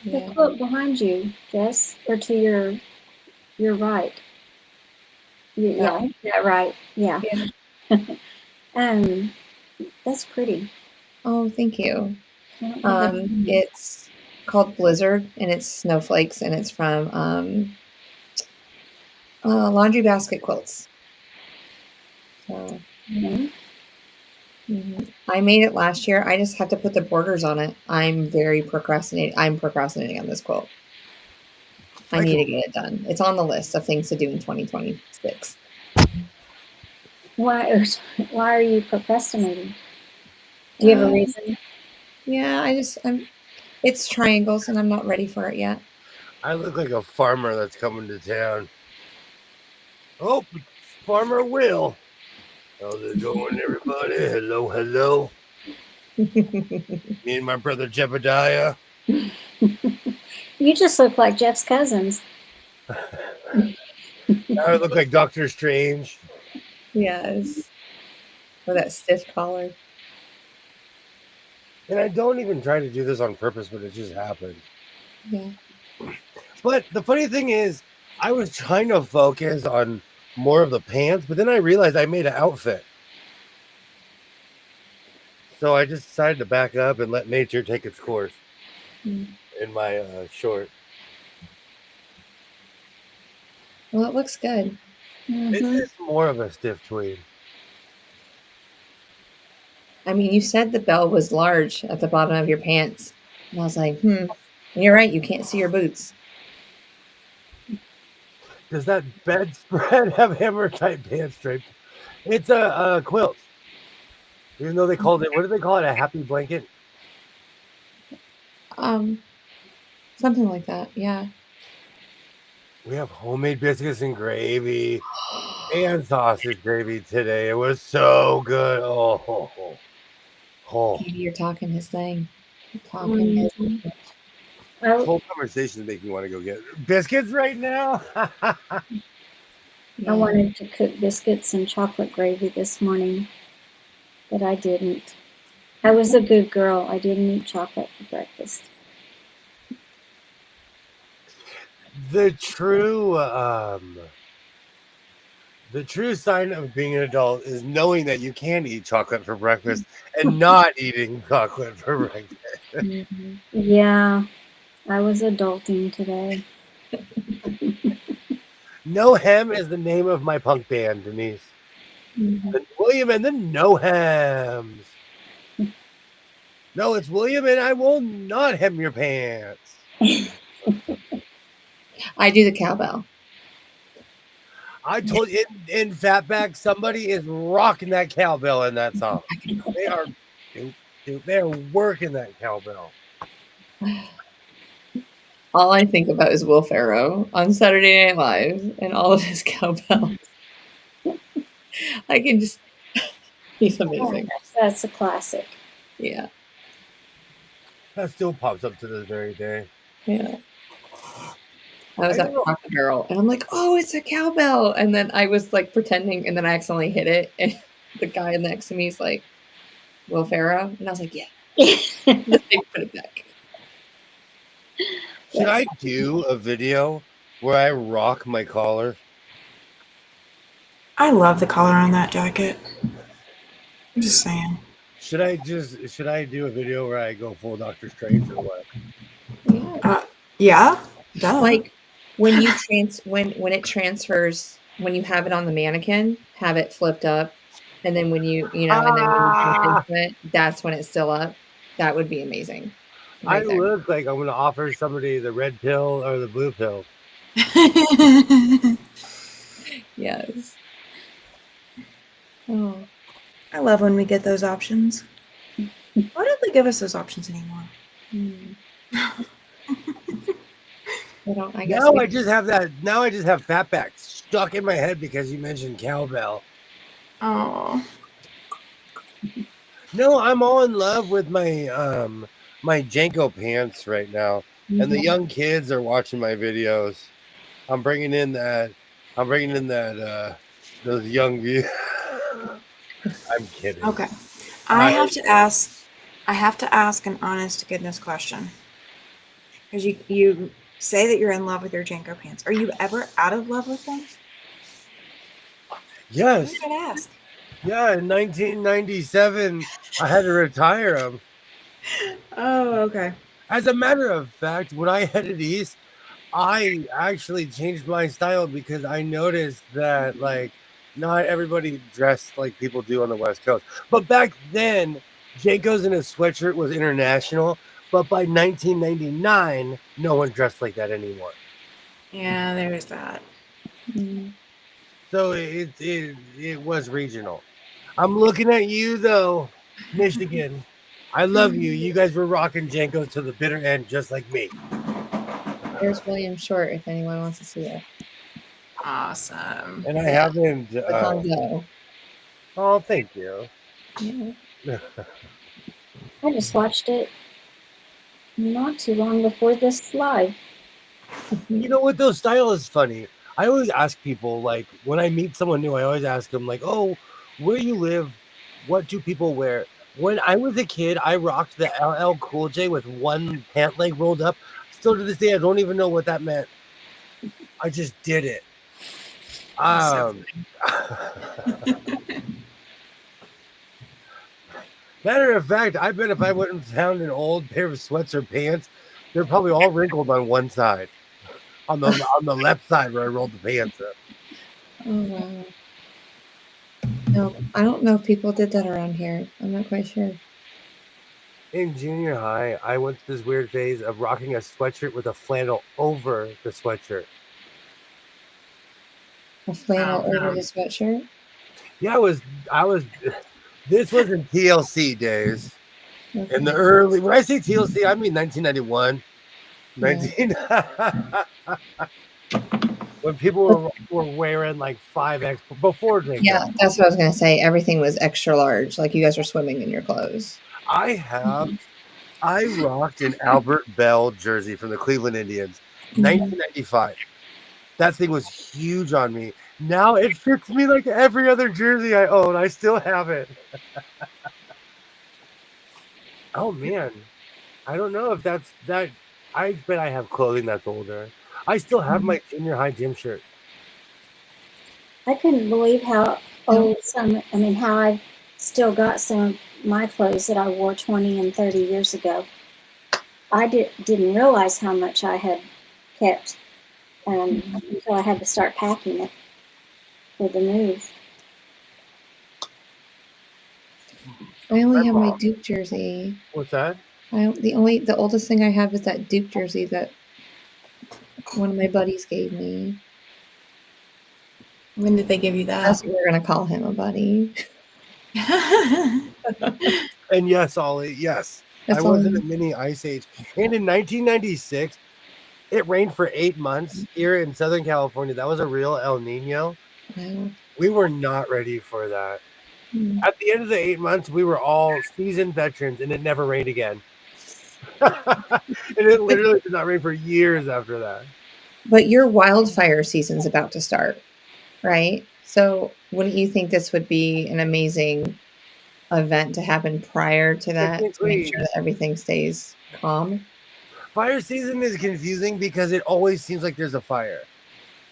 The quote behind you, Jess, or to your right. Yeah, right. Yeah. That's pretty. Oh, thank you. It's called Blizzard, and it's snowflakes, and it's from Laundry Basket Quilts. So I made it last year. I just have to put the borders on it. I'm procrastinating on this quilt. I need to get it done. It's on the list of things to do in 2026. Why are you procrastinating? Do you have a reason? Yeah, it's triangles and I'm not ready for it yet. I look like a farmer that's coming to town. Oh, Farmer Will. How's it going, everybody? Hello, hello. Me and my brother Jebediah. You just look like Jeff's cousins. I look like Doctor Strange. Yes. With that stiff collar. And I don't even try to do this on purpose, but it just happened. Yeah. But the funny thing is, I was trying to focus on more of the pants, but then I realized I made an outfit. So I just decided to back up and let nature take its course in my short. Well, it looks good. This is more of a stiff tweed. I mean, you said the bell was large at the bottom of your pants. And I was like, you're right. You can't see your boots. Does that bedspread have hammer-type pants draped? It's a quilt. Even though they called it, what do they call it? A happy blanket? Something like that. Yeah. We have homemade biscuits and gravy and sausage gravy today. It was so good. Oh. Katie, you're talking his thing. This whole conversation make me want to go get biscuits right now. I wanted to cook biscuits and chocolate gravy this morning, but I didn't. I was a good girl. I didn't eat chocolate for breakfast. The true sign of being an adult is knowing that you can eat chocolate for breakfast and not eating chocolate for breakfast. Yeah, I was adulting today. No Hem is the name of my punk band, Denise. William and the No Hems. No, it's William, and I will not hem your pants. I do the cowbell. I told you in Fatback, somebody is rocking that cowbell in that song. They are, they're working that cowbell. All I think about is Will Ferrell on Saturday Night Live and all of his cowbells. I can just, he's amazing. That's a classic. Yeah. That still pops up to this very day. Yeah. I was at Cracker Barrel and I'm like, oh, it's a cowbell. And then I was like pretending and then I accidentally hit it. And the guy next to me is like, Will Ferrell? And I was like, yeah. Just put it back. Should I do a video where I rock my collar? I love the collar on that jacket. I'm just saying. Should I do a video where I go full Dr. Strange or what? Yeah. Duh. Like when you when it transfers, when you have it on the mannequin, have it flipped up, and then when you and then when you jump into it, that's when it's still up. That would be amazing. Right I look like I'm going to offer somebody the red pill or the blue pill. Yes. Oh, I love when we get those options. Why don't they give us those options anymore? I guess now I just have that. Now I just have Fatback stuck in my head because you mentioned cowbell. Oh. No, I'm all in love with my my Janko pants right now, and the young kids are watching my videos. I'm bringing in that. Those young views. I'm kidding. Okay, I have to ask an honest to goodness question. Because you say that you're in love with your Janko pants. Are you ever out of love with them? Yes. I should ask. Yeah, in 1997, I had to retire them. Oh, okay. As a matter of fact, when I headed east, I actually changed my style because I noticed that like not everybody dressed like people do on the West Coast. But back then, Janko's in a sweatshirt was international. But by 1999, no one dressed like that anymore. Yeah, there's that. So it was regional. I'm looking at you though, Michigan. I love you. You guys were rocking Janko to the bitter end, just like me. There's William Short if anyone wants to see it. Awesome. And I haven't. Oh, thank you. Yeah. I just watched it not too long before this live. You know what, though? Style is funny. I always ask people, like, when I meet someone new, I always ask them, like, oh, where you live? What do people wear? When I was a kid, I rocked the LL Cool J with one pant leg rolled up. Still to this day, I don't even know what that meant. I just did it. Matter of fact, I bet if I went and found an old pair of sweats or pants, they're probably all wrinkled on one side. On the left side where I rolled the pants up. Oh wow. No, I don't know if people did that around here. I'm not quite sure. In junior high, I went through this weird phase of rocking a sweatshirt with a flannel over the sweatshirt. A flannel over the sweatshirt? Yeah, I was this was in TLC days. Okay. In the early, when I say TLC, I mean 1991. When people were wearing like 5X before drinking. Yeah, that's what I was gonna say. Everything was extra large, like you guys were swimming in your clothes. I rocked an Albert Bell jersey from the Cleveland Indians, 1995. That thing was huge on me. Now it fits me like every other jersey I own. I still have it. Oh man, I don't know if that's that. I bet I have clothing that's older. I still have my junior high gym shirt. I couldn't believe how old how I've still got some of my clothes that I wore 20 and 30 years ago. I didn't realize how much I had kept until I had to start packing it for the move. I only have my Duke jersey. What's that? The oldest thing I have is that Duke jersey that one of my buddies gave me. When did they give you that? That's what we're gonna call him, a buddy. And yes, Ollie, yes. I was in a mini ice age. And in 1996, it rained for 8 months here in Southern California. That was a real El Nino. Wow. We were not ready for that. At the end of the 8 months, we were all seasoned veterans, and it never rained again. And it literally did not rain for years after that. But your wildfire season's about to start, right? So wouldn't you think this would be an amazing event to happen prior to that to make sure that everything stays calm? Fire season is confusing because it always seems like there's a fire.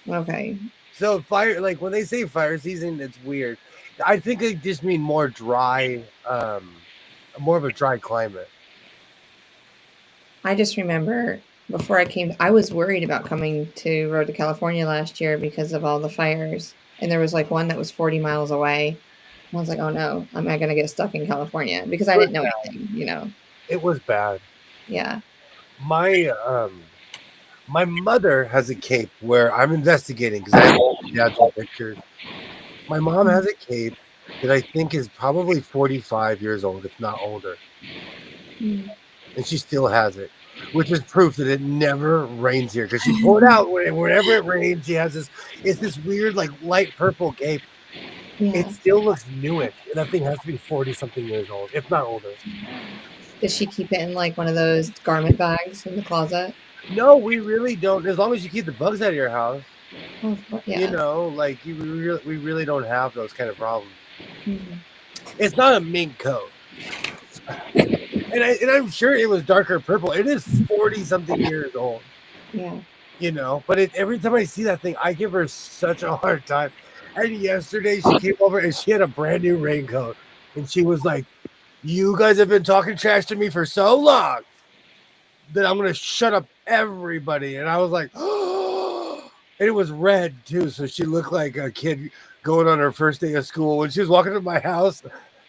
Okay. So fire, like when they say fire season, it's weird. I think they just mean more dry, more of a dry climate. I just remember before I came, I was worried about coming to Road to California last year because of all the fires. And there was like one that was 40 miles away. I was like, oh no, am I going to get stuck in California? Because I didn't know anything, you know. It was bad. Yeah. My mother has a cape where I'm investigating because I have dad's pictures. My mom has a cape that I think is probably 45 years old, if not older. And she still has it, which is proof that it never rains here because she pulled out whenever it rains. She has this weird, like light purple cape. Yeah. It still looks newish. That thing has to be 40-something years old, if not older. Does she keep it in like one of those garment bags in the closet? No, we really don't. As long as you keep the bugs out of your house. Oh, yeah. You know, like we really don't have those kind of problems. It's not a mink coat. And I'm sure it was darker purple. It is 40-something years old. Yeah. You know, but every time I see that thing, I give her such a hard time. And yesterday she came over and she had a brand new raincoat. And she was like, you guys have been talking trash to me for so long that I'm going to shut up everybody. And I was like, oh, and it was red too. So she looked like a kid going on her first day of school when she was walking to my house.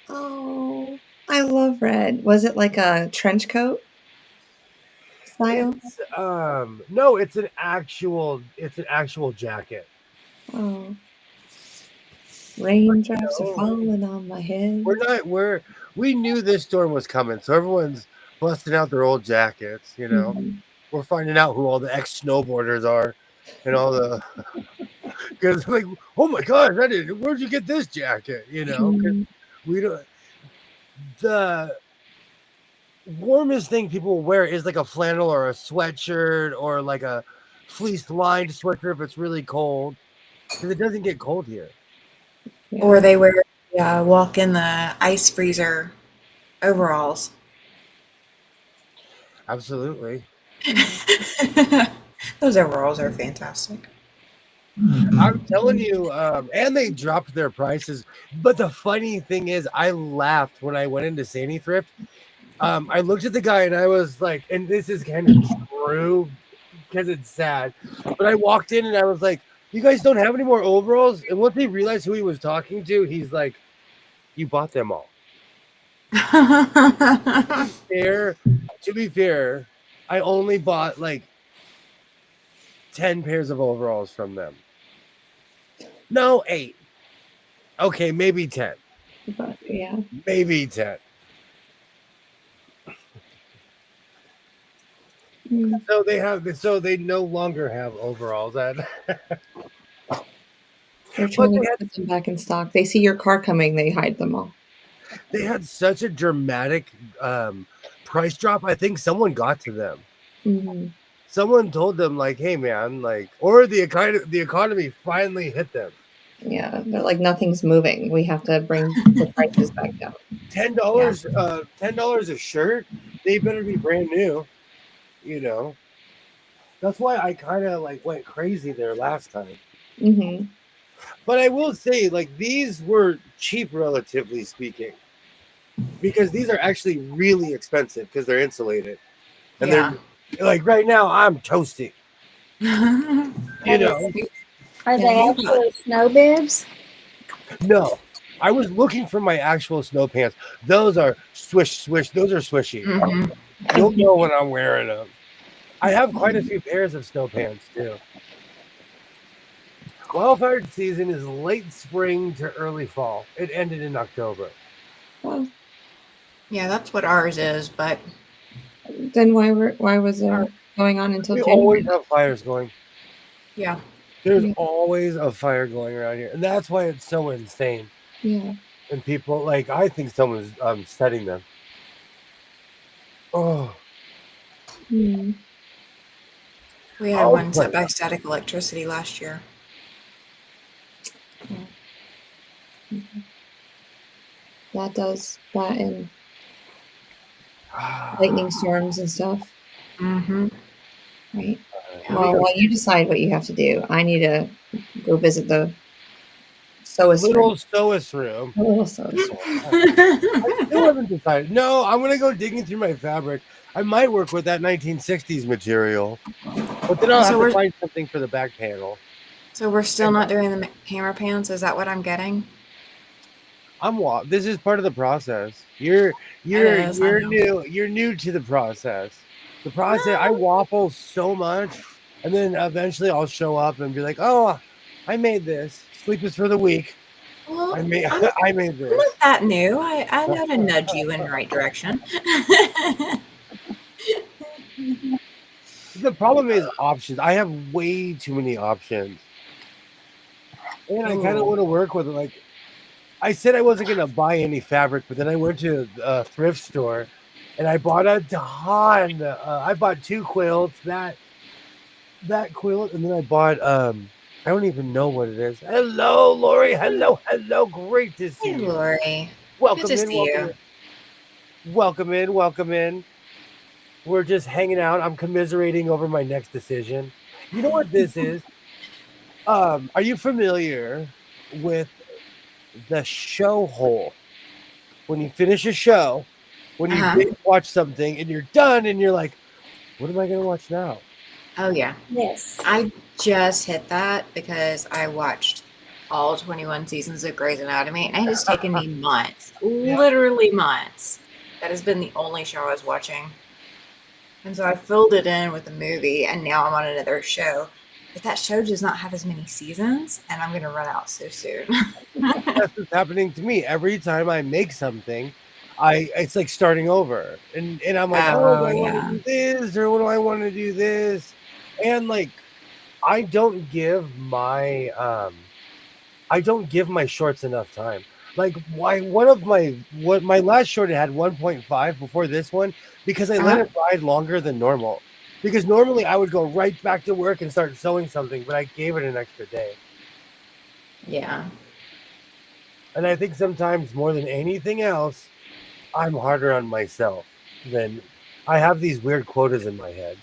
Oh, I love red. Was it like a trench coat style? No, it's an actual jacket. Oh. Raindrops are falling on my head. We knew this storm was coming, so everyone's busting out their old jackets, you know. We're finding out who all the ex-snowboarders are and all the because like, oh my gosh, where'd you get this jacket? You know, 'cause we don't. The warmest thing people wear is like a flannel or a sweatshirt or like a fleece lined sweater if it's really cold, because it doesn't get cold here. Yeah. Or they wear walk in the ice freezer overalls. Absolutely. Those overalls are fantastic. I'm telling you, and they dropped their prices. But the funny thing is, I laughed when I went into Sandy Thrift. I looked at the guy and I was like, and this is kind of true because it's sad, but I walked in and I was like, you guys don't have any more overalls? And once he realized who he was talking to, he's like, you bought them all. To be fair, I only bought like 10 pairs of overalls from them. No, 8. Okay, maybe 10. But, yeah. Maybe 10. So they no longer have overalls. They're trying to put them back in stock. They see your car coming, they hide them all. They had such a dramatic price drop. I think someone got to them. Someone told them, like, "Hey, man," like, or the economy finally hit them. Yeah, they're like, nothing's moving. We have to bring the prices back down. $10, $10 a shirt. They better be brand new. You know, that's why I kind of like went crazy there last time. But I will say, like, these were cheap, relatively speaking, because these are actually really expensive because they're insulated, and they're like right now I'm toasty. You know, are they actually snow bibs? No, I was looking for my actual snow pants. Those are swish. Those are swishy. Mm-hmm. You'll know when I'm wearing them. I have quite a few pairs of snow pants too. Wildfire season is late spring to early fall. It ended in October. Well, yeah, that's what ours is. But then why was it going on until We January? always have fires going. Yeah. There's always a fire going around here, and that's why it's so insane. Yeah. And people I think someone's setting them. Oh. Hmm. We had one set by static electricity last year. Yeah. Okay. That and lightning storms and stuff. Mm-hmm. Right. Well, while you decide what you have to do, I need to go visit the little sewist room. Little sewist room. I still haven't decided. No, I'm gonna go digging through my fabric. I might work with that 1960s material, but then I'll have to find something for the back panel. So we're still not doing the hammer pants. Is that what I'm getting? This is part of the process. You're new. You're new to the process. The process. I waffle so much, and then eventually I'll show up and be like, "Oh, I made this. Sleep is for the weak." Well, I made this. I'm not that new. I know to nudge you in the right direction. The problem is options. I have way too many options, and I kind of want to work with it. I said I wasn't gonna buy any fabric, but then I went to a thrift store, and I bought a ton. I bought 2 quilts, that quilt, and then I bought I don't even know what it is. Hello, Lori. Hello. Great to see you, Lori. Welcome Good to see you. Welcome in. We're just hanging out. I'm commiserating over my next decision. You know what this is? Are you familiar with the show hole? When you finish a show, when you watch something and you're done and you're like, what am I going to watch now? Oh, yeah. Yes. I just hit that because I watched all 21 seasons of Grey's Anatomy, and it has taken me months, literally months. That has been the only show I was watching. And so I filled it in with a movie, and now I'm on another show. But that show does not have as many seasons, and I'm going to run out so soon. That's what's happening to me. Every time I make something, it's like starting over. And I'm like, do I want to do this, or what do I want to do this? And I don't give my shorts enough time. My last short had 1.5 before this one because I let it ride longer than normal. Because normally I would go right back to work and start sewing something, but I gave it an extra day. Yeah. And I think sometimes more than anything else, I'm harder on myself than I have these weird quotas in my head.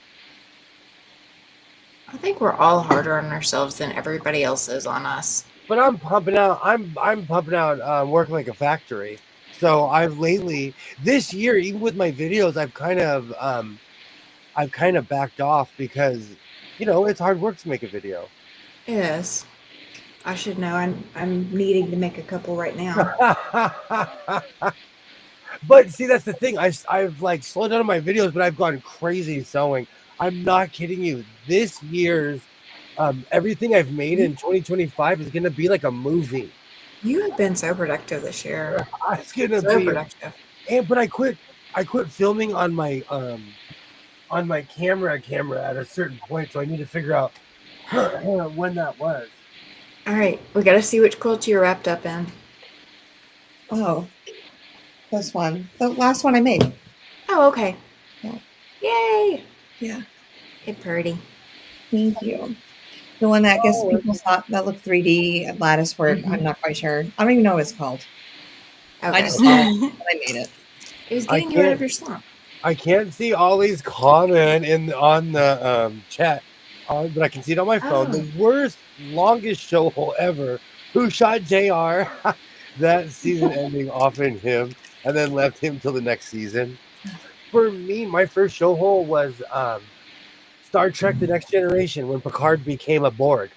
I think we're all harder on ourselves than everybody else is on us. But I'm pumping out work like a factory. So I've lately this year, even with my videos, I've kind of backed off because it's hard work to make a video. It is. I should know. I'm needing to make a couple right now. But see, that's the thing. I've slowed down on my videos, but I've gone crazy sewing. I'm not kidding you. This year's everything I've made in 2025 is going to be like a movie. You have been so productive this year. It's going to be productive. But I quit filming on my camera at a certain point, so I need to figure out when that was. All right, we got to see which quilt you're wrapped up in. Oh, this one, the last one I made. Oh, okay. Yeah. Yay! Yeah. It's pretty. Thank you. The one that I guess people thought that looked 3D lattice work. I'm not quite sure. I don't even know what it's called. Okay. I just saw it. I made it. It was getting you out of your slump. I can't see Ollie's comment on the chat, but I can see it on my phone. The worst, longest show hole ever. Who shot JR? That season ending off in him and then left him till the next season. For me, my first show hole was Star Trek: The Next Generation when Picard became a Borg.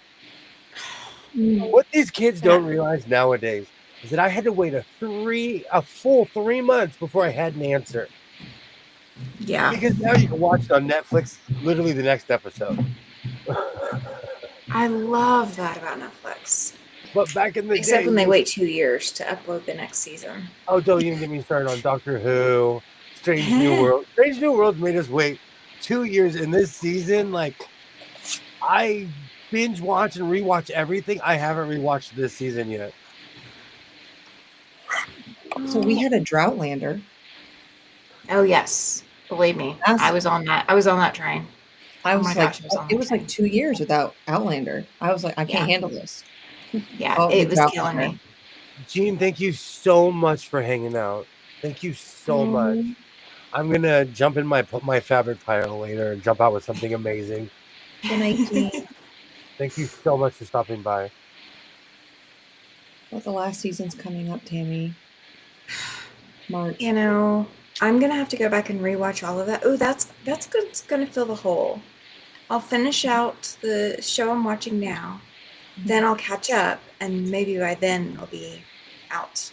What these kids don't realize nowadays, is that I had to wait a full 3 months before I had an answer. Yeah. Because now you can watch it on Netflix, literally the next episode. I love that about Netflix. But back in the Except day, when they wait 2 years to upload the next season. Oh, don't even get me started on Doctor Who, Strange New World. Strange New World made us wait 2 years in this season. Like, I binge watch and rewatch everything. I haven't rewatched this season yet. So we had a Droughtlander. Oh yes, believe me, I was on that. I was on that train. I was it was like 2 years without Outlander. I was like, I can't handle this. Yeah, it was killing me. Jean, thank you so much for hanging out. Thank you so much. I'm gonna jump in my fabric pile later and jump out with something amazing. Good night, Jean. Thank you so much for stopping by. Well, the last season's coming up, Tammy. March. You know, I'm gonna have to go back and rewatch all of that. Oh, that's good. It's gonna fill the hole. I'll finish out the show I'm watching now, then I'll catch up, and maybe by then it'll be out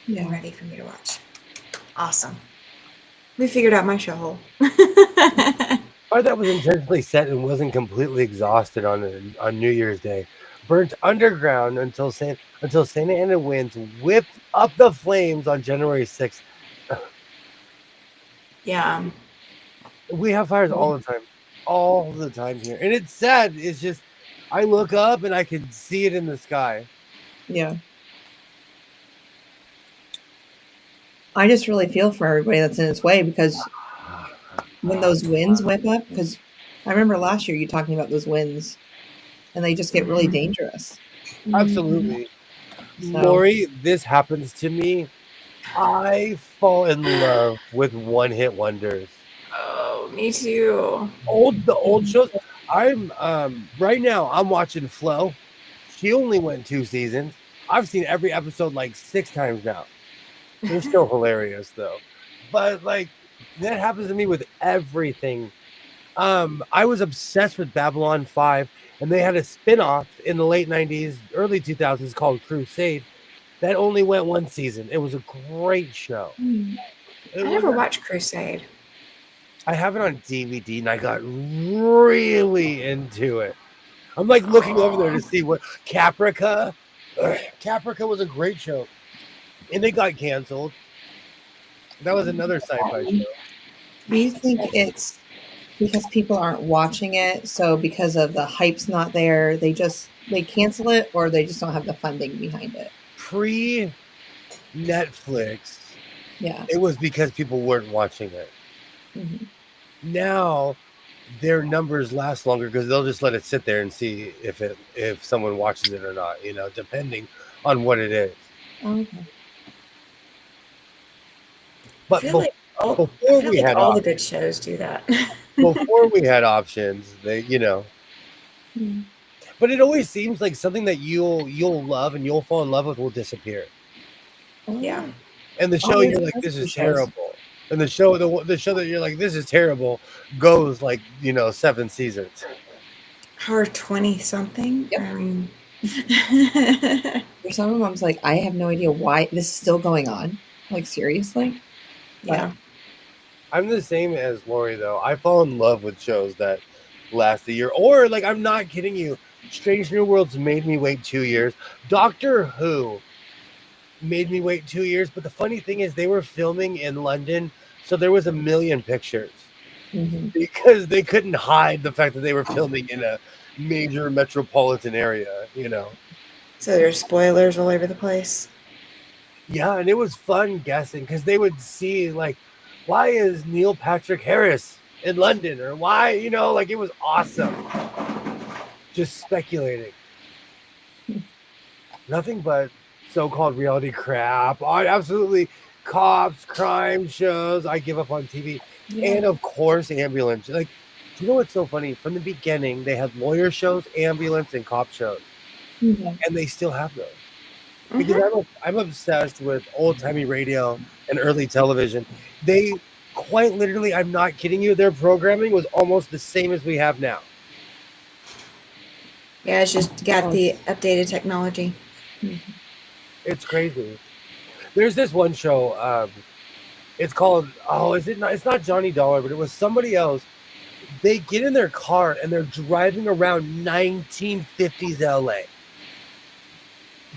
and ready for me to watch. Awesome. We figured out my show hole. Part that was intentionally set and wasn't completely exhausted on New Year's Day. Burnt underground until Santa Ana winds whipped up the flames on January 6th. Yeah. We have fires all the time here. And it's sad. It's just, I look up and I can see it in the sky. Yeah. I just really feel for everybody that's in its way, because when those winds whip up, because I remember last year you talking about those winds, and they just get really dangerous. Absolutely. Lori, this happens to me. I fall in love with one-hit wonders. Oh, me too. The old shows. I'm right now I'm watching Flo. She only went 2 seasons. I've seen every episode like 6 times now. They're still hilarious though. But like that happens to me with everything. I was obsessed with Babylon 5, and they had a spin-off in the late 90s, early 2000s called Crusade that only went 1 season. It was a great show. I never watched Crusade. I have it on DVD, and I got really into it. I'm like looking over there to see what Caprica. Caprica was a great show, and it got canceled. That was another sci-fi show. Do you think it's because people aren't watching it, so because of the hype's not there, they cancel it, or they just don't have the funding behind it? Pre-Netflix, yeah, it was because people weren't watching it. Mm-hmm. Now their numbers last longer because they'll just let it sit there and see if someone watches it or not, depending on what it is. Okay. But all the good shows do that. Before we had options, they, But it always seems like something that you'll love and you'll fall in love with will disappear. Yeah. And the show you're like, this is terrible. And the show that you're like, this is terrible, goes like 7 seasons. Or 20 something. Yep. For some of them, I was like, I have no idea why this is still going on. Like, seriously? Yeah. I'm the same as Lori though. I fall in love with shows that last a year, or like, I'm not kidding you, Strange New Worlds made me wait 2 years. Doctor Who made me wait 2 years, but the funny thing is they were filming in London, so there was a million pictures because they couldn't hide the fact that they were filming in a major metropolitan area, So there's spoilers all over the place. Yeah, and it was fun guessing because they would see like, why is Neil Patrick Harris in London, or why, like, it was awesome. Just speculating. Nothing but so-called reality crap. Absolutely, cops, crime shows. I give up on TV. Yeah. And of course, ambulance. Like, do you know what's so funny? From the beginning, they had lawyer shows, ambulance, and cop shows. And they still have those. Because I'm obsessed with old-timey radio and early television. They quite literally, I'm not kidding you, their programming was almost the same as we have now. Yeah, it's just got the updated technology. It's crazy. There's this one show. It's called. Oh, is it not? It's not Johnny Dollar, but it was somebody else. They get in their car and they're driving around 1950s LA.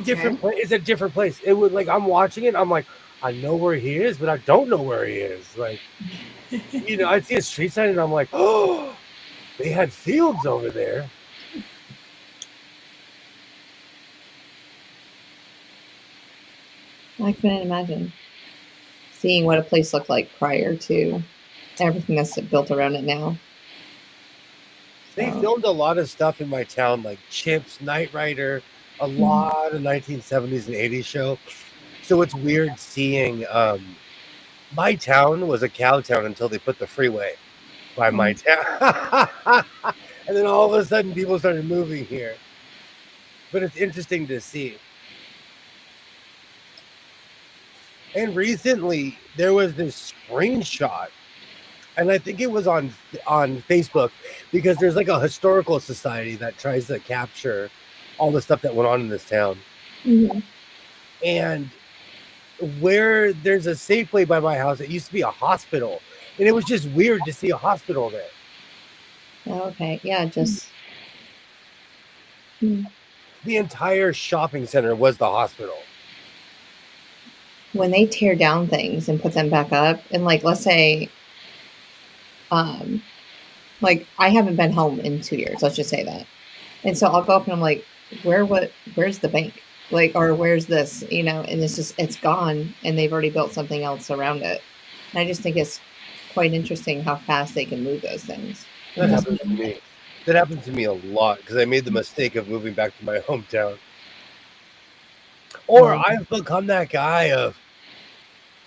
Different place. It's a different place. It would like I'm watching it. I'm like, I know where he is, but I don't know where he is. Like, I see a street sign and I'm like, oh, they had fields over there. I couldn't imagine seeing what a place looked like prior to everything that's built around it now. They filmed a lot of stuff in my town, like Chips, Knight Rider, a lot of 1970s and 80s show. So it's weird seeing my town was a cow town until they put the freeway by my town. And then all of a sudden people started moving here. But it's interesting to see. And recently there was this screenshot, and I think it was on Facebook, because there's like a historical society that tries to capture all the stuff that went on in this town. Mm-hmm. And where there's a Safeway by my house, it used to be a hospital, and it was just weird to see a hospital there. Okay, yeah, just the entire shopping center was the hospital. When they tear down things and put them back up, and like, let's say, like I haven't been home in 2 years, let's just say that. And so I'll go up and I'm like, where's the bank? Like, or where's this, and it's gone, and they've already built something else around it. And I just think it's quite interesting how fast they can move those things. That happens to me. That happened to me a lot because I made the mistake of moving back to my hometown. Or I've become that guy of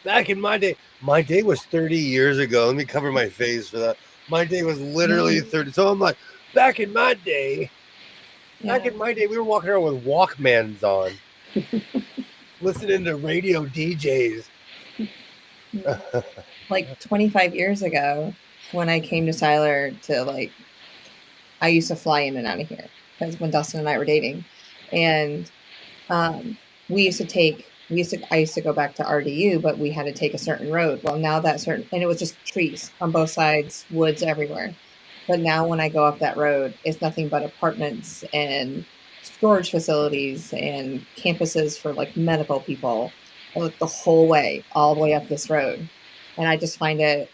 back in my day. My day was 30 years ago. Let me cover my face for that. My day was literally 30. So I'm like, back in my day, we were walking around with Walkmans on, listening to radio DJs. Like 25 years ago, when I came to Siler I used to fly in and out of here because when Dustin and I were dating, and I used to go back to RDU, but we had to take a certain road. Well, now and it was just trees on both sides, woods everywhere. But now when I go up that road, it's nothing but apartments and storage facilities and campuses for like medical people, the whole way, all the way up this road. And I just I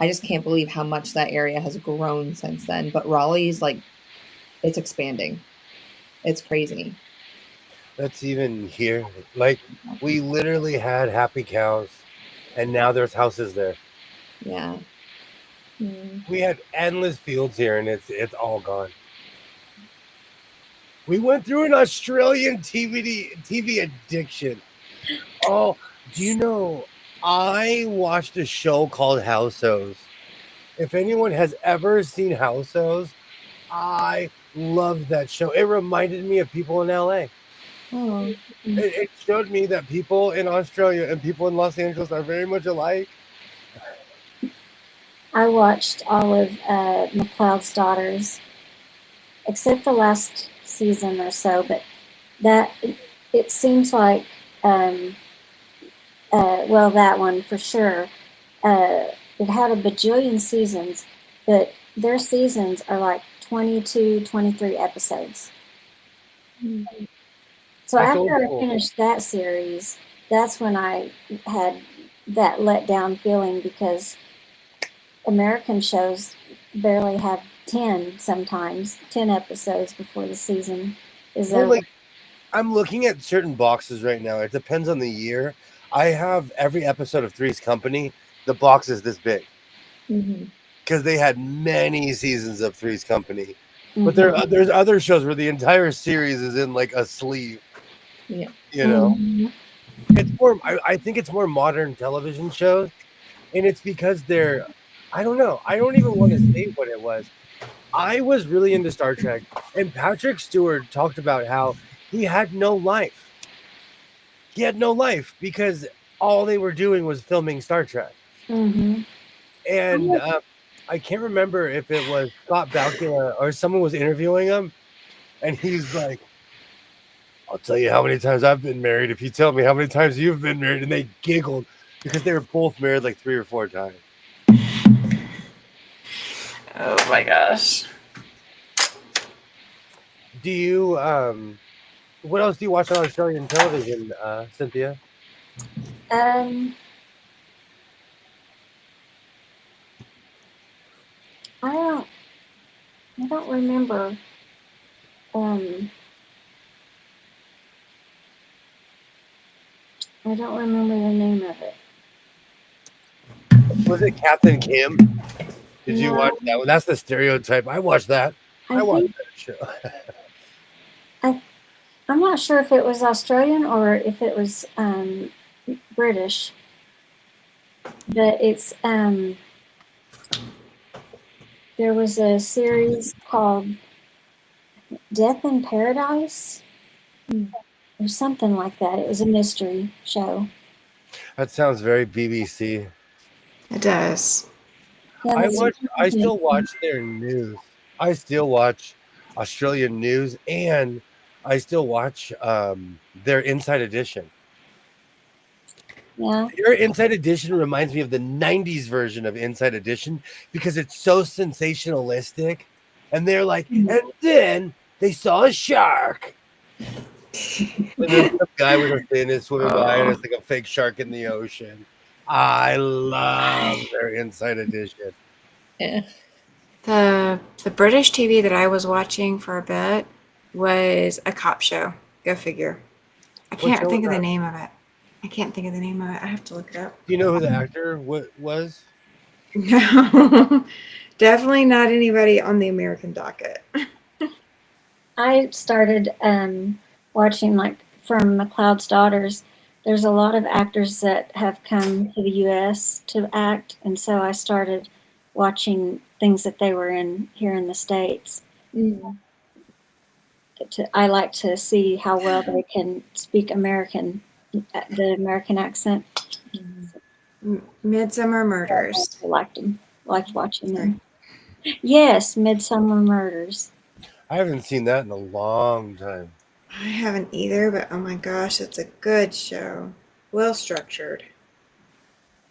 just can't believe how much that area has grown since then. But Raleigh's it's expanding. It's crazy. That's even here. Like, we literally had happy cows, and now there's houses there. Yeah. We had endless fields here, and it's all gone. We went through an Australian TV addiction. Oh, do you know, I watched a show called Houseos. If anyone has ever seen Houseos, I loved that show. It reminded me of people in LA. Oh. It showed me that people in Australia and people in Los Angeles are very much alike. I watched all of McLeod's Daughters, except the last season or so, but it seems like, that one for sure. It had a bajillion seasons, but their seasons are like 22, 23 episodes. So after I finished that series, that's when I had that letdown feeling, because American shows barely have 10 episodes before the season is over. I'm looking at certain boxes right now. It depends on the year. I have every episode of Three's Company. The box is this big. Because they had many seasons of Three's Company. But there's other shows where the entire series is in like a sleeve. Yeah. It's more. I think it's more modern television shows, and it's because they're. I don't know. I don't even want to say what it was. I was really into Star Trek, and Patrick Stewart talked about how he had no life. He had no life because all they were doing was filming Star Trek. And I can't remember if it was Scott Bakula or someone was interviewing him, and he's like, I'll tell you how many times I've been married if you tell me how many times you've been married. And they giggled because they were both married like 3 or 4 times. Oh my gosh. Do you what else do you watch on Australian television, Cynthia? I don't remember. I don't remember the name of it. Was it Captain Kim? Did you watch that one? That's the stereotype. I watched that. I watched that show. I'm not sure if it was Australian or if it was British, but it's there was a series called Death in Paradise or something like that. It was a mystery show. That sounds very BBC. It does. Yeah, I still watch their news. I still watch Australian news, and I still watch their Inside Edition. Yeah. Their Inside Edition reminds me of the 90s version of Inside Edition because it's so sensationalistic. And they're like, and then they saw a shark. And there's some guy with a fin is swimming by, and it's like a fake shark in the ocean. I love their Inside Edition. Yeah. The British TV that I was watching for a bit was a cop show. Go figure. I can't think of the name of it. I have to look it up. Do you know who the actor was? No, definitely not anybody on the American docket. I started watching like from McLeod's Daughters. There's a lot of actors that have come to the U.S. to act, and so I started watching things that they were in here in the States. I like to see how well they can speak American, the American accent. Midsummer Murders. I liked watching them. Yes, Midsummer Murders. I haven't seen that in a long time. I haven't either, but oh my gosh, it's a good show. Well structured.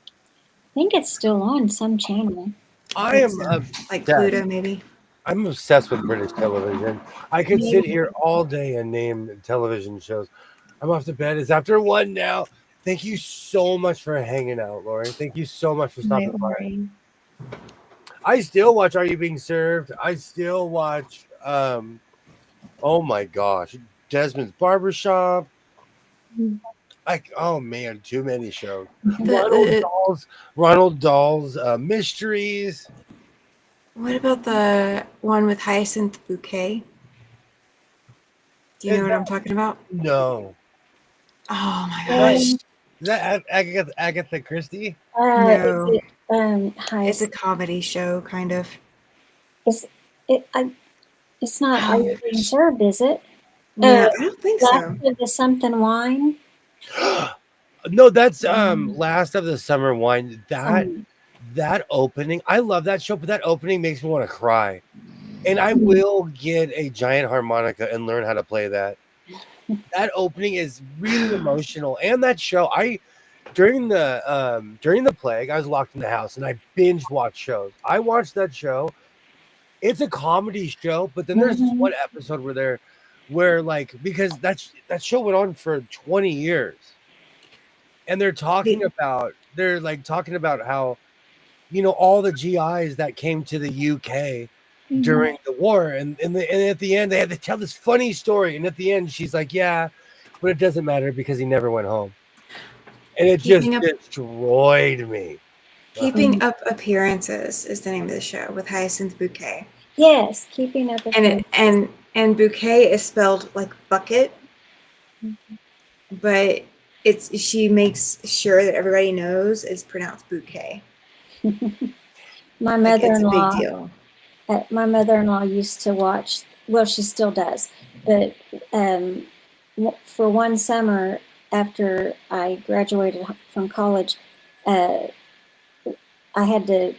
I think it's still on some channel. I am like Pluto, maybe. I'm obsessed with British television. I could sit here all day and name television shows. I'm off to bed. It's after 1 now. Thank you so much for hanging out, Lori. Thank you so much for stopping by. I still watch Are You Being Served? I still watch oh my gosh, Desmond's Barbershop. Oh man, too many shows. Ronald Dahl's Mysteries. What about the one with Hyacinth Bouquet? Do you know what I'm talking about? No. Oh my gosh. Is that Agatha Christie? No. It's a comedy show, kind of. It's not Are You Being Served, is it? No, I don't think so. Last of the Something Wine? No, that's Last of the Summer Wine. That opening, I love that show, but that opening makes me want to cry. And I will get a giant harmonica and learn how to play that. That opening is really emotional. And that show, during the plague, I was locked in the house and I binge watched shows. I watched that show. It's a comedy show, but then there's this one episode because that show went on for 20 years. And they're talking about how, all the GIs that came to the UK during the war, and at the end they had to tell this funny story, and at the end she's like, yeah, but it doesn't matter because he never went home, and it just destroyed me. Keeping Up Appearances is the name of the show with Hyacinth Bouquet. Yes, Keeping Up Appearances. And bouquet is spelled like bucket, but she makes sure that everybody knows it's pronounced bouquet. My mother-in-law. It's a big deal. My mother-in-law used to watch. Well, she still does, but for one summer after I graduated from college, I had to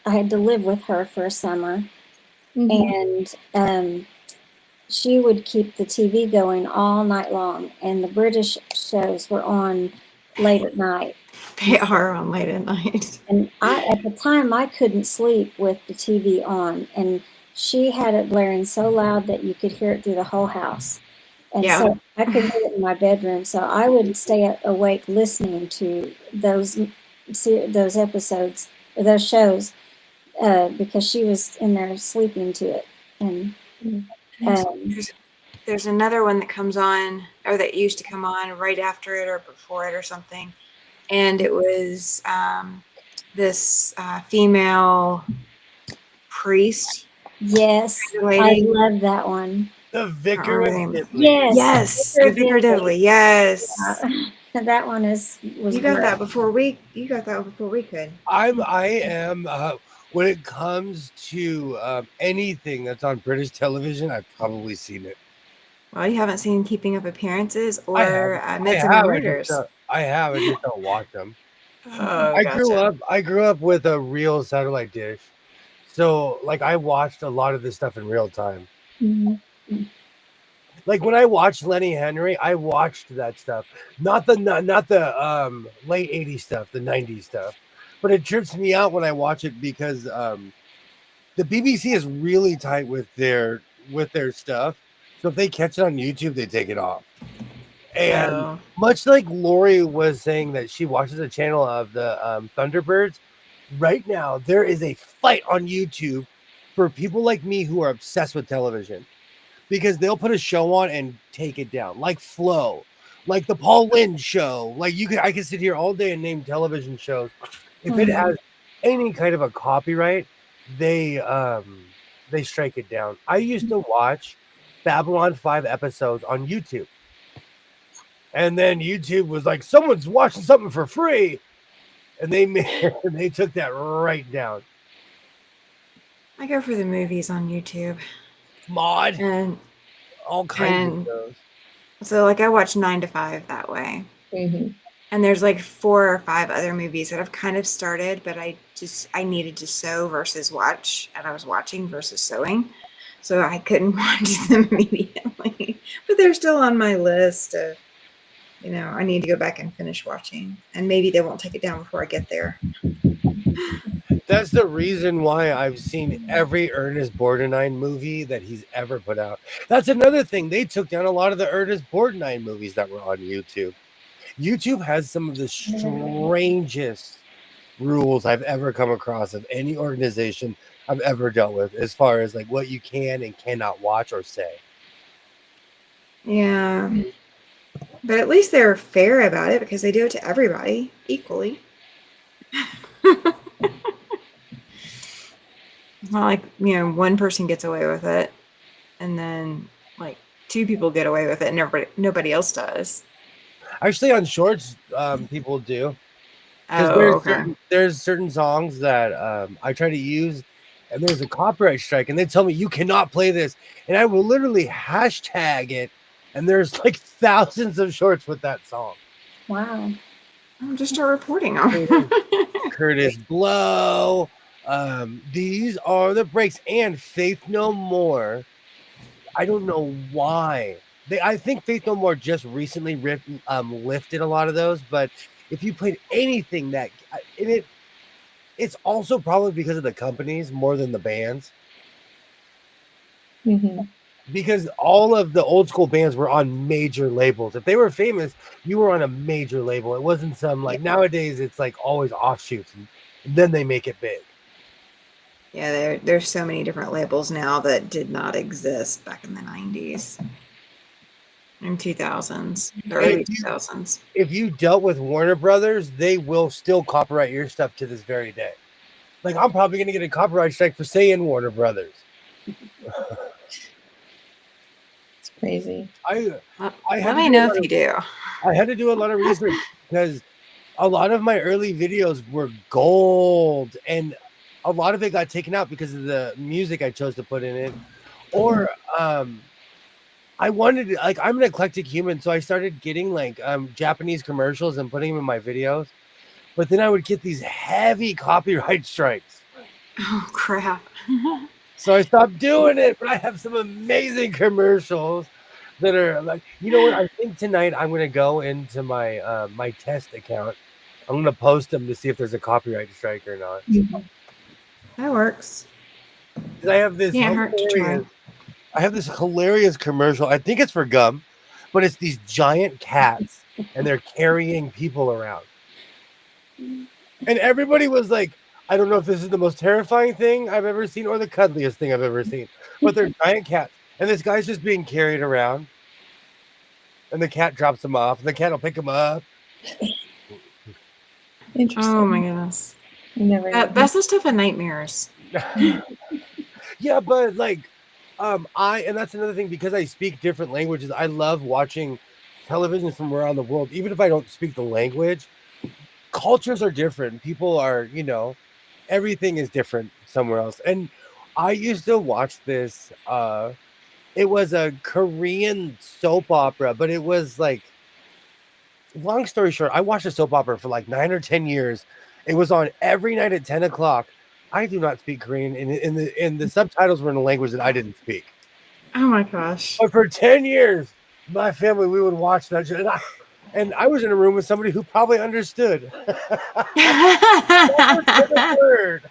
live with her for a summer, and she would keep the TV going all night long, and the British shows were on late at night. They are on late at night. And at the time, I couldn't sleep with the TV on, and she had it blaring so loud that you could hear it through the whole house. And so I could hear it in my bedroom. So I would stay awake listening to those episodes, or those shows, because she was in there sleeping to it. And there's another one that comes on, or that used to come on right after it or before it or something. And it was this female priest. Yes, I love that one. The Vicar of Dibley. Yes, the Vicar of Dibley. Yes, that one was. You got that before we. You got that before we could. I am. When it comes to anything that's on British television, I've probably seen it. Well, you haven't seen Keeping Up Appearances or Midsummer Murders. I have. I just don't watch them. Oh, I grew up with a real satellite dish, so like I watched a lot of this stuff in real time. Mm-hmm. Like when I watched Lenny Henry, I watched that stuff, not the late '80s stuff, the '90s stuff. But it trips me out when I watch it because the BBC is really tight with their stuff. So if they catch it on YouTube, they take it off. And much like Lori was saying that she watches a channel of the Thunderbirds, right now there is a fight on YouTube for people like me who are obsessed with television, because they'll put a show on and take it down, like Flow, like the Paul Lynde show. Like I can sit here all day and name television shows. If it has any kind of a copyright, they strike it down. I used to watch Babylon 5 episodes on YouTube, and then YouTube was like, someone's watching something for free, and they took that right down. I go for the movies on YouTube. Mod and all kinds of those. So like I watch 9 to 5 that way. Mm-hmm. And there's like 4 or 5 other movies that I've kind of started, but I needed to sew versus watch, and I was watching versus sewing. So I couldn't watch them immediately, but they're still on my list of, I need to go back and finish watching, and maybe they won't take it down before I get there. That's the reason why I've seen every Ernest Borgnine movie that he's ever put out. That's another thing. They took down a lot of the Ernest Borgnine movies that were on YouTube. YouTube has some of the strangest rules I've ever come across of any organization I've ever dealt with, as far as like what you can and cannot watch or say. Yeah. But at least they're fair about it, because they do it to everybody equally. It's not like, one person gets away with it and then like 2 people get away with it and nobody else does. Actually, on shorts, people do. There's certain songs that I try to use, and there's a copyright strike, and they tell me you cannot play this, and I will literally hashtag it, and there's like thousands of shorts with that song. Wow. I'll just start reporting on Curtis Blow. These are the breaks, and Faith No More. I don't know why. I think Faith No More just recently lifted a lot of those, but if you played anything that it's also probably because of the companies more than the bands. Mm-hmm. Because all of the old school bands were on major labels. If they were famous, you were on a major label. It wasn't some like nowadays it's like always offshoots, and then they make it big. Yeah, there's so many different labels now that did not exist back in the 90s. In 2000s, the early 2000s. If you dealt with Warner Brothers, they will still copyright your stuff to this very day. Like, I'm probably going to get a copyright strike for saying Warner Brothers. It's crazy. Let me know if you do. I had to do a lot of research because a lot of my early videos were gold, and a lot of it got taken out because of the music I chose to put in it. Or, I wanted to, like, I'm an eclectic human, so I started getting like Japanese commercials and putting them in my videos. But then I would get these heavy copyright strikes. Oh crap! So I stopped doing it, but I have some amazing commercials that are like, you know what? I think tonight I'm gonna go into my my test account. I'm gonna post them to see if there's a copyright strike or not. That works. Because I have this Can't hurt to try. hilarious commercial. I think it's for gum, but it's these giant cats and they're carrying people around. And everybody was like, I don't know if this is the most terrifying thing I've ever seen or the cuddliest thing I've ever seen, but they're giant cats. And this guy's just being carried around. And the cat drops him off, and the cat will pick him up. Interesting. Oh my goodness. That's the stuff of nightmares. Yeah, but like, and that's another thing, because I speak different languages. I love watching television from around the world, even if I don't speak the language. Cultures are different. People are, everything is different somewhere else. And I used to watch this. It was a Korean soap opera, but it was like, long story short, I watched a soap opera for like 9 or 10 years. It was on every night at 10 o'clock. I do not speak Korean, and the subtitles were in a language that I didn't speak. Oh my gosh. But for 10 years, my family, we would watch that shit. And I was in a room with somebody who probably understood. Word.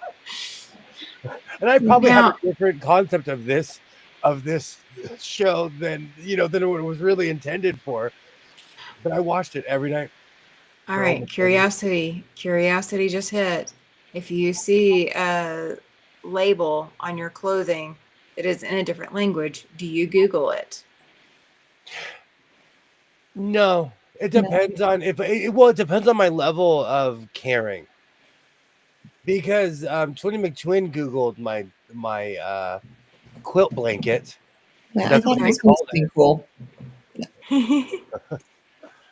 And I probably have a different concept of this show than it was really intended for. But I watched it every night. All right, curiosity just hit. If you see a label on your clothing that is in a different language, do you Google it? No, it depends on it depends on my level of caring. Because Twinny McTwin Googled my quilt blanket. Yeah, I thought it was something cool.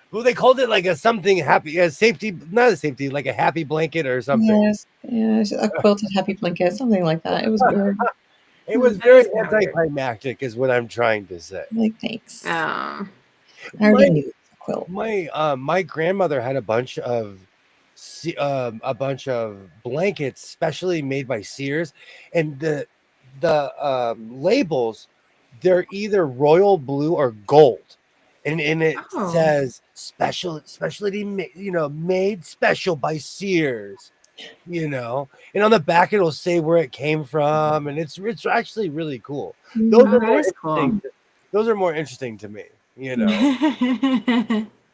Well, they called it like a something happy, not a safety, like a happy blanket or something. Yes, a quilted happy blanket, something like that. It was weird. It was very anticlimactic, is what I'm trying to say. Like, thanks. I already knew a quilt. My grandmother had a bunch of blankets specially made by Sears, and the labels, they're either royal blue or gold. And it says specialty made special by Sears, and on the back it'll say where it came from, and it's actually really cool. Those are more interesting to me,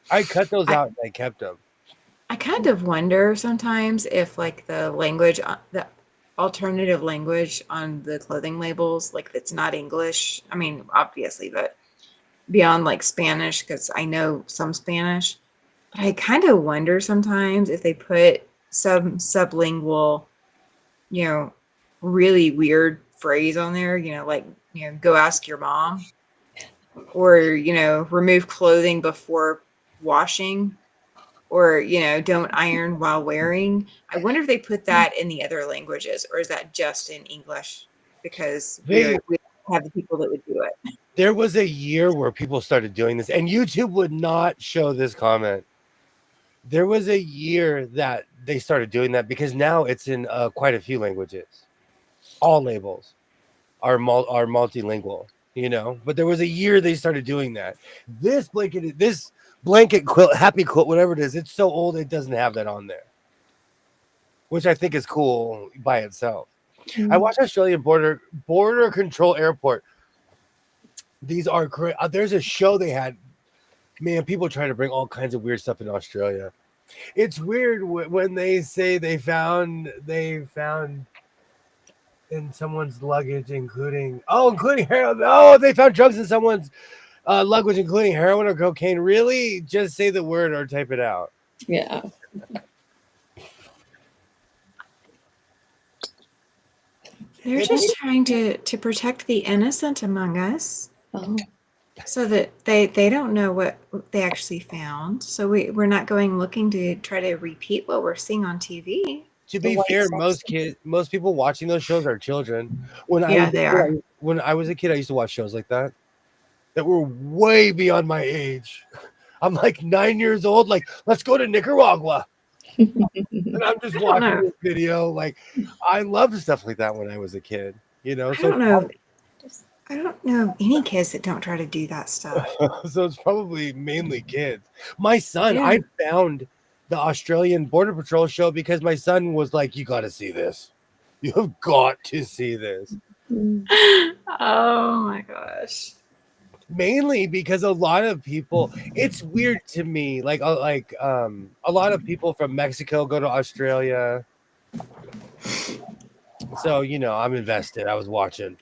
I cut those out and I kept them. I kind of wonder sometimes if like the alternative language on the clothing labels, like it's not English. I mean, obviously, but beyond like Spanish, because I know some Spanish, but I kind of wonder sometimes if they put some sublingual, really weird phrase on there, like, go ask your mom, or, remove clothing before washing, or, don't iron while wearing. I wonder if they put that in the other languages, or is that just in English? Because we have the people that would do it. There was a year where people started doing this, and YouTube would not show this comment. There was a year that they started doing that, because now it's in quite a few languages. All labels are multilingual, But there was a year they started doing that. This blanket quilt, happy quilt, whatever it is, it's so old it doesn't have that on there, which I think is cool by itself. I watched Australian Border Control Airport. These are great. There's a show they had. Man, people try to bring all kinds of weird stuff in Australia. It's weird when they say they found in someone's luggage, including heroin. Oh, they found drugs in someone's luggage, including heroin or cocaine. Really? Just say the word or type it out. Yeah. They're just trying to protect the innocent among us. Oh. So that they don't know what they actually found. So we're not going looking to try to repeat what we're seeing on TV. To be fair, most people watching those shows are children. When I was a kid, I used to watch shows like that were way beyond my age. I'm like 9 years old. Like, let's go to Nicaragua. And I'm just watching this video. Like, I loved stuff like that when I was a kid. You know, I don't know. I don't know any kids that don't try to do that stuff. So it's probably mainly kids. My son, I found the Australian Border Patrol show because my son was like, "You got to see this. You have got to see this." Oh my gosh. Mainly because a lot of people, it's weird to me. Like a lot of people from Mexico go to Australia. So, you know, I'm invested. I was watching.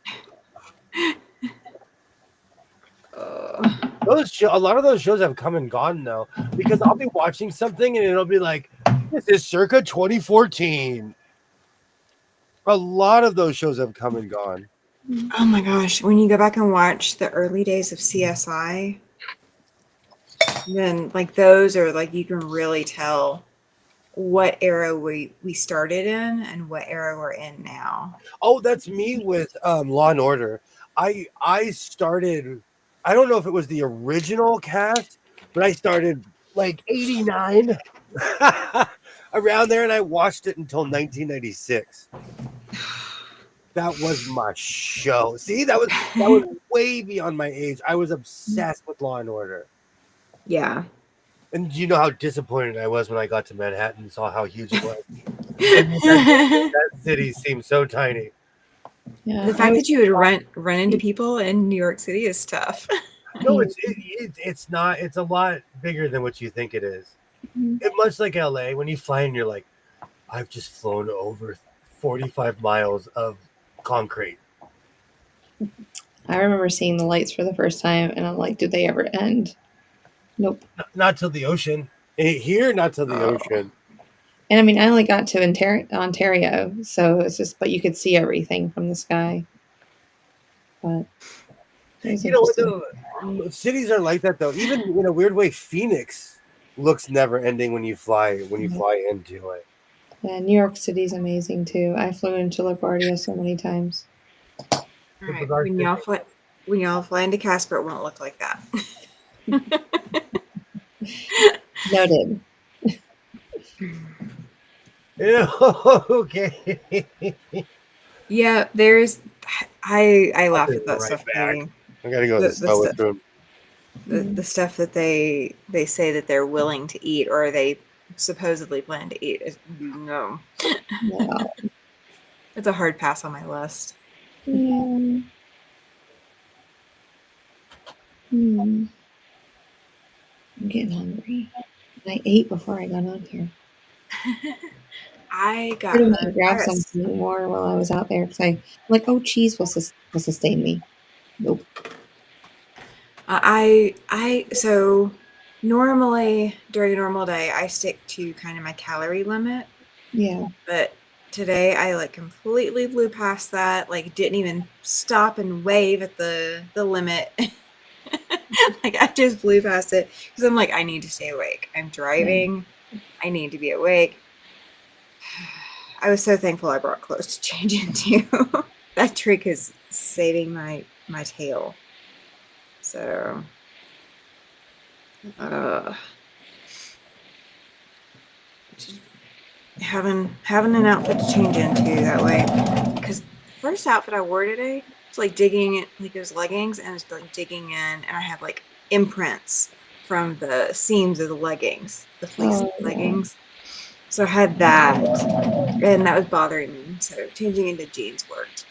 A lot of those shows have come and gone though, because I'll be watching something and it'll be like, this is circa 2014. A lot of those shows have come and gone. Oh my gosh. When you go back and watch the early days of CSI, then like those are like you can really tell what era we started in and what era we're in now. Oh, that's me with Law and Order. I started, I don't know if it was the original cast, but I started like 89 around there, and I watched it until 1996. That was my show. See, that was way beyond my age. I was obsessed with Law and Order. Yeah. And you know how disappointed I was when I got to Manhattan and saw how huge it was. that city seemed so tiny. Yeah, the fact that you would run into people in New York City is tough. No, it's not. It's a lot bigger than what you think it is. Much like LA, when you fly in, you're like, I've just flown over 45 miles of concrete. I remember seeing the lights for the first time, and I'm like, do they ever end? Nope. Not till the ocean. Here, not till the ocean. And I mean, I only got to Ontario, so it's just, but you could see everything from the sky. But you know, cities are like that though. Even in a weird way, Phoenix looks never ending when you fly into it. Yeah, New York City's amazing too. I flew into LaGuardia so many times. Right. When y'all fly into Casper, it won't look like that. Noted. Okay. Yeah, I laugh at that stuff. I gotta go to the toilet room. The stuff that they say that they're willing to eat or they supposedly plan to eat is no. It's a hard pass on my list. Yeah. I'm getting hungry. I ate before I got on here. I got to grab something more while I was out there because I'm like, oh, cheese will sustain me. Nope. So normally during a normal day I stick to kind of my calorie limit. Yeah. But today I like completely blew past that, like didn't even stop and wave at the limit. Like I just blew past it because I'm like, I need to stay awake. I'm driving. Yeah. I need to be awake. I was so thankful I brought clothes to change into. That trick is saving my tail. So having an outfit to change into that way, because the first outfit I wore today was like digging it, like it was leggings, and it's like digging in, and I had like imprints from the seams of the leggings, the fleece leggings. So I had that, and that was bothering me. So changing into jeans worked.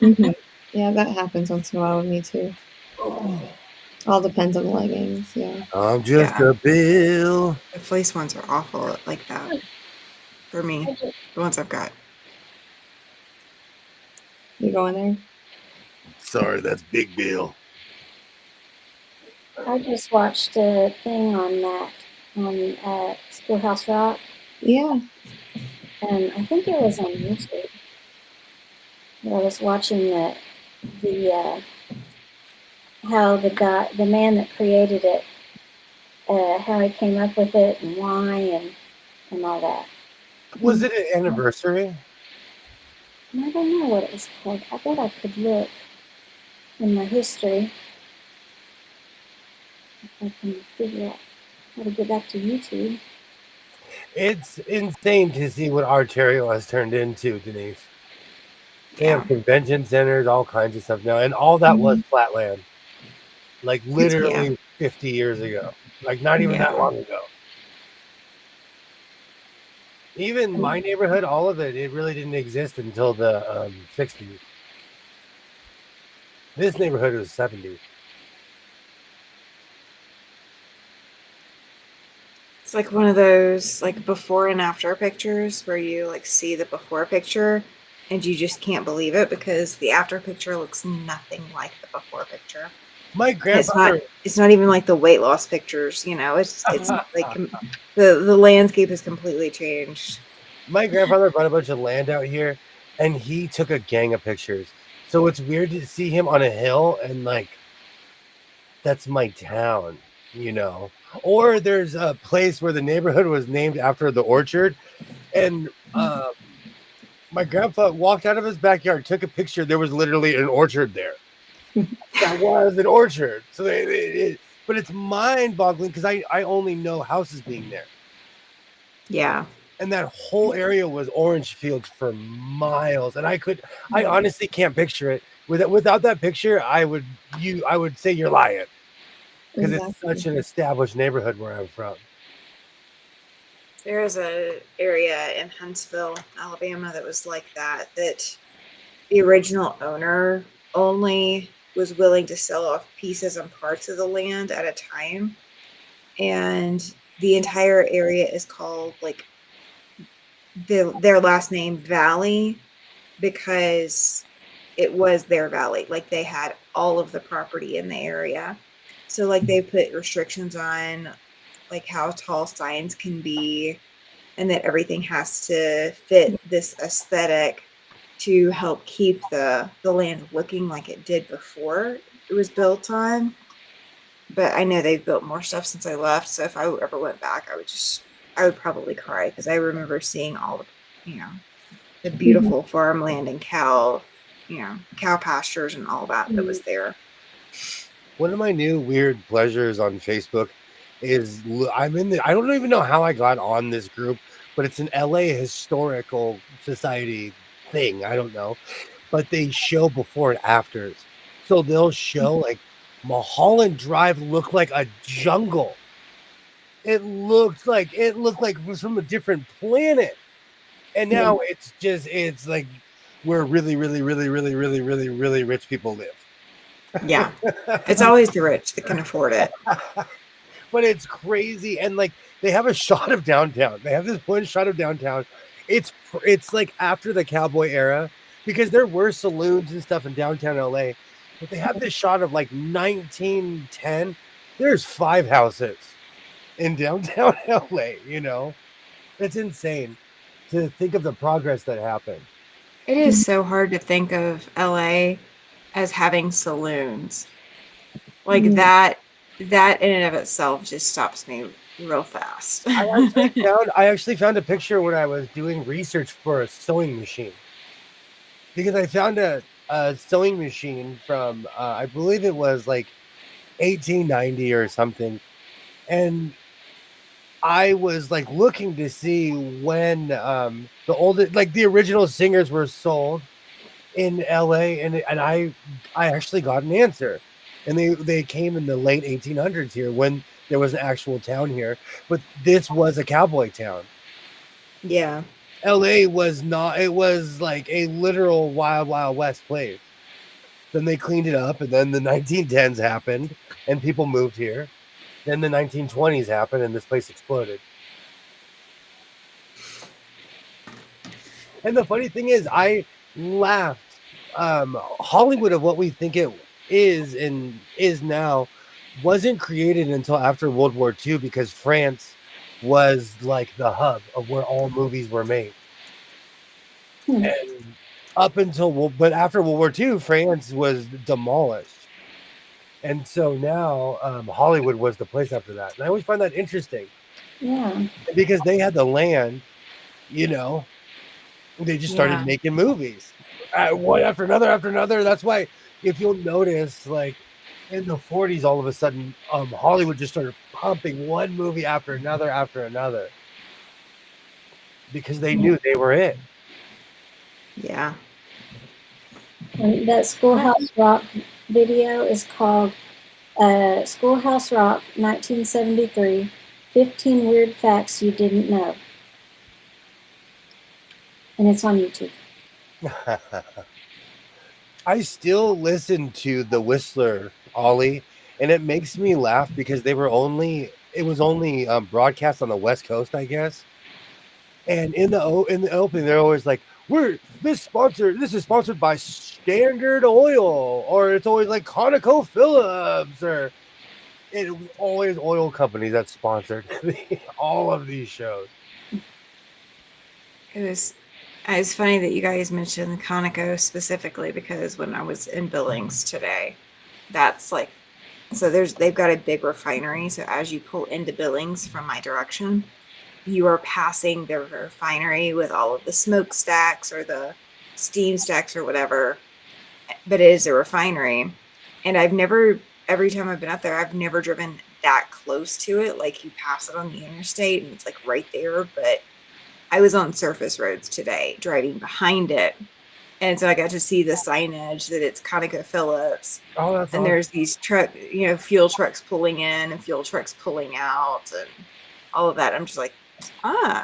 Mm-hmm. Yeah, that happens once in a while with me too. All depends on the leggings. Yeah. I'm just a bill. The fleece ones are awful like that for me. The ones I've got. You going there? Sorry, that's Big Bill. I just watched a thing on that on Schoolhouse Rock. Yeah. And I think it was on YouTube. But I was watching the how the man that created it, how he came up with it and why and all that. Was it an anniversary? I don't know what it was called. I bet I could look in my history if I can figure out how to get back to YouTube. It's insane to see what Arterio has turned into, Denise. They have convention centers, all kinds of stuff now, and all that was flat land. Like literally 50 years ago. Like not even that long ago. Even my neighborhood, all of it really didn't exist until the 60s. This neighborhood was 70s. It's like one of those like before and after pictures where you like see the before picture and you just can't believe it because the after picture looks nothing like the before picture. My grandfather. It's not even like the weight loss pictures, you know. It's like the landscape has completely changed. My grandfather bought a bunch of land out here, and he took a gang of pictures. So it's weird to see him on a hill and like, that's my town, you know. Or there's a place where the neighborhood was named after the orchard, and my grandpa walked out of his backyard, took a picture. There was literally an orchard there. That was an orchard. So but it's mind-boggling because I only know houses being there. Yeah. And that whole area was orange fields for miles. And I honestly can't picture it. Without that picture, I would say you're lying. Because it's such an established neighborhood where I'm from. There's a area in Huntsville, Alabama that was like that the original owner only was willing to sell off pieces and parts of the land at a time. And the entire area is called like their last name Valley because it was their valley. Like they had all of the property in the area. So like they put restrictions on like how tall signs can be and that everything has to fit this aesthetic to help keep the land looking like it did before it was built on. But I know they've built more stuff since I left. So if I ever went back, I would probably cry because I remember seeing all the, the beautiful farmland and cow pastures and all that was there. One of my new weird pleasures on Facebook is I don't even know how I got on this group, but it's an LA Historical Society thing. I don't know, but they show before and afters. So they'll show like Mulholland Drive looked like a jungle. It looked like it was from a different planet. And now it's like where really, really, really, really, really, really, really rich people live. Yeah. It's always the rich that can afford it. But it's crazy. And like they have a shot of downtown. They have this one shot of downtown. It's like after the cowboy era because there were saloons and stuff in downtown LA. But they have this shot of like 1910. There's 5 houses in downtown LA, you know. It's insane to think of the progress that happened. It is so hard to think of LA as having saloons. Like that in and of itself just stops me real fast. I actually found a picture when I was doing research for a sewing machine. Because I found a sewing machine from I believe it was like 1890 or something. And I was like looking to see when the original singers were sold in LA, and I actually got an answer, and they came in the late 1800s here when there was an actual town here, but this was a cowboy town. Yeah, LA was not. It was like a literal wild west place. Then they cleaned it up, and then the 1910s happened, and people moved here. Then the 1920s happened, and this place exploded. And the funny thing is, I laughed. Hollywood of what we think it is and is now wasn't created until after World War II because France was like the hub of where all movies were made. And but after World War II, France was demolished. And so now Hollywood was the place after that. And I always find that interesting. Yeah. Because they had the land, you know, they just started making movies. One after another. That's why if you'll notice, like in the 40s, all of a sudden, Hollywood just started pumping one movie after another. Because they knew they were it. Yeah. And that Schoolhouse Rock video is called Schoolhouse Rock 1973, 15 Weird Facts You Didn't Know. And it's on YouTube. I still listen to the Whistler, Ollie, and it makes me laugh because it was only broadcast on the West Coast, I guess. And in the opening, they're always like, this is sponsored by Standard Oil, or it's always like ConocoPhillips, or it was always oil companies that sponsored all of these shows. It's funny that you guys mentioned Conoco specifically, because when I was in Billings today, that's like, so they've got a big refinery. So as you pull into Billings from my direction, you are passing the refinery with all of the smokestacks or the steam stacks or whatever, but it is a refinery. And every time I've been up there, I've never driven that close to it. Like, you pass it on the interstate and it's like right there, but I was on surface roads today driving behind it. And so I got to see the signage that it's ConocoPhillips. Oh, that's and awesome. There's these fuel trucks pulling in and fuel trucks pulling out and all of that. I'm just like,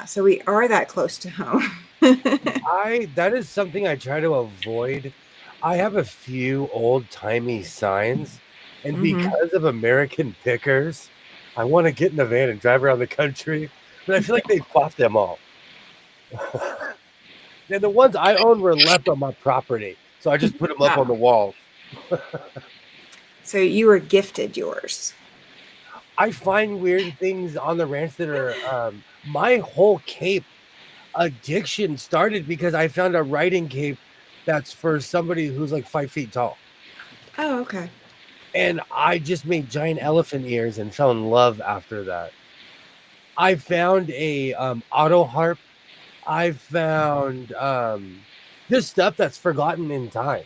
so we are that close to home. That is something I try to avoid. I have a few old-timey signs, and because of American pickers, I want to get in the van and drive around the country, but I feel like they bought them all. And the ones I own were left on my property, so I just put them up on the wall. So you were gifted yours. I find weird things on the ranch that are my whole cape addiction started because I found a riding cape that's for somebody who's like 5 feet tall. Oh, okay. And I just made giant elephant ears and fell in love after that. I found a auto harp. I found this stuff that's forgotten in time.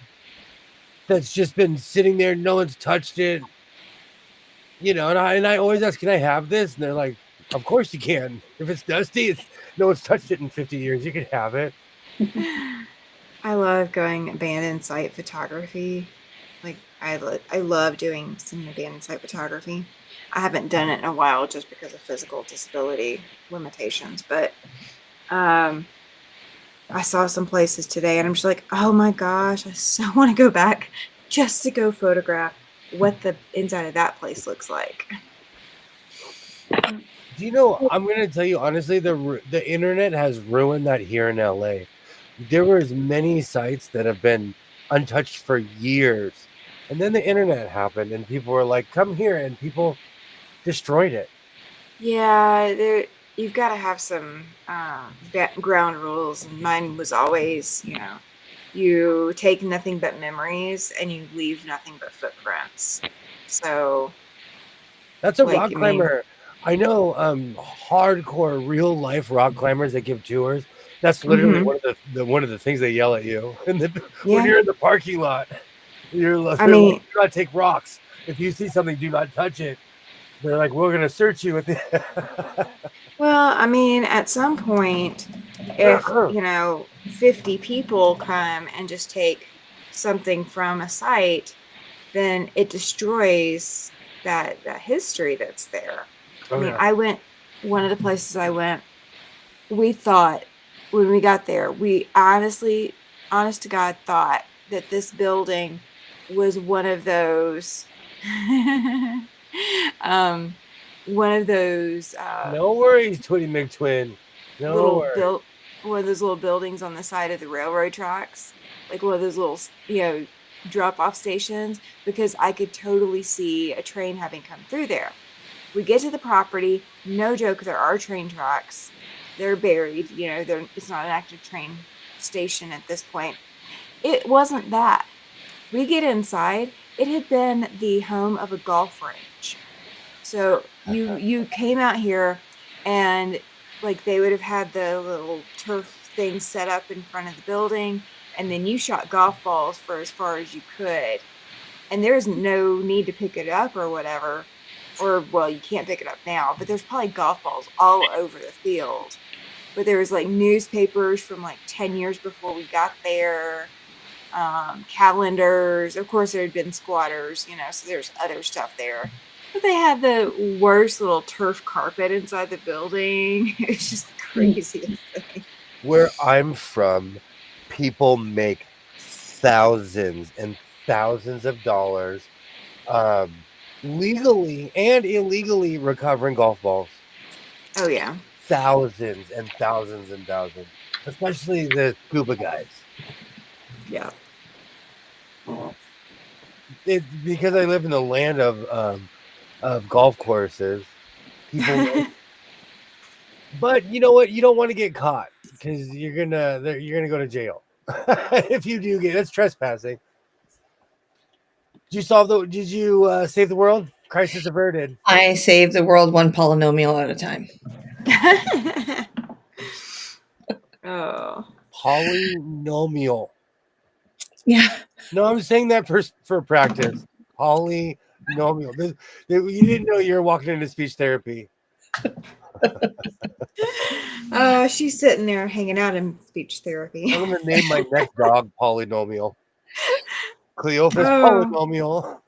That's just been sitting there. No one's touched it. And I always ask, can I have this? And they're like, of course you can. If it's dusty, no one's touched it in 50 years. You can have it. I love going abandoned site photography. Like, I love doing some abandoned site photography. I haven't done it in a while just because of physical disability limitations, but I saw some places today and I'm just like, oh my gosh, I so want to go back just to go photograph what the inside of that place looks like. Do you know, I'm going to tell you honestly, the internet has ruined that here in LA. There were as many sites that have been untouched for years. And then the internet happened and people were like, come here, and people destroyed it. Yeah, you've got to have some ground rules. And mine was always, you take nothing but memories and you leave nothing but footprints. So that's a rock climber. I know hardcore real life rock climbers that give tours. That's literally one of the things they yell at you. When you're in the parking lot, do not take rocks. If you see something, do not touch it. They're like, we're gonna search you with it. Well, I mean, at some point, if 50 people come and just take something from a site, then it destroys that history that's there. One of the places I went, we thought when we got there, we honest to God thought that this building was one of those no worries, Twitty McTwin. One of those little buildings on the side of the railroad tracks, like one of those little drop-off stations, because I could totally see a train having come through there. We get to the property, no joke, there are train tracks. They're buried, it's not an active train station at this point. It wasn't that. We get inside, it had been the home of a golf range. So you came out here and like they would have had the little turf thing set up in front of the building, and then you shot golf balls for as far as you could. And there's no need to pick it up or whatever. Or, well, you can't pick it up now, but there's probably golf balls all over the field. But there was like newspapers from like 10 years before we got there. calendars. Of course, there had been squatters, so there's other stuff there. But they had the worst little turf carpet inside the building. It's just the craziest thing. Where I'm from, people make thousands and thousands of dollars legally and illegally recovering golf balls. Oh, yeah. Thousands and thousands and thousands, especially the scuba guys. Yeah. Because I live in the land of golf courses, people. But you know what? You don't want to get caught because you're gonna go to jail if you do get. That's trespassing. Did you save the world? Crisis averted. I save the world one polynomial at a time. Oh. Polynomial. Yeah. No, I'm saying that for practice. Polynomial. You didn't know you were walking into speech therapy. She's sitting there hanging out in speech therapy. I'm gonna name my next dog Polynomial. Cleophas Polynomial.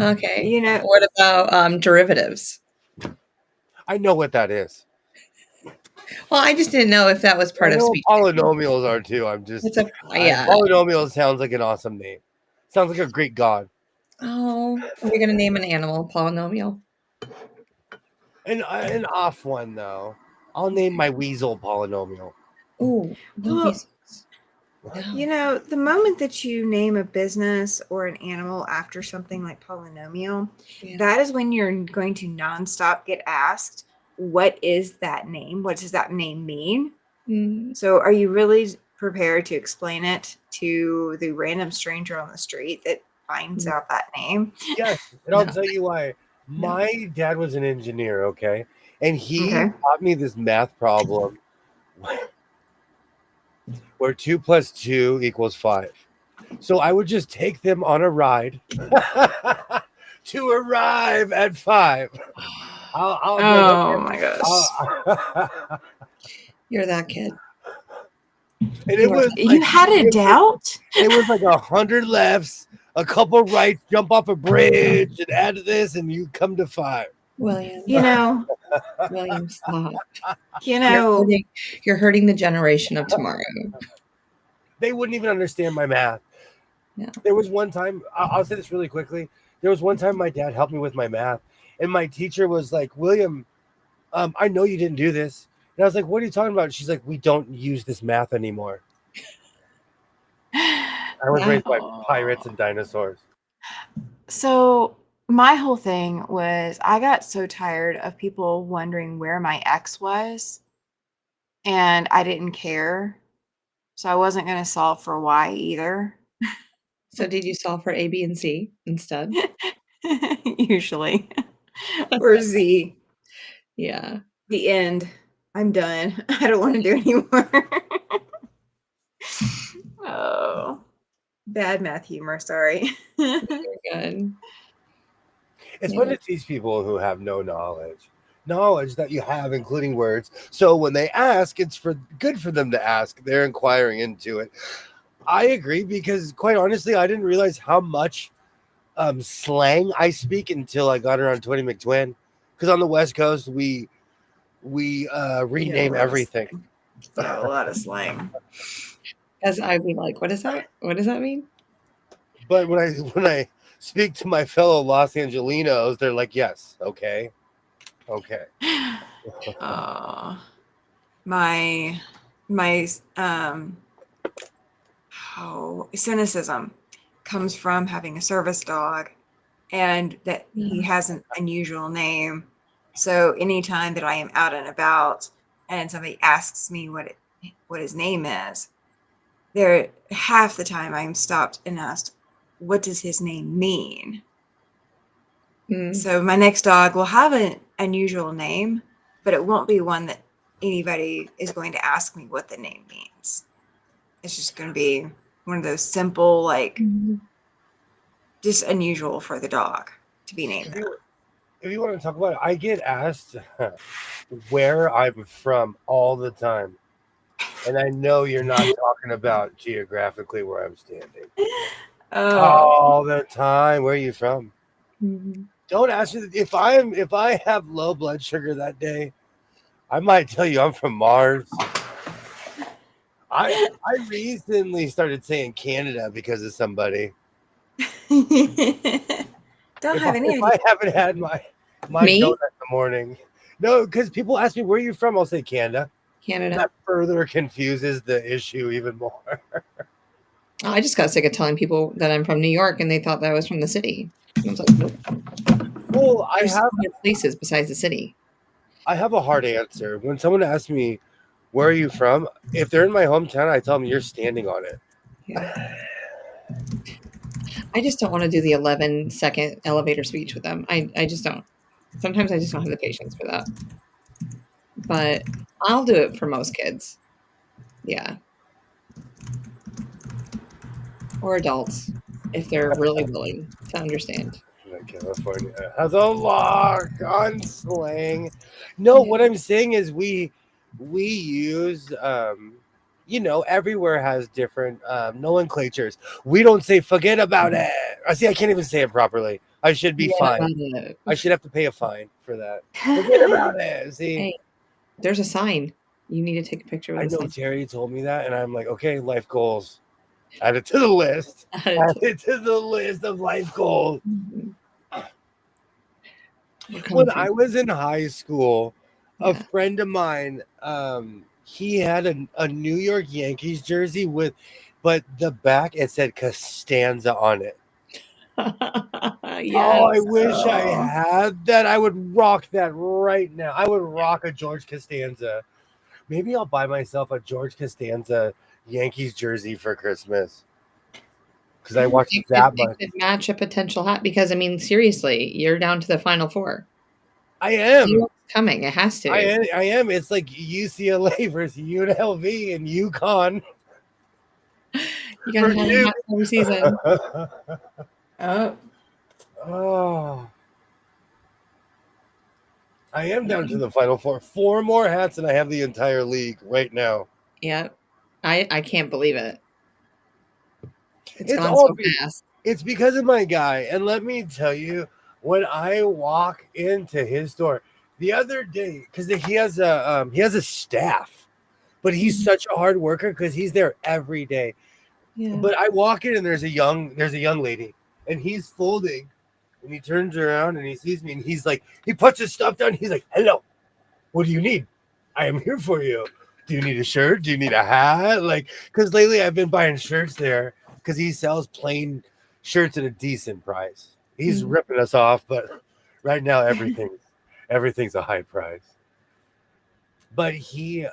Okay. What about derivatives? I know what that is. Well, I just didn't know if that was part of speech. Polynomials are too. Polynomial sounds like an awesome name. Sounds like a Greek god. Oh, you're gonna name an animal Polynomial? An off one though. I'll name my weasel Polynomial. Ooh, no weasels. No. The moment that you name a business or an animal after something like Polynomial, that is when you're going to nonstop get asked, what is that name? What does that name mean? So are you really prepared to explain it to the random stranger on the street that finds out that name? Yes, and I'll tell you why. My dad was an engineer, okay? And he taught me this math problem where 2 + 2 = 5. So I would just take them on a ride to arrive at 5. Oh my gosh. You're that kid. And it was you had a doubt? It was like 100 lefts, a couple rights, jump off a bridge, and add to this, and you come to 5. William. William, stop. You're hurting the generation of tomorrow. They wouldn't even understand my math. Yeah. There was one time, I'll say this really quickly. There was one time my dad helped me with my math, and my teacher was like, William, I know you didn't do this. And I was like, what are you talking about? She's like, we don't use this math anymore. I was raised by pirates and dinosaurs. So my whole thing was I got so tired of people wondering where my ex was, and I didn't care. So I wasn't going to solve for Y either. So did you solve for A, B, and C instead? Usually. Or Z. Yeah. The end. I'm done. I don't want to do anymore. Oh. Bad math humor, sorry. You're good. It's fun to teach people who have no knowledge that you have, including words. So when they ask, it's good for them to ask. They're inquiring into it. I agree, because quite honestly, I didn't realize how much slang I speak until I got around 20 McTwin. Because on the West Coast, we rename everything. Yeah, a lot of slang. As I'd be like, what is that? What does that mean? But when I speak to my fellow Los Angelinos, they're like, yes, okay. My cynicism comes from having a service dog, and that he has an unusual name. So anytime that I am out and about and somebody asks me what his name is, there half the time I'm stopped and asked, what does his name mean? So my next dog will have an unusual name, but it won't be one that anybody is going to ask me what the name means. It's just going to be one of those simple, like, just unusual for the dog to be named that. If you want to talk about it, I get asked where I'm from all the time. And I know you're not talking about geographically where I'm standing. Oh. All the time. Where are you from? Mm-hmm. Don't ask me if I have low blood sugar that day. I might tell you I'm from Mars. I recently started saying Canada because of somebody. Don't have any If idea. I haven't had my Me? donut in the morning. No, because people ask me where are you from, I'll say Canada. Canada. That further confuses the issue even more. I just got sick of telling people that I'm from New York, and they thought that I was from the city. I was like, nope. Well, There's other places besides the city. I have a hard answer. When someone asks me, where are you from? If they're in my hometown, I tell them you're standing on it. Yeah. I just don't want to do the 11-second elevator speech with them. I just don't. Sometimes I just don't have the patience for that. But I'll do it for most kids. Yeah. Or adults, if they're really willing to understand. California has a lock on slang. No, what I'm saying is we use everywhere has different nomenclatures. We don't say forget about it. I can't even say it properly. I should be fined. I should have to pay a fine for that. Forget about it. See, hey, there's a sign. You need to take a picture of I the know sign. Terry told me that, and I'm like, okay, life goals. Add it to the list. Add it to the list of life goals. Mm-hmm. When I was in high school, a friend of mine, he had a New York Yankees jersey but the back it said Costanza on it. Yes. Oh, I wish I had that. I would rock that right now. I would rock a George Costanza. Maybe I'll buy myself a George Costanza Yankees jersey for Christmas. Because I watched that much. It could match a potential hat because, I mean, seriously, you're down to the Final Four. I am. It's coming. It has to. I am. It's like UCLA versus UNLV and UConn. You got to have a hat every season. Oh. I am down to the Final Four. 4 more hats and I have the entire league right now. Yeah. I can't believe it. It's gone so fast. It's because of my guy. And let me tell you, when I walk into his store the other day, because he has a staff, but he's such a hard worker because he's there every day. Yeah. But I walk in and there's a young lady and he's folding and he turns around and he sees me and he's like, he puts his stuff down. He's like, hello, what do you need? I am here for you. Do you need a shirt? Do you need a hat? Like, because lately I've been buying shirts there because he sells plain shirts at a decent price. He's ripping us off, but right now everything's a high price. But he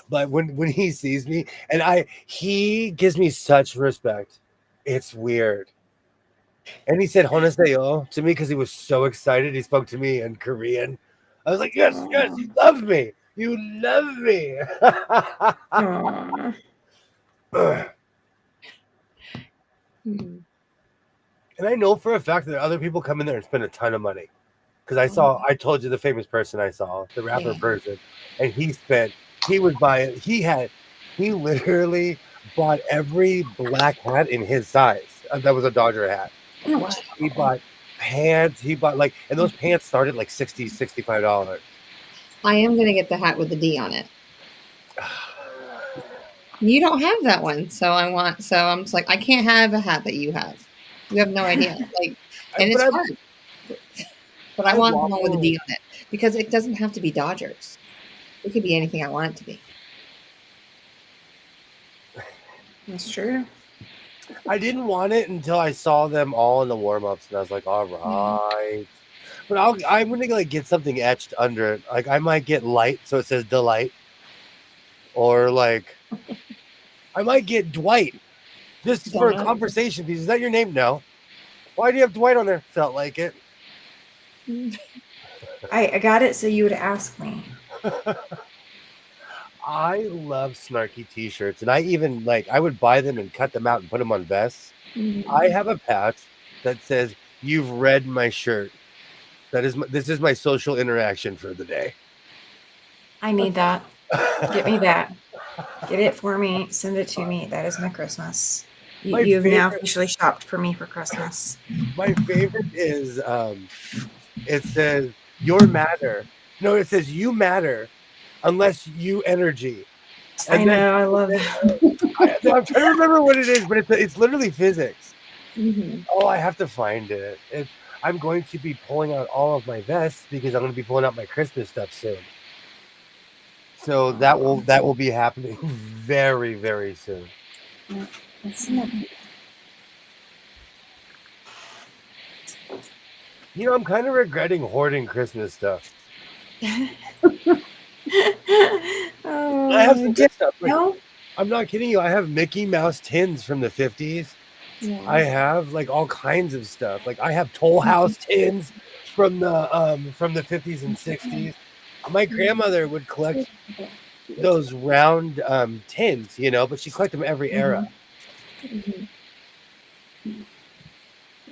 but when he sees me and he gives me such respect. It's weird. And he said "Honeseo" to me because he was so excited. He spoke to me in Korean. I was like, yes, you love me. You love me. And I know for a fact that other people come in there and spend a ton of money. Because I told you the famous person I saw, the rapper person, and he literally bought every black hat in his size. That was a Dodger hat. Oh, wow. He bought pants. And those pants started like $60, $65. I am going to get the hat with the D on it. You don't have that one. So I'm just like, I can't have a hat that you have. You have no idea. Like, and it's hard. But I want the one with a D on it because it doesn't have to be Dodgers. It could be anything I want it to be. That's true. I didn't want it until I saw them all in the warm-ups, and I was like, all right. But I'm going to get something etched under it. Like, I might get light, so it says delight. Or, like, I might get Dwight. Just for a conversation piece. Is that your name? No. Why do you have Dwight on there? Felt like it. I got it so you would ask me. I love snarky t-shirts, and I would buy them and cut them out and put them on vests. I have a patch that says, "You've read my shirt." This is my social interaction for the day. I need that. Get me that. Get it for me. Send it to me. That is my Christmas. My You have now favorite- officially shopped for me for Christmas. My favorite is it says your matter. No, it says you matter unless you energy. I And then know. I love that. I'm trying to remember what it is, but it's literally physics. Mhm. Oh, I have to find it. I'm going to be pulling out all of my vests because I'm going to be pulling out my Christmas stuff soon. So that will be happening very, very soon. That's not You know, I'm kind of regretting hoarding Christmas stuff. I have some good stuff. Like, No? I'm not kidding you. I have Mickey Mouse tins from the 50s. Yeah. I have like all kinds of stuff. Like I have Toll House tins from the 50s and 60s. My grandmother would collect those round tins, you know, but she collected them every era. Mhm.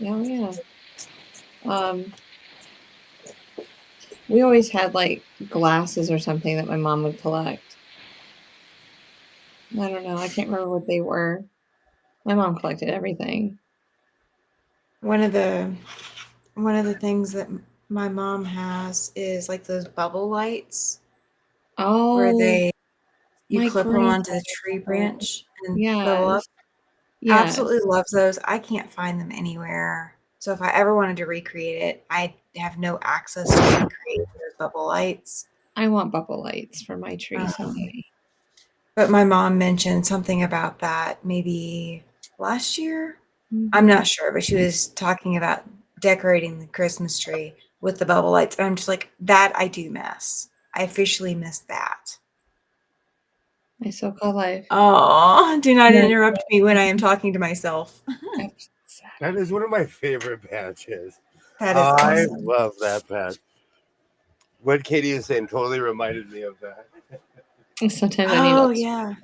Oh yeah. We always had like glasses or something that my mom would collect. I don't know. I can't remember what they were. My mom collected everything. One of the things that my mom has is like those bubble lights where Oh, you my clip them onto the grandfather tree had those. branch and bubble up. Yes. Yes. Absolutely loves those. I can't find them anywhere. So if I ever wanted to recreate it, I have no access to recreate those bubble lights. I want bubble lights for my tree Um, someday. But my mom mentioned something about that maybe last year. I'm Mhm. not sure, but she was talking about decorating the Christmas tree with the bubble lights. And I'm just like, that I do miss. I officially miss that. My so-called life. Oh, do not Yeah. interrupt me when I am talking to myself. That is one of my favorite patches. That is I awesome. love that patch. What Katie is saying totally reminded me of that. Sometimes I need Oh, yeah.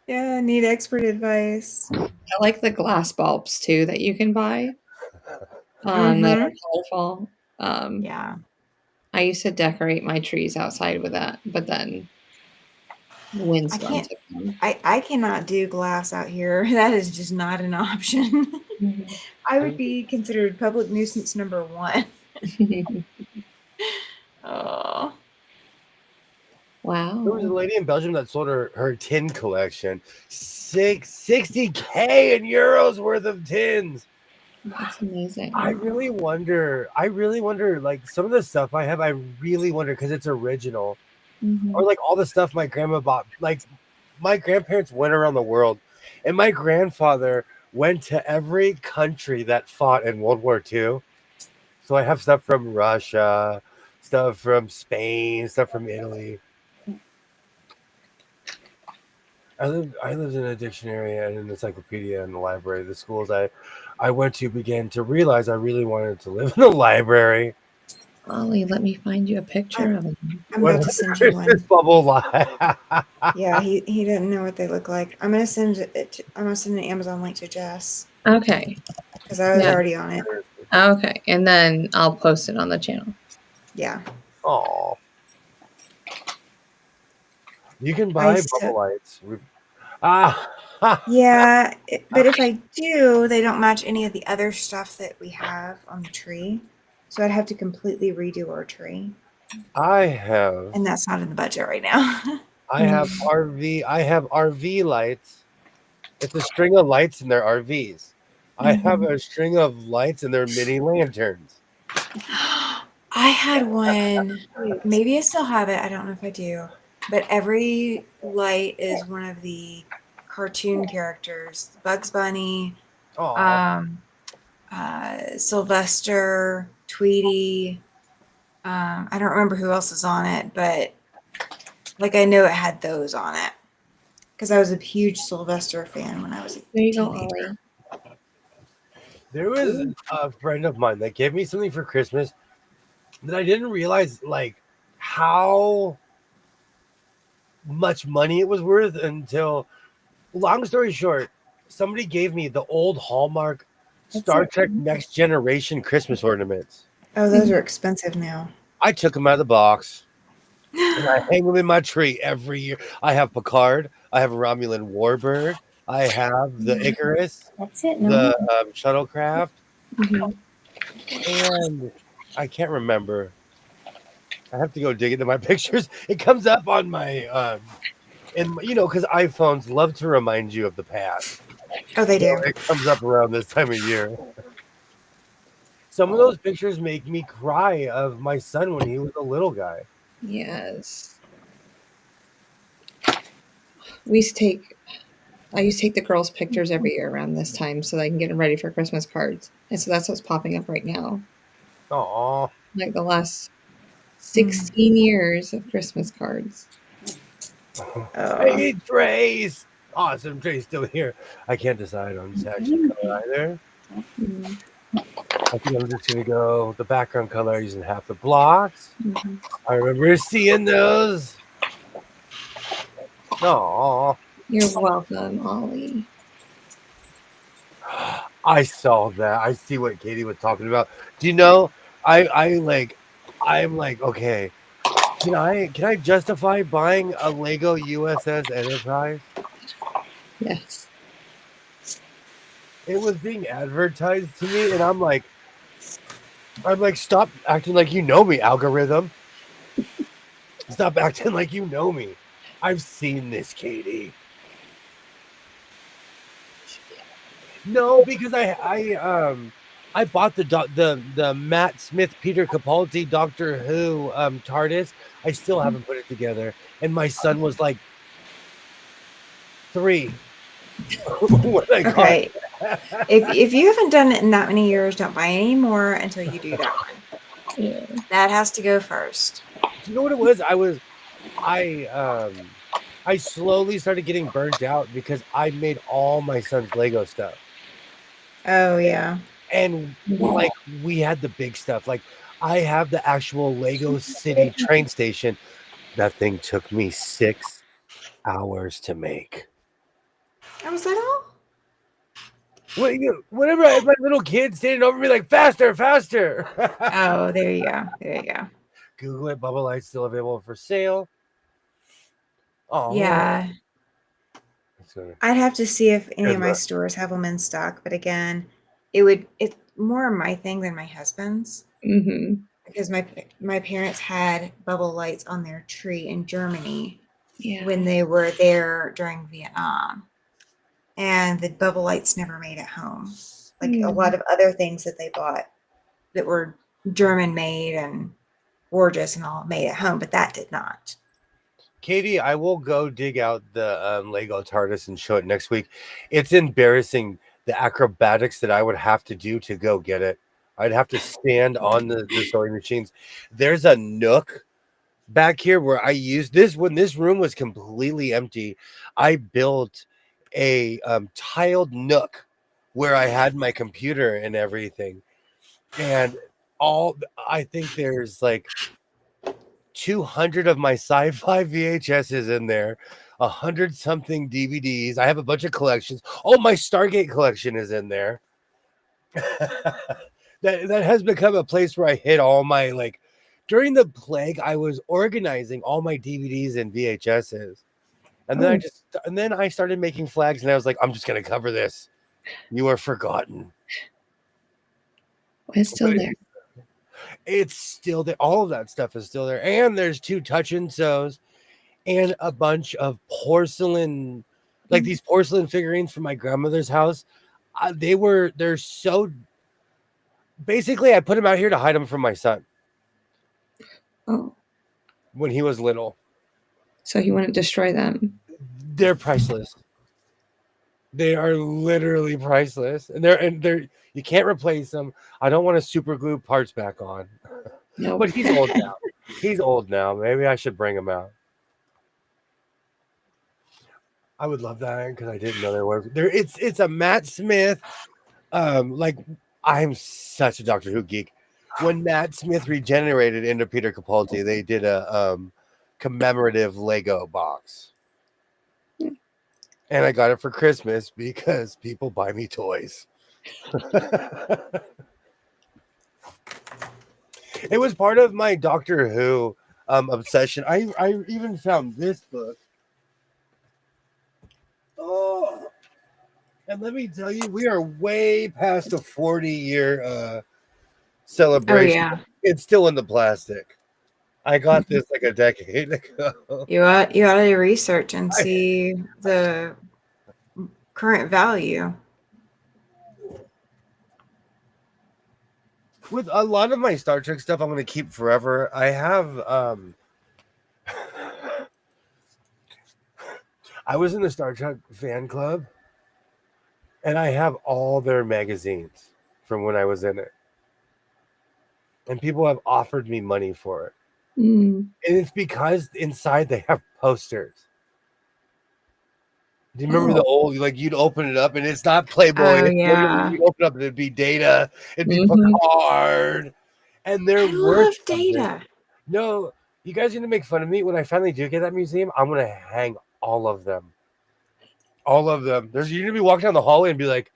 Yeah, I need expert advice. I like the glass bulbs too that you can buy. That are colorful. Yeah. I used to decorate my trees outside with that, but then the I windstorm can't took them. I cannot do glass out here. That is just not an option. Mhm. I would be considered public nuisance number 1. Oh. There was a Wow. lady in Belgium that sold her tin collection. 60K in euros worth of tins. That's amazing. I really wonder, like some of the stuff I have, I really wonder because it's original. Mhm. Or like all the stuff my grandma bought. Like my grandparents went around the world, and my grandfather went to every country that fought in World War II. So I have stuff from Russia, stuff from Spain, stuff from Italy. I lived in a dictionary and an encyclopedia in the library. The schools I went to began to realize I really wanted to live in a library. Ollie, let me find you a picture of them. I'm What about a to send you Christmas one. bubble lie. Yeah, he didn't know what they look like. I'm gonna send an Amazon link to Jess Okay. because I was Yeah. already on it. Okay. And then I'll post it on the channel. Yeah. Oh, you can I buy so bubble lights. Ah, yeah, but if I do, they don't match any of the other stuff that we have on the tree. So I'd have to completely redo our tree, I have and that's not in the budget right now. I have RV lights. It's a string of lights in their RVs. I have a string of lights in their mini lanterns. I had one. Maybe I still have it. I don't know if I do. But every light is one of the cartoon characters: Bugs Bunny, Oh, um, Sylvester, Tweety. I don't remember who else is on it, but like I know it had those on it because I was a huge Sylvester fan when I was a There you go, teenager. Ollie. there was a friend of mine that gave me something for Christmas that I didn't realize like how much money it was worth until, long story short, somebody gave me the old Hallmark Star Trek Next Generation Christmas ornaments. Oh, those are expensive now. I took them out of the box. And I hang them in my tree every year. I have Picard. I have Romulan Warbird. I have the Icarus, That's it. the No. shuttlecraft, Mhm. and I can't remember. I have to go dig into my pictures. It comes up on my, and because iPhones love to remind you of the past. Oh, they So do. it comes up around this time of year. Some of those pictures make me cry of my son when he was a little guy. Yes. I used to take the girls' pictures every year around this time so that I can get them ready for Christmas cards. And so that's what's popping up right now. Oh, Like the last 16 years of Christmas cards. hey, Trace. Awesome, Trace still here. I can't decide on section color either. Mm-hmm. I think I'm just gonna go the background color using half the blocks. Mm-hmm. I remember seeing those. Oh, You're welcome, Ollie. I saw that. I see what Katie was talking about. Do you know? I'm like, okay. Can I justify buying a Lego USS Enterprise? Yes. It was being advertised to me, and I'm like, stop acting like you know me, algorithm. Stop acting like you know me. I've seen this, Katie. No, because I bought the Matt Smith Peter Capaldi Doctor Who TARDIS. I still haven't put it together, and my son was like 3 when I got Okay. If you haven't done it in that many years, don't buy any more until you do that one. Yeah. That has to go first. Do you know what it was? I slowly started getting burnt out because I made all my son's Lego stuff. Oh yeah. And like we had the big stuff. Like I have the actual Lego City train station. That thing took me 6 hours to make. Oh, was that all? Whenever I had my little kid standing over me like faster, faster. Oh, there you go. There you go. Google it. Bubble Light's still available for sale. Oh Yeah. I'd have to see if any of my stores have them in stock, but again, it's more my thing than my husband's. Mm-hmm. Because my parents had bubble lights on their tree in Germany Yeah. when they were there during Vietnam. And the bubble lights never made it home. Like a lot of other things that they bought that were German made and gorgeous and all made at home, but that did not. Katie, I will go dig out the Lego TARDIS and show it next week. It's embarrassing the acrobatics that I would have to do to go get it. I'd have to stand on the sewing machines. There's a nook back here where I used this when this room was completely empty. I built a tiled nook where I had my computer and everything. And I think there's like 200 of my sci-fi VHSs in there, 100 something DVDs. I have a bunch of collections. Oh, my Stargate collection is in there. that has become a place where I hid all my during the plague. I was organizing all my DVDs and VHSs, and then I started making flags, and I was like, I'm just gonna cover this. You are forgotten. It's still there. It's still there. All of that stuff is still there. And there's 2 touch and sews and a bunch of porcelain, like these porcelain figurines from my grandmother's house. They're so basically I put them out here to hide them from my son. Oh. When he was little. So he wouldn't destroy them. They're priceless. They are literally priceless. And they're you can't replace them. I don't want to super glue parts back on. No. But he's old now. He's old now. Maybe I should bring him out. I would love that because I didn't know there was there. It's a Matt Smith. I'm such a Doctor Who geek. When Matt Smith regenerated into Peter Capaldi, they did a commemorative Lego box. And I got it for Christmas because people buy me toys. It was part of my Doctor Who obsession. I even found this book. Oh, and let me tell you, we are way past a 40-year celebration. Oh yeah. It's still in the plastic. I got this like a decade ago. You ought to research and see the current value. With a lot of my Star Trek stuff, I'm going to keep forever. I have I was in the Star Trek fan club, and I have all their magazines from when I was in it. And people have offered me money for it. And it's because inside they have posters. Do you remember the old, like you'd open it up and it's not Playboy? Oh, yeah. You'd open it up and it'd be Data, it'd be Picard, and they're I love worth something. Data. No, you guys are gonna make fun of me when I finally do get that museum. I'm gonna hang all of them. All of them. You're gonna be walking down the hallway and be like,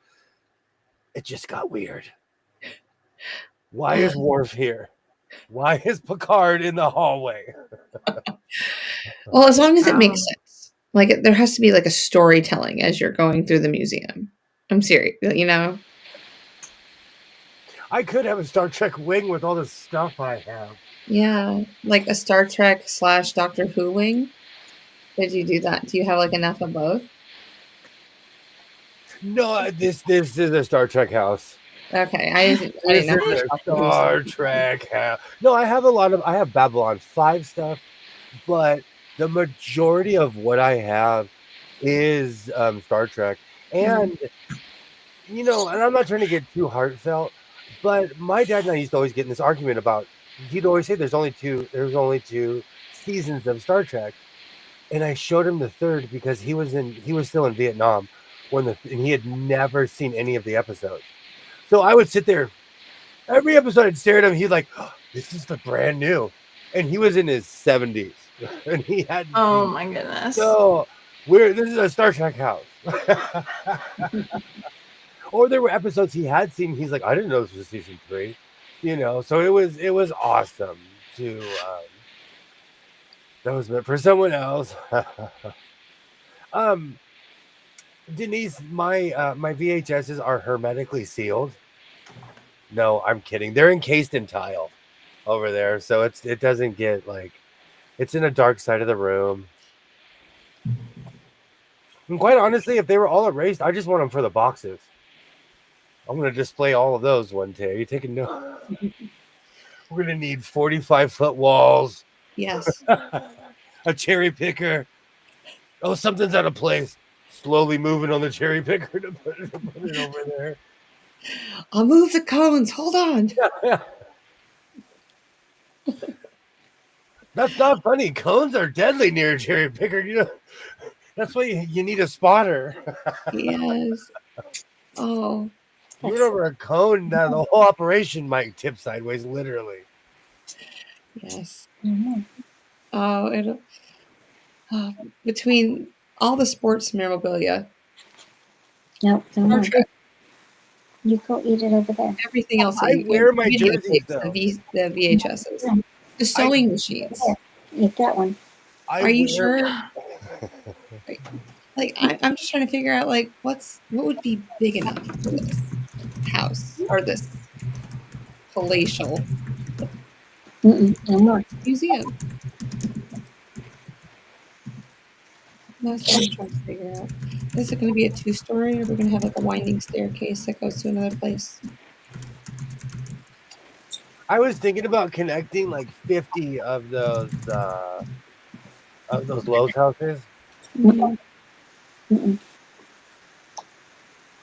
it just got weird. Why is Worf here? Why is Picard in the hallway? Well, as long as it makes sense. Like there has to be like a storytelling as you're going through the museum. I'm serious, you know. I could have a Star Trek wing with all the stuff I have. Yeah, like a Star Trek / Doctor Who wing. Did you do that? Do you have like enough of both? No, this is a Star Trek house. Okay, I didn't know. This is a Star Trek house. No, I have Babylon 5 stuff, but the majority of what I have is Star Trek. And you know, and I'm not trying to get too heartfelt, but my dad and I used to always get in this argument about, he'd always say there's only two seasons of Star Trek. And I showed him the third because he was still in Vietnam and he had never seen any of the episodes. So I would sit there, every episode I'd stare at him, he's like, oh, this is the brand new. And he was in his 70s. And he had my goodness. So this is a Star Trek house. Or there were episodes he had seen, he's like, I didn't know this was season 3. You know, so it was awesome to that was meant for someone else. Denise, my VHSs are hermetically sealed. No, I'm kidding. They're encased in tile over there, so it doesn't get like, it's in a dark side of the room. And quite honestly, if they were all erased, I just want them for the boxes. I'm going to display all of those one day. Are you taking notes? We're going to need 45-foot walls. Yes. A cherry picker. Oh, something's out of place. Slowly moving on the cherry picker to put it over there. I'll move the cones. Hold on. That's not funny. Cones are deadly near a cherry picker. You know, that's why you need a spotter. Yes. Oh. You went over a cone, now the whole operation might tip sideways, literally. Yes. Oh, between all the sports memorabilia. Nope, don't worry. You go eat it over there. Everything else. I wear my jerseys, though. The VHSs. The sewing machines. Eat that one. Are you sure? Like, I'm just trying to figure out, like, what would be big enough for this house or this palatial museum. That's what I'm trying to figure out. Is it going to be a 2-story, or are we going to have like a winding staircase that goes to another place? I was thinking about connecting like 50 of those Lowe's houses.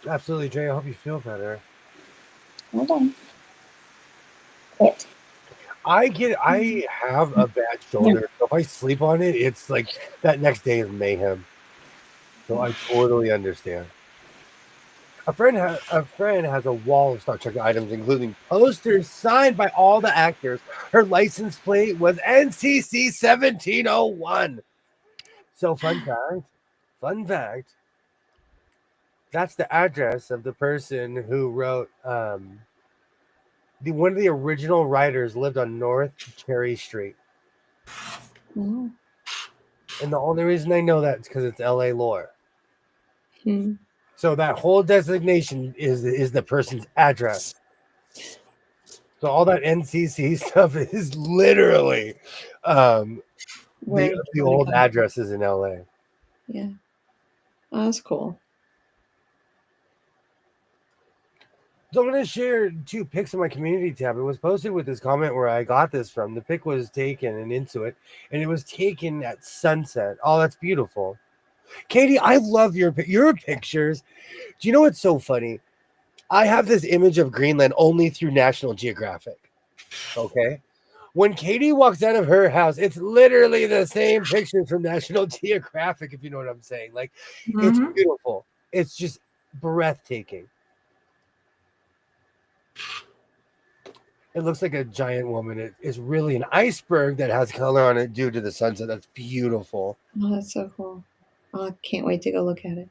Absolutely, Jay. I hope you feel better. Hold on. Quit. I have a bad shoulder. So if I sleep on it, it's like that next day is mayhem. So I totally understand. A friend has a wall of Star Trek items, including posters signed by all the actors. Her license plate was NCC 1701. So fun fact. That's the address of the person who wrote one of the original writers lived on North Cherry Street. Oh. And the only reason I know that is because it's LA lore. Hmm. So that whole designation is the person's address. So all that NCC stuff is literally the old addresses in LA. Yeah. Oh, that's cool. So I'm going to share 2 pics in my community tab. It was posted with this comment where I got this from. The pic was taken and into it, and it was taken at sunset. Oh, that's beautiful. Katie, I love your pictures. Do you know what's so funny? I have this image of Greenland only through National Geographic. Okay. When Katie walks out of her house, it's literally the same picture from National Geographic, if you know what I'm saying. Like, it's beautiful. It's just breathtaking. It looks like a giant woman. It is really an iceberg that has color on it due to the sunset. That's beautiful. Oh, that's so cool. Oh, I can't wait to go look at it.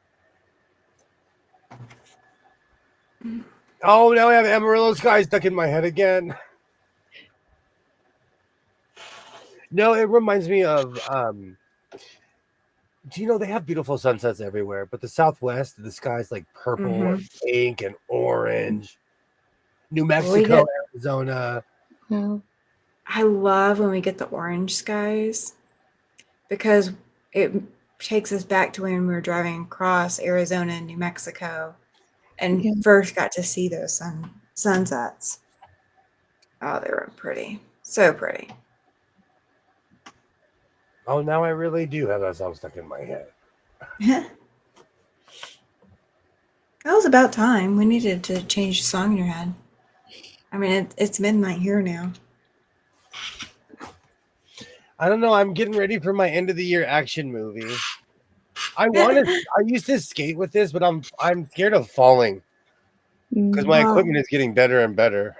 Oh, now I have Amarillo Sky stuck in my head again. No, it reminds me of do you know they have beautiful sunsets everywhere, but the Southwest, the sky's like purple and pink and orange. New Mexico, Arizona. Wow. I love when we get the orange skies because it takes us back to when we were driving across Arizona and New Mexico and first got to see those sunsets. Oh, they were pretty. So pretty. Oh, now I really do have that song stuck in my head. That was about time. We needed to change the song in your head. I mean, it's midnight here now. I don't know. I'm getting ready for my end of the year action movie. I used to skate with this, but I'm scared of falling because my equipment is getting better and better.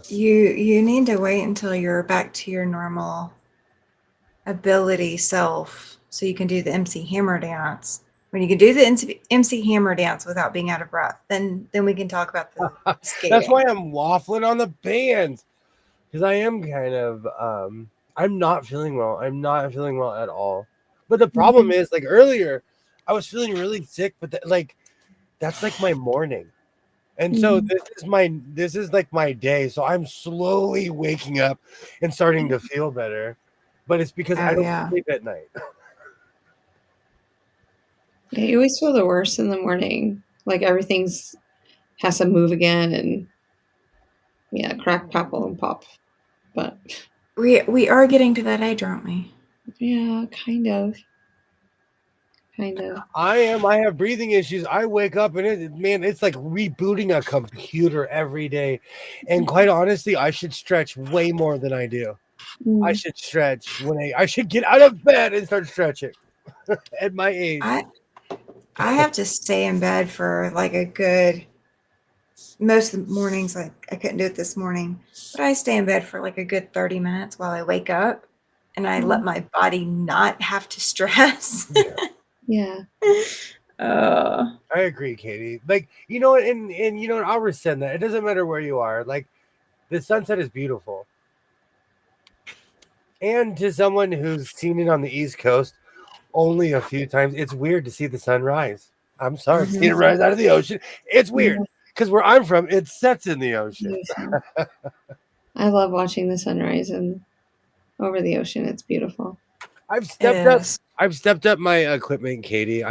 You need to wait until you're back to your normal ability self so you can do the MC Hammer dance. When you can do the MC Hammer dance without being out of breath, then we can talk about the skating. That's why I'm waffling on the bands because I am kind of I'm not feeling well. I'm not feeling well at all. But the problem is, like earlier, I was feeling really sick, but that's like my morning. And so this is like my day. So I'm slowly waking up and starting to feel better. But it's because I don't sleep at night. Yeah, you always feel the worst in the morning. Like everything's has to move again and crack, popple, and pop. But we are getting to that age, aren't we? Yeah, kind of. Kind of. I am. I have breathing issues. I wake up and it's like rebooting a computer every day. And quite honestly, I should stretch way more than I do. I should stretch I should get out of bed and start stretching at my age. I have to stay in bed for like a good most of the mornings. Like I couldn't do it this morning, but I stay in bed for like a good 30 minutes while I wake up and I let my body not have to stress. Yeah. I agree, Katie. Like, you know, and you know, I'll rescind that. It doesn't matter where you are. Like, the sunset is beautiful. And to someone who's seen it on the East Coast only a few times, it's weird to see the sunrise. I'm sorry, see it rise out of the ocean. It's weird because where I'm from, it sets in the ocean. I love watching the sunrise and over the ocean. It's beautiful. I've stepped up my equipment, Katie.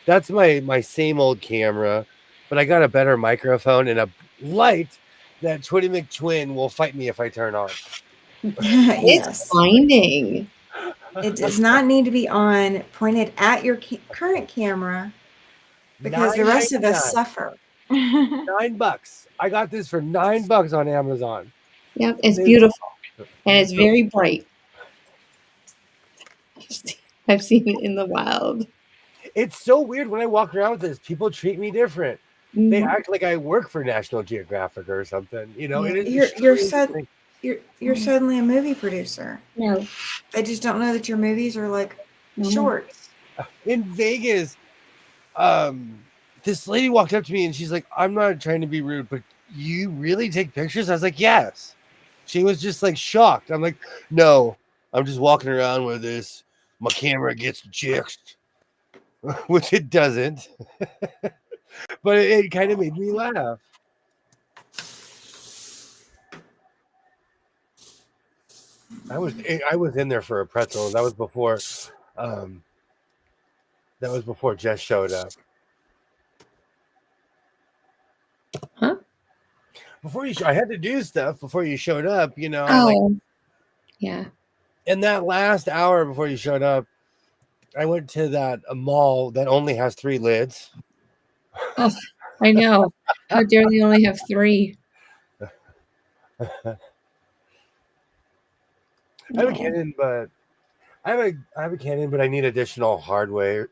That's my same old camera, but I got a better microphone and a light that Twitty McTwin will fight me if I turn on. It's blinding. It does not need to be on pointed at your current camera because the rest of us suffer. $9. I got this for $9 on Amazon. Yep, it's beautiful and it's very bright. I've seen it in the wild. It's so weird when I walk around with this. People treat me different. They act like I work for National Geographic or something. You know, you're suddenly a movie producer. No, they just don't know that your movies are like shorts. In Vegas, this lady walked up to me and she's like, "I'm not trying to be rude, but you really take pictures?" I was like, "Yes." She was just like shocked. I'm like, "No, I'm just walking around with this. My camera gets the chicks, which it doesn't. But it kind of made me laugh. I was in there for a pretzel. That was before Jess showed up. Huh? I had to do stuff before you showed up, Yeah. In that last hour before you showed up, I went to that mall that only has 3 lids. Oh, I know. How dare they only have 3? I have a Canon, but I have a Canon, but I need additional hardware.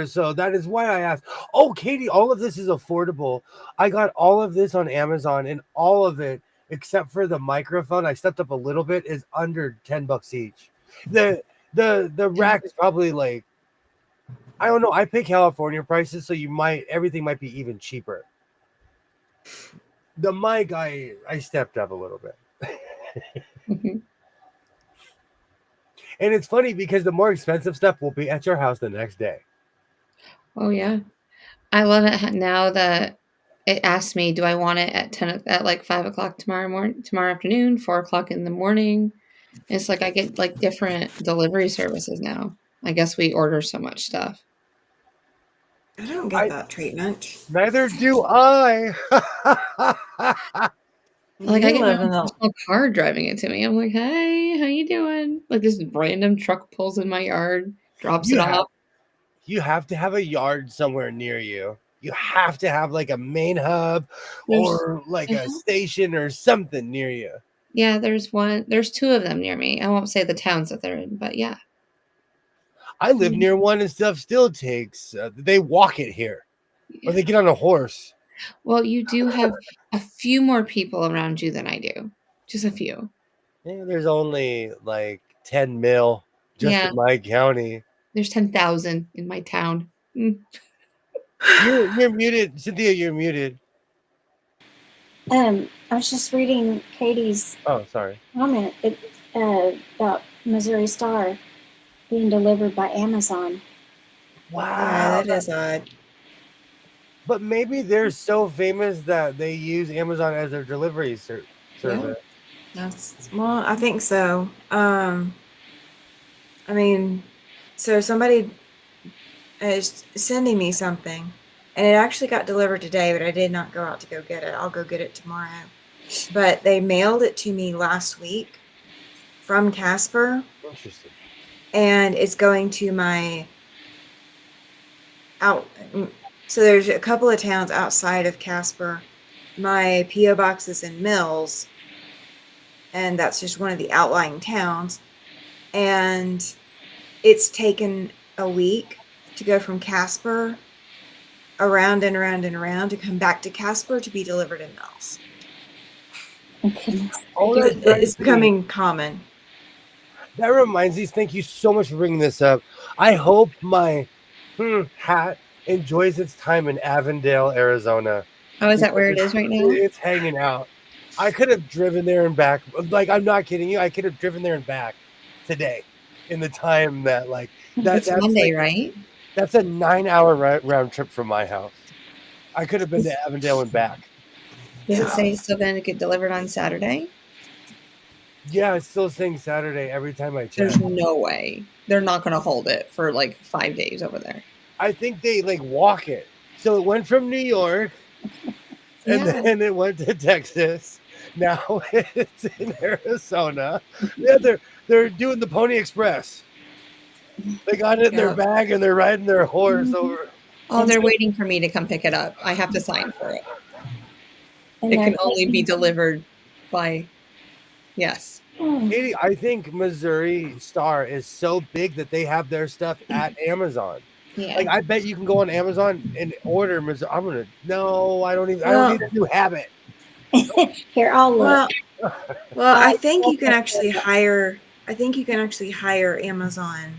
So that is why I asked. Oh, Katie, all of this is affordable. I got all of this on Amazon, and all of it, except for the microphone, I stepped up a little bit, is under $10 each. The rack is probably like, I don't know. I pay California prices, so everything might be even cheaper. The mic, I stepped up a little bit. Mm-hmm. And it's funny because the more expensive stuff will be at your house the next day. Oh yeah, I love it now that it asks me, do I want it at like 5:00 tomorrow afternoon, 4:00 in the morning? It's like I get like different delivery services now. I guess we order so much stuff. I don't get that treatment. Neither do I. Like I get my personal car driving it to me. I'm like, hey, how you doing? Like this random truck pulls in my yard, drops it off. You have to have a yard somewhere near you. You have to have like a main hub or like a station or something near you. Yeah, there's 2 of them near me. I won't say the towns that they're in, but yeah. I live near one and stuff still takes. They walk it here, or they get on a horse. Well, you do have a few more people around you than I do. Just a few. Yeah, there's only like 10 mil just in my county. There's 10,000 in my town. Mm. You're muted, Cynthia. You're muted. I was just reading Katie's comment about Missouri Star being delivered by Amazon. Wow, yeah, that is odd. But maybe they're so famous that they use Amazon as their delivery service. Yeah. Well, I think so. I mean, so somebody is sending me something, and it actually got delivered today, but I did not go out to go get it. I'll go get it tomorrow. But they mailed it to me last week from Casper. Interesting. And it's going to my so there's a couple of towns outside of Casper. My P.O. box is in Mills, and that's just one of the outlying towns. And it's taken a week to go from Casper around and around and around to come back to Casper to be delivered in Mills. It's becoming common. That reminds me, thank you so much for bringing this up. I hope my hat enjoys its time in Avondale, Arizona. Oh, is that where it is right now? It's hanging out. I could have driven there and back. Like, I'm not kidding you. I could have driven there and back today in the time that, like, that's Monday, like, right? That's a 9-hour round trip from my house. I could have been to Avondale and back. Does it say it's still going to get delivered on Saturday? Yeah, it's still saying Saturday every time I check. There's no way. They're not going to hold it for like 5 days over there. I think they like walk it. So it went from New York and then it went to Texas. Now it's in Arizona. Yeah, they're doing the Pony Express. They got it in their bag and they're riding their horse over. Oh, they're waiting for me to come pick it up. I have to sign for it. It can only be delivered by, yes. Katie, I think Missouri Star is so big that they have their stuff at Amazon. Yeah. Like, I bet you can go on Amazon and order Missouri. I don't need a new habit. Here, I'll look. Well, I think you can actually hire Amazon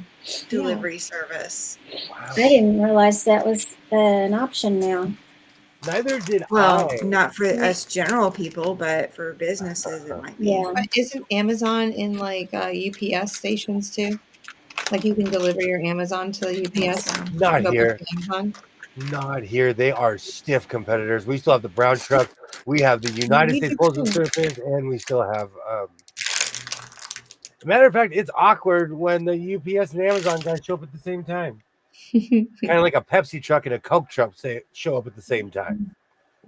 delivery service. Wow. I didn't realize that was an option now. Neither did Well, I. not for us general people, but for businesses, it might be. Yeah. But isn't Amazon in like UPS stations too? Like you can deliver your Amazon to the UPS. So. Not Go here. back to Amazon. Not here. They are stiff competitors. We still have the brown truck. We have the United We States do Postal too. Service, and we still have. Matter of fact, it's awkward when the UPS and Amazon guys show up at the same time. Kind of like a Pepsi truck and a Coke truck show up at the same time.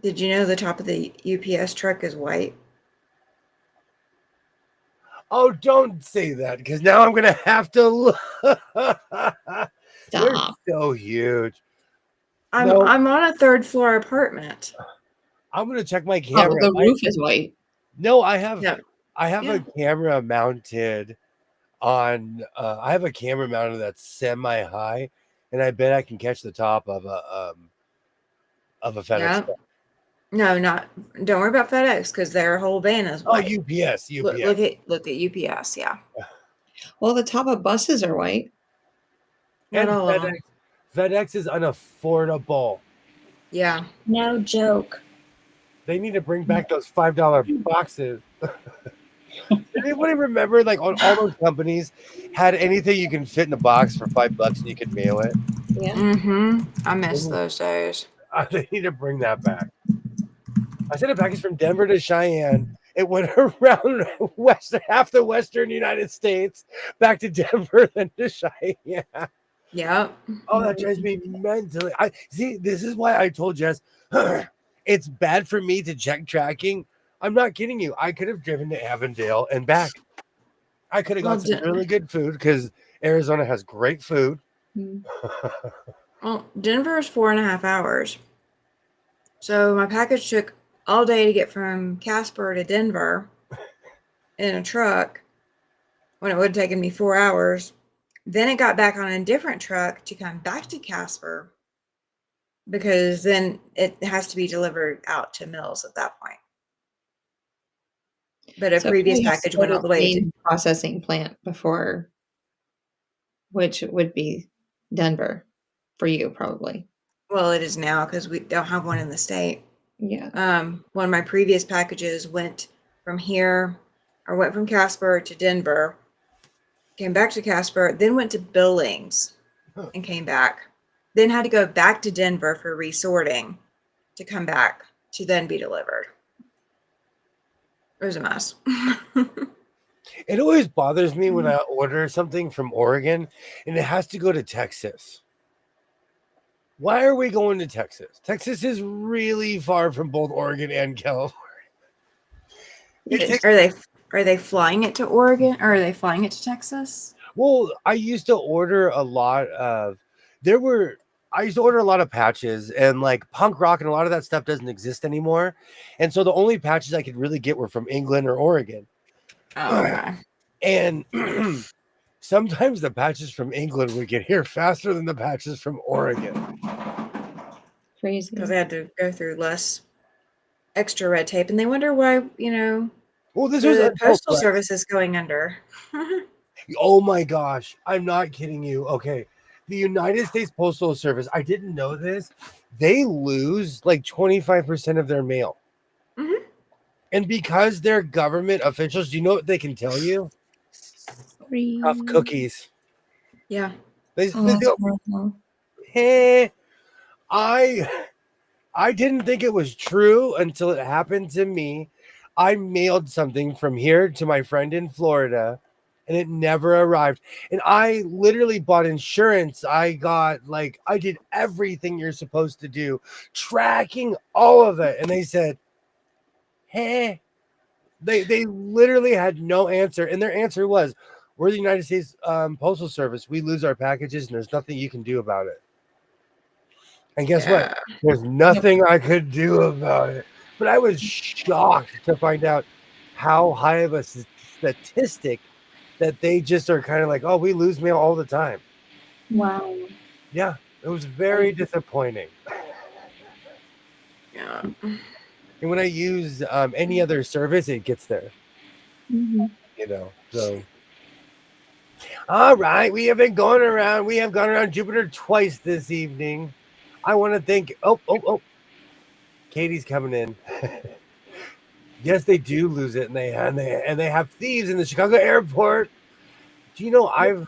Did you know the top of the UPS truck is white? Oh, don't say that because now I'm gonna have to look. They're Stop. so huge. I'm on a 3rd floor apartment. I'm gonna check my Oh, camera. the roof is white. No, I have Yeah. a camera mounted on. I have a camera mounted that's semi high, and I bet I can catch the top of a FedEx. Yeah. No, not. Don't worry about FedEx because their whole van is Oh, white. UPS. Look at UPS. Yeah. Well, the top of buses are white. Not And all of them. FedEx is unaffordable. Yeah. No joke. They need to bring back those $5 boxes. Does anybody remember, like, all those companies had anything you can fit in a box for $5 and you could mail it? Yeah. Mm-hmm. I miss those days. They need to bring that back. I sent a package from Denver to Cheyenne. It went around half the western United States, back to Denver, then to Cheyenne. Yep. Oh, that drives me mentally. This is why I told Jess it's bad for me to check tracking. I'm not kidding you. I could have driven to Avondale and back. I could have got some really good food because Arizona has great food. Well, Denver is 4.5 hours. So my package took all day to get from Casper to Denver in a truck when it would have taken me 4 hours. Then it got back on a different truck to come back to Casper because then it has to be delivered out to Mills at that point. But a previous package went all the way to processing plant before, which would be Denver for you probably. Well, it is now because we don't have one in the state. Yeah. One of my previous packages went from Casper to Denver, came back to Casper, then went to Billings and came back. Then had to go back to Denver for resorting to come back to then be delivered. It was a mess. It always bothers me when I order something from Oregon and it has to go to Texas. Why are we going to Texas? Texas is really far from both Oregon and California. Are they flying it to Oregon or are they flying it to Texas? Well, I used to order a lot of patches, and like punk rock and a lot of that stuff doesn't exist anymore. And so the only patches I could really get were from England or Oregon. Oh, okay. And sometimes the patches from England would get here faster than the patches from Oregon. Crazy. Because they had to go through less extra red tape. And they wonder why, well, this was the postal service is going under. Oh my gosh. I'm not kidding you. Okay. The United States Postal Service, I didn't know this. They lose like 25% of their mail. Mm-hmm. And because they're government officials, do you know what they can tell you? Tough cookies. Yeah. They go, hey, I didn't think it was true until it happened to me. I mailed something from here to my friend in Florida and it never arrived. And I literally bought insurance. I did everything you're supposed to do, tracking all of it. And they said, hey, they literally had no answer. And their answer was, we're the United States Postal Service. We lose our packages and there's nothing you can do about it. And guess what? There's nothing I could do about it. But I was shocked to find out how high of a statistic that they just are kind of like, oh, we lose mail all the time. Wow. Yeah, it was very disappointing. Yeah. And when I use any other service, it gets there. Mm-hmm. So. All right, we have gone around Jupiter twice this evening. I want to thank. Oh! Katie's coming in. Yes, they do lose it, and they have thieves in the Chicago airport. Do you know I've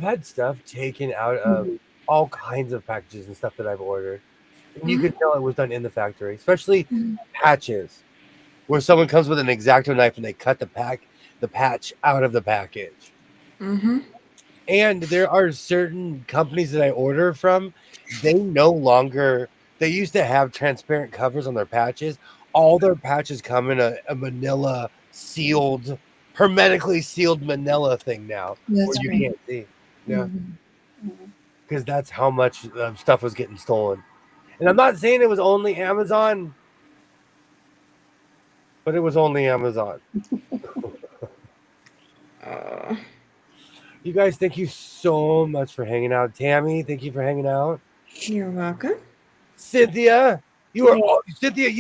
had stuff taken out of all kinds of packages and stuff that I've ordered, and you could tell it was done in the factory, especially patches, where someone comes with an X-Acto knife and they cut the patch out of the package. And there are certain companies that I order from, they used to have transparent covers on their patches. All their patches come in a manila sealed, hermetically sealed manila thing now, where you can't see. Yeah. Because that's how much stuff was getting stolen. And I'm not saying it was only Amazon, but it was only Amazon. You guys, thank you so much for hanging out. Tammy, thank you for hanging out. You're welcome. Cynthia, you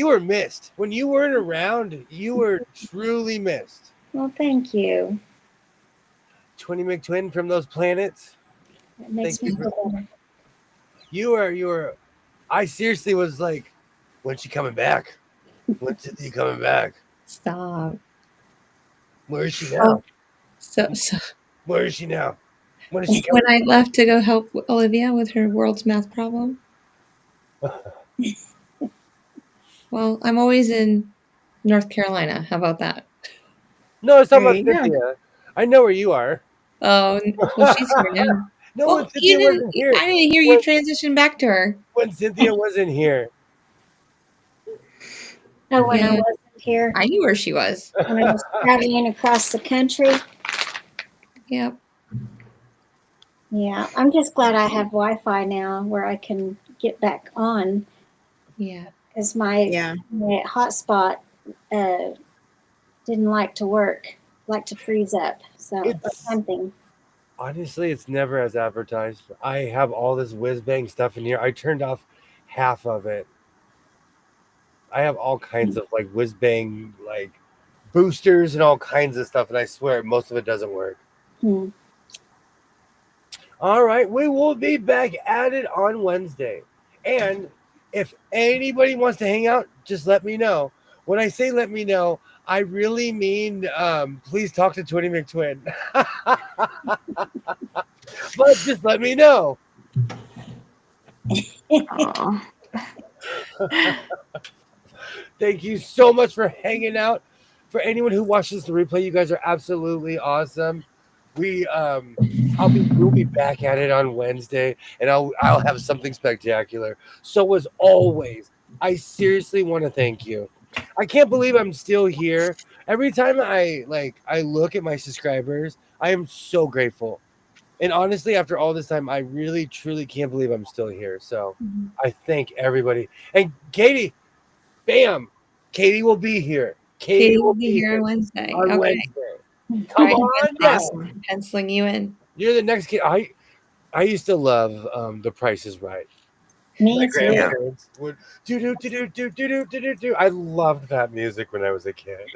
were missed. When you weren't around, you were truly missed. Well, thank you. Twinny McTwin from those planets. It makes me feel better. You were. I seriously was like, when's she coming back? When's Cynthia coming back? Stop. Where is she now? So where is she now? When is she when I left to go help Olivia with her world's math problem. Well, I'm always in North Carolina. How about that? No, it's not about Cynthia. I know where you are. Oh, well, she's here now. No, well, when Cynthia wasn't here. I didn't hear you transition back to her. When Cynthia wasn't here. Oh, when I wasn't here. I knew where she was. When I was traveling across the country. Yep. Yeah, I'm just glad I have Wi-Fi now where I can get back on. Yeah. Because my hotspot didn't like to work, like to freeze up. So it's something. Honestly, it's never as advertised. I have all this whiz bang stuff in here. I turned off half of it. I have all kinds of like whiz bang like boosters and all kinds of stuff, and I swear most of it doesn't work. All right, we will be back at it on Wednesday. And if anybody wants to hang out, just let me know. When I say let me know, I really mean please talk to Twinny McTwin. But just let me know. Thank you so much for hanging out. For anyone who watches the replay, you guys are absolutely awesome. We'll be back at it on Wednesday, and I'll have something spectacular. So as always, I seriously want to thank you. I can't believe I'm still here. Every time I look at my subscribers, I am so grateful. And honestly, after all this time, I really truly can't believe I'm still here. So I thank everybody. And Katie, bam, Katie will be here. Katie will be here on Wednesday. On Wednesday. Come on, awesome. Penciling you in. You're the next kid. I used to love The Price is Right. Me too. Grandparents would do. I loved that music when I was a kid.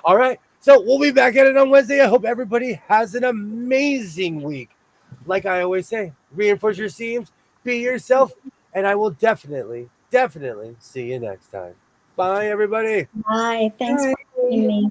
All right. So we'll be back at it on Wednesday. I hope everybody has an amazing week. Like I always say, reinforce your seams, be yourself, and I will definitely see you next time. Bye, everybody. Bye. Thanks for having me.